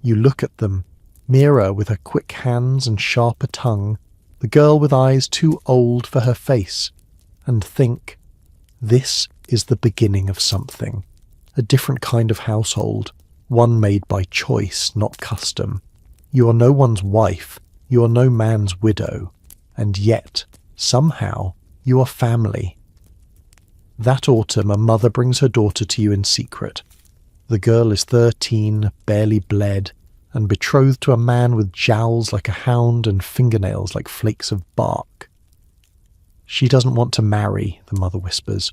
Speaker 1: You look at them, Mira with her quick hands and sharper tongue, the girl with eyes too old for her face, and think, this is the beginning of something, a different kind of household, one made by choice, not custom. You are no one's wife, you are no man's widow, and yet, somehow, you are family. That autumn, a mother brings her daughter to you in secret. The girl is 13, barely bled, and betrothed to a man with jowls like a hound and fingernails like flakes of bark. She doesn't want to marry, the mother whispers,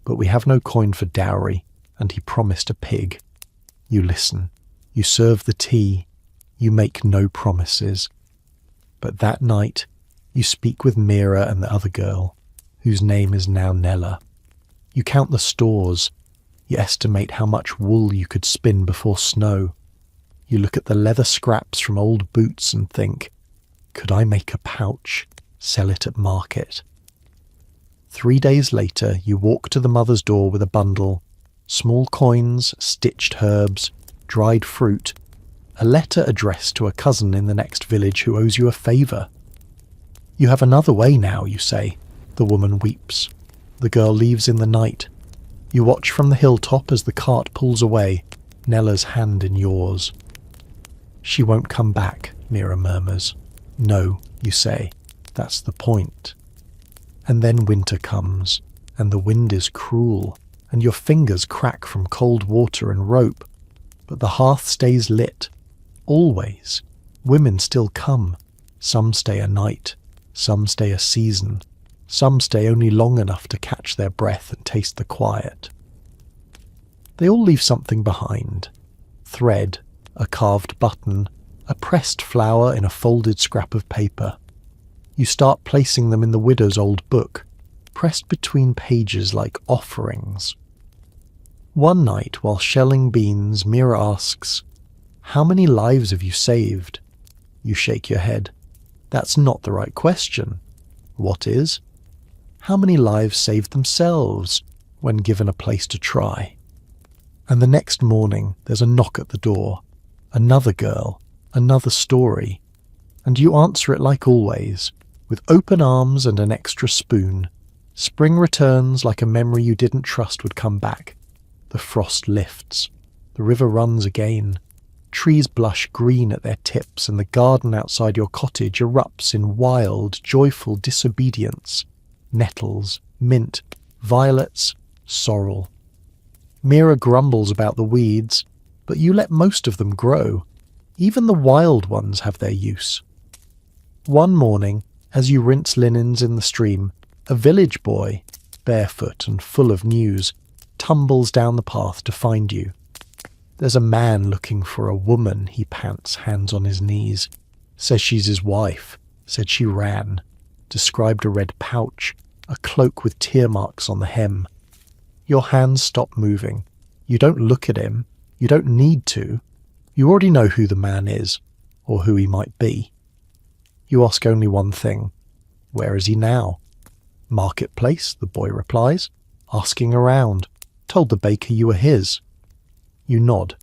Speaker 1: but we have no coin for dowry, and he promised a pig. You listen. You serve the tea. You make no promises. But that night, you speak with Mira and the other girl, whose name is now Nella. You count the stores. You estimate how much wool you could spin before snow. You look at the leather scraps from old boots and think, could I make a pouch, sell it at market? 3 days later, you walk to the mother's door with a bundle, small coins, stitched herbs, dried fruit, a letter addressed to a cousin in the next village who owes you a favour. You have another way now, you say. The woman weeps. The girl leaves in the night. You watch from the hilltop as the cart pulls away, Nella's hand in yours. She won't come back, Mira murmurs. No, you say. That's the point. And then winter comes, and the wind is cruel, and your fingers crack from cold water and rope. But the hearth stays lit. Always. Women still come. Some stay a night. Some stay a season. Some stay only long enough to catch their breath and taste the quiet. They all leave something behind. Thread, a carved button, a pressed flower in a folded scrap of paper. You start placing them in the widow's old book, pressed between pages like offerings. One night, while shelling beans, Mira asks, "How many lives have you saved?" You shake your head. That's not the right question. What is? How many lives saved themselves when given a place to try? And the next morning, there's a knock at the door. Another girl, another story. And you answer it like always, with open arms and an extra spoon. Spring returns like a memory you didn't trust would come back. The frost lifts. The river runs again. Trees blush green at their tips, and the garden outside your cottage erupts in wild, joyful disobedience. Nettles, mint, violets, sorrel. Mira grumbles about the weeds, but you let most of them grow. Even the wild ones have their use. One morning, as you rinse linens in the stream, a village boy, barefoot and full of news, tumbles down the path to find you. There's a man looking for a woman, he pants, hands on his knees. Says she's his wife, said she ran. Described a red pouch, a cloak with tear marks on the hem. Your hands stop moving. You don't look at him. You don't need to. You already know who the man is, or who he might be. You ask only one thing. Where is he now? Marketplace, the boy replies. Asking around. Told the baker you were his. You nod.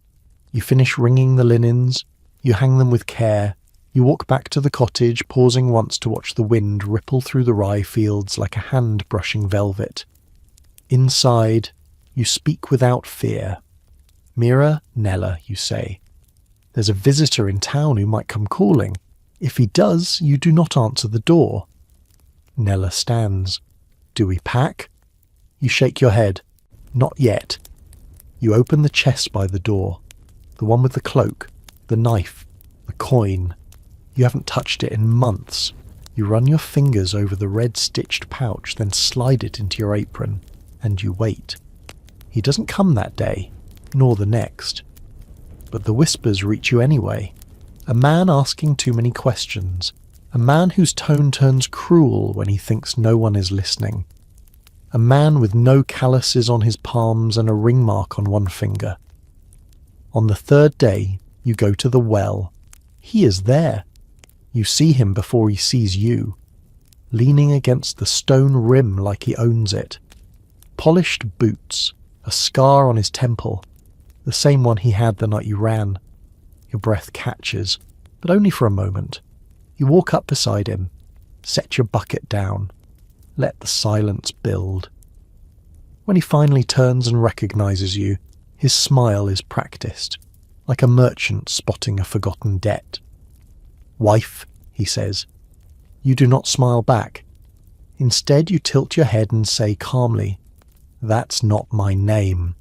Speaker 1: You finish wringing the linens. You hang them with care. You walk back to the cottage, pausing once to watch the wind ripple through the rye fields like a hand brushing velvet. Inside, you speak without fear. Mira, Nella, you say. There's a visitor in town who might come calling. If he does, you do not answer the door. Nella stands. Do we pack? You shake your head. Not yet. You open the chest by the door. The one with the cloak, the knife, the coin. You haven't touched it in months. You run your fingers over the red-stitched pouch, then slide it into your apron, and you wait. He doesn't come that day, nor the next. But the whispers reach you anyway. A man asking too many questions. A man whose tone turns cruel when he thinks no one is listening. A man with no calluses on his palms and a ring mark on one finger. On the third day, you go to the well. He is there. You see him before he sees you, leaning against the stone rim like he owns it. Polished boots, a scar on his temple, the same one he had the night you ran. Your breath catches, but only for a moment. You walk up beside him, set your bucket down, let the silence build. When he finally turns and recognizes you, his smile is practiced, like a merchant spotting a forgotten debt. Wife, he says. You do not smile back. Instead, you tilt your head and say calmly, That's not my name.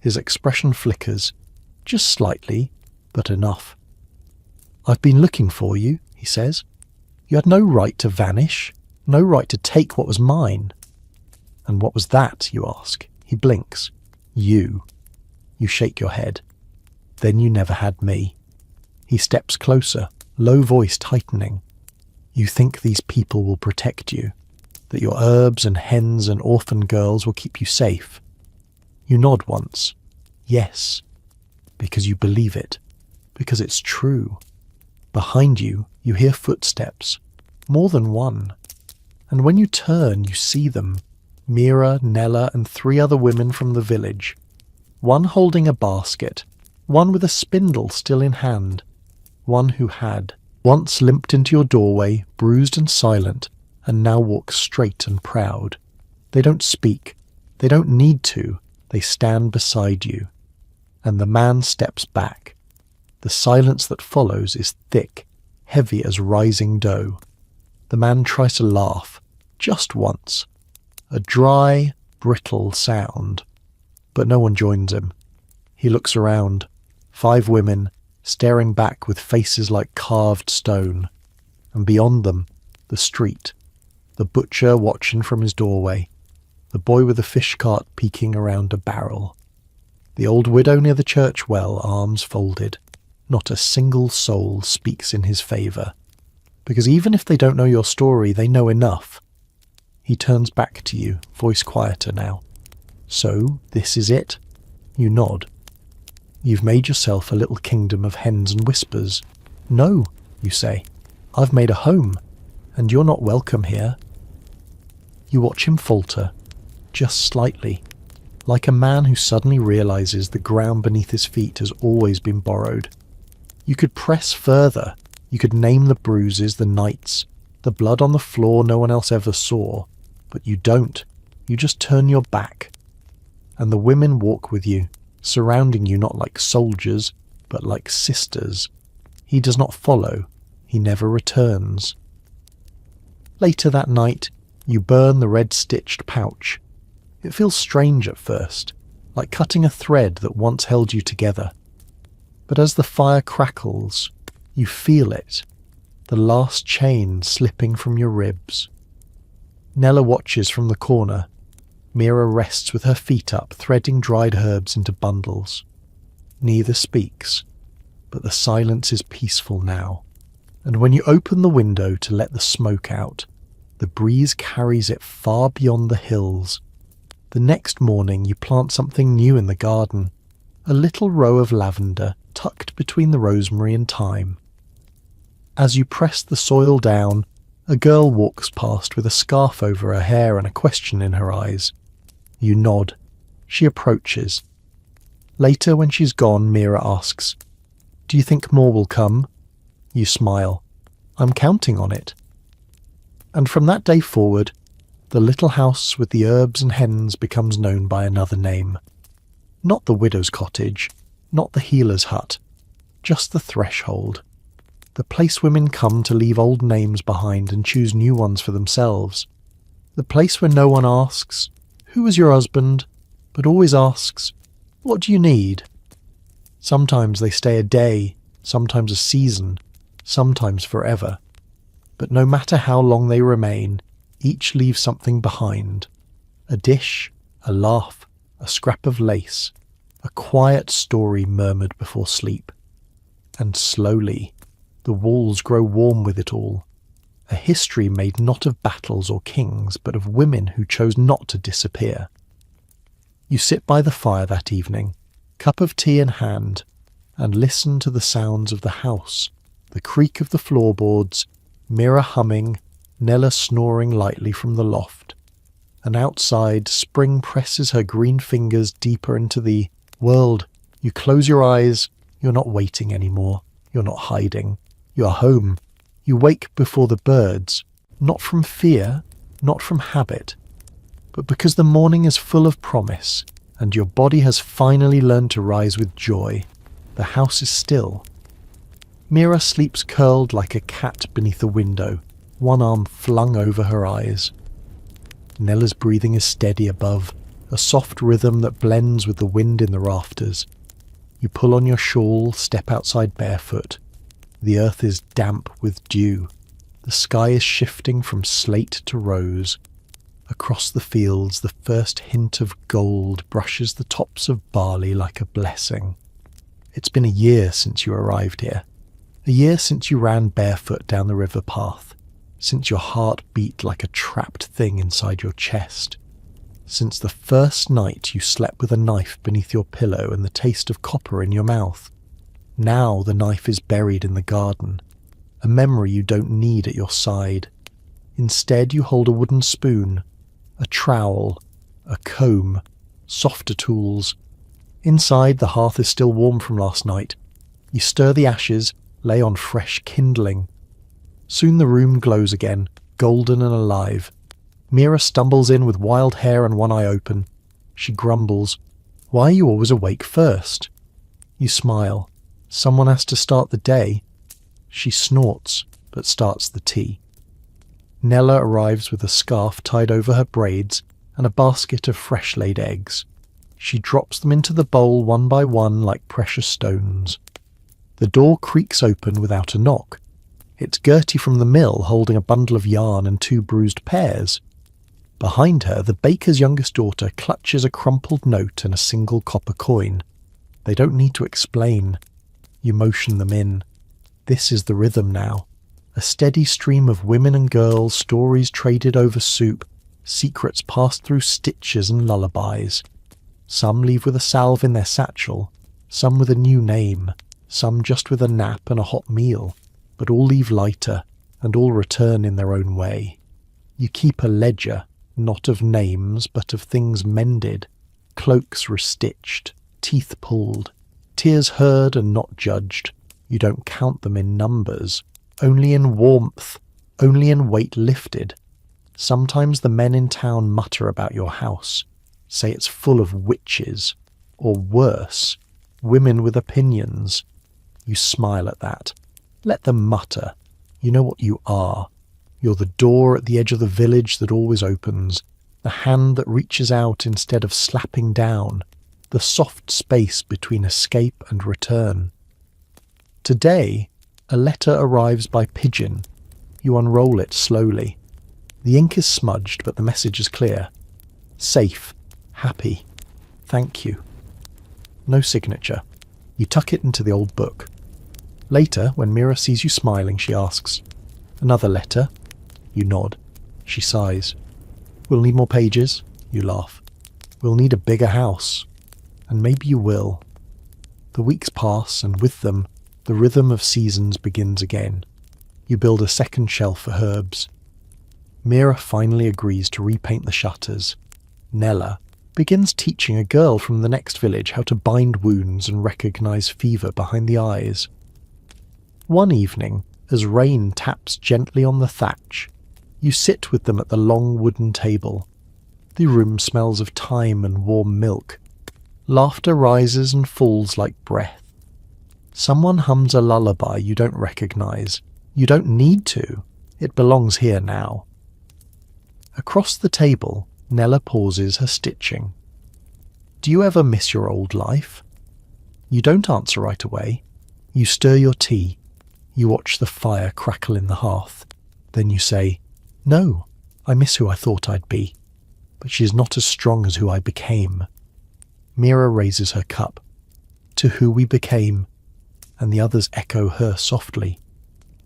Speaker 1: His expression flickers, just slightly, but enough. I've been looking for you, he says. You had no right to vanish, no right to take what was mine. And what was that, you ask? He blinks. You. You shake your head. Then you never had me. He steps closer, low voice tightening. You think these people will protect you, that your herbs and hens and orphan girls will keep you safe. You nod once. Yes, because you believe it, because it's true. Behind you, you hear footsteps, more than one. And when you turn, you see them, Mira, Nella, and 3 other women from the village. One holding a basket, one with a spindle still in hand, one who had once limped into your doorway, bruised and silent, and now walks straight and proud. They don't speak. They don't need to. They stand beside you. And the man steps back. The silence that follows is thick, heavy as rising dough. The man tries to laugh, just once. A dry, brittle sound. But no one joins him. He looks around. 5 women, staring back with faces like carved stone. And beyond them, the street. The butcher watching from his doorway. The boy with a fish cart peeking around a barrel. The old widow near the church well, arms folded. Not a single soul speaks in his favour. Because even if they don't know your story, they know enough. He turns back to you, voice quieter now. So, this is it? You nod. You've made yourself a little kingdom of hens and whispers. No, you say. I've made a home, and you're not welcome here. You watch him falter, just slightly, like a man who suddenly realizes the ground beneath his feet has always been borrowed. You could press further. You could name the bruises, the nights, the blood on the floor no one else ever saw. But you don't. You just turn your back. And the women walk with you, surrounding you not like soldiers, but like sisters. He does not follow. He never returns. Later that night, you burn the red-stitched pouch. It feels strange at first, like cutting a thread that once held you together. But as the fire crackles, you feel it, the last chain slipping from your ribs. Nella watches from the corner. Mira rests with her feet up, threading dried herbs into bundles. Neither speaks, but the silence is peaceful now. And when you open the window to let the smoke out, the breeze carries it far beyond the hills. The next morning you plant something new in the garden, a little row of lavender tucked between the rosemary and thyme. As you press the soil down, a girl walks past with a scarf over her hair and a question in her eyes. You nod. She approaches. Later, when she's gone, Mira asks, "Do you think more will come?" You smile. "I'm counting on it." And from that day forward, the little house with the herbs and hens becomes known by another name. Not the widow's cottage, not the healer's hut, just the threshold. The place women come to leave old names behind and choose new ones for themselves. The place where no one asks, "Who was your husband?" but always asks, "What do you need?" Sometimes they stay a day, sometimes a season, sometimes forever. But no matter how long they remain, each leaves something behind. A dish, a laugh, a scrap of lace, a quiet story murmured before sleep. And slowly, the walls grow warm with it all. A history made not of battles or kings, but of women who chose not to disappear. You sit by the fire that evening, cup of tea in hand, and listen to the sounds of the house, the creak of the floorboards, Mira humming, Nella snoring lightly from the loft. And outside, spring presses her green fingers deeper into the world. You close your eyes. You're not waiting anymore. You're not hiding. You're home. You wake before the birds, not from fear, not from habit, but because the morning is full of promise, and your body has finally learned to rise with joy. The house is still. Mira sleeps curled like a cat beneath the window, one arm flung over her eyes. Nella's breathing is steady above, a soft rhythm that blends with the wind in the rafters. You pull on your shawl, step outside barefoot. The earth is damp with dew. The sky is shifting from slate to rose. Across the fields, the first hint of gold brushes the tops of barley like a blessing. It's been a year since you arrived here. A year since you ran barefoot down the river path. since your heart beat like a trapped thing inside your chest, since the first night you slept with a knife beneath your pillow and the taste of copper in your mouth. Now the knife is buried in the garden, a memory you don't need at your side. Instead you hold a wooden spoon, a trowel, a comb, softer tools. Inside the hearth is still warm from last night. You stir the ashes, lay on fresh kindling. Soon the room glows again, golden and alive. Mira stumbles in with wild hair and one eye open. She grumbles, "Why are you always awake first?" You smile. "Someone has to start the day." She snorts, but starts the tea. Nella arrives with a scarf tied over her braids and a basket of fresh-laid eggs. She drops them into the bowl one by one like precious stones. The door creaks open without a knock. It's Gertie from the mill holding a bundle of yarn and 2 bruised pears. Behind her, the baker's youngest daughter clutches a crumpled note and a single copper coin. They don't need to explain. You motion them in. This is the rhythm now. A steady stream of women and girls, stories traded over soup, secrets passed through stitches and lullabies. Some leave with a salve in their satchel, some with a new name, some just with a nap and a hot meal, but all leave lighter, and all return in their own way. You keep a ledger, not of names, but of things mended, cloaks restitched, teeth pulled, tears heard and not judged. You don't count them in numbers, only in warmth, only in weight lifted. Sometimes the men in town mutter about your house, say it's full of witches, or worse, women with opinions. You smile at that. Let them mutter. You know what you are. You're the door at the edge of the village that always opens, the hand that reaches out instead of slapping down, the soft space between escape and return. Today, a letter arrives by pigeon. You unroll it slowly. The ink is smudged, but the message is clear. Safe. Happy. Thank you. No signature. You tuck it into the old book. Later, when Mira sees you smiling, she asks, "Another letter?" You nod. She sighs. "We'll need more pages?" You laugh. "We'll need a bigger house." And maybe you will. The weeks pass, and with them, the rhythm of seasons begins again. You build a second shelf for herbs. Mira finally agrees to repaint the shutters. Nella begins teaching a girl from the next village how to bind wounds and recognize fever behind the eyes. One evening, as rain taps gently on the thatch, you sit with them at the long wooden table. The room smells of thyme and warm milk. Laughter rises and falls like breath. Someone hums a lullaby you don't recognize. You don't need to. It belongs here now. Across the table, Nella pauses her stitching. "Do you ever miss your old life?" You don't answer right away. You stir your tea. You watch the fire crackle in the hearth. Then you say, "No, I miss who I thought I'd be. But she's not as strong as who I became." Mira raises her cup. "To who we became." And the others echo her softly.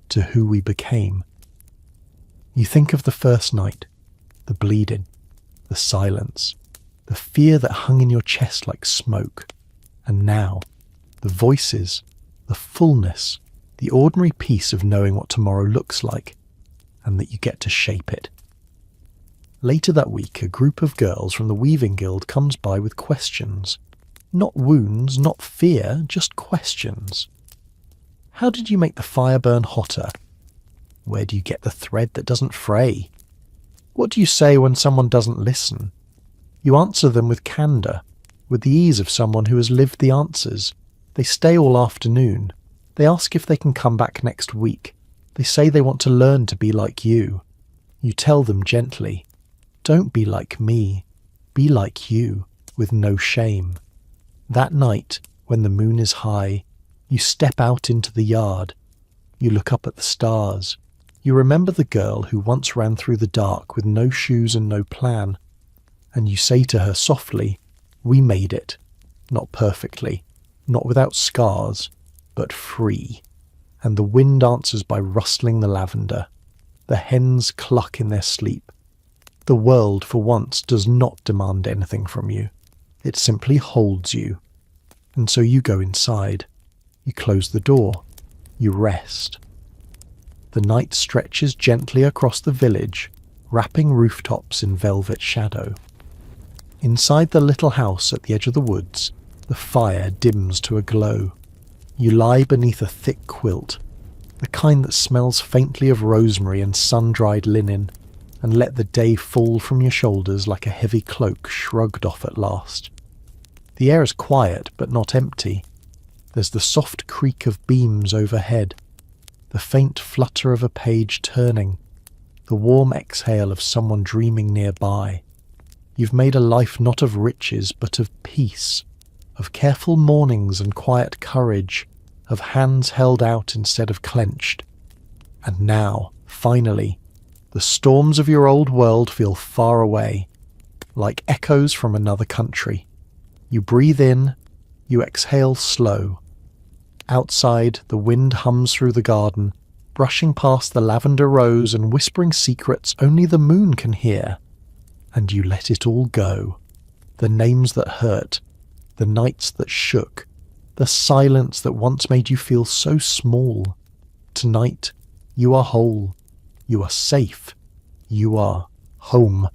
Speaker 1: "To who we became." You think of the first night, the bleeding, the silence, the fear that hung in your chest like smoke. And now, the voices, the fullness, the ordinary peace of knowing what tomorrow looks like, and that you get to shape it. Later that week, a group of girls from the Weaving Guild comes by with questions. Not wounds, not fear, just questions. How did you make the fire burn hotter? Where do you get the thread that doesn't fray? What do you say when someone doesn't listen? You answer them with candour, with the ease of someone who has lived the answers. They stay all afternoon. They ask if they can come back next week. They say they want to learn to be like you. You tell them gently, "Don't be like me. Be like you, with no shame." That night, when the moon is high, you step out into the yard. You look up at the stars. You remember the girl who once ran through the dark with no shoes and no plan. And you say to her softly, "We made it. Not perfectly, not without scars, but free." And the wind answers by rustling the lavender. The hens cluck in their sleep. The world, for once, does not demand anything from you. It simply holds you. And so you go inside. You close the door. You rest. The night stretches gently across the village, wrapping rooftops in velvet shadow. Inside the little house at the edge of the woods, the fire dims to a glow. You lie beneath a thick quilt, the kind that smells faintly of rosemary and sun-dried linen, and let the day fall from your shoulders like a heavy cloak shrugged off at last. The air is quiet but not empty. There's the soft creak of beams overhead, the faint flutter of a page turning, the warm exhale of someone dreaming nearby. You've made a life not of riches but of peace, of careful mornings and quiet courage, of hands held out instead of clenched. And now, finally, the storms of your old world feel far away, like echoes from another country. You breathe in, you exhale slow. Outside, the wind hums through the garden, brushing past the lavender rose and whispering secrets only the moon can hear. And you let it all go. The names that hurt, the nights that shook, the silence that once made you feel so small. Tonight, you are whole. You are safe. You are home.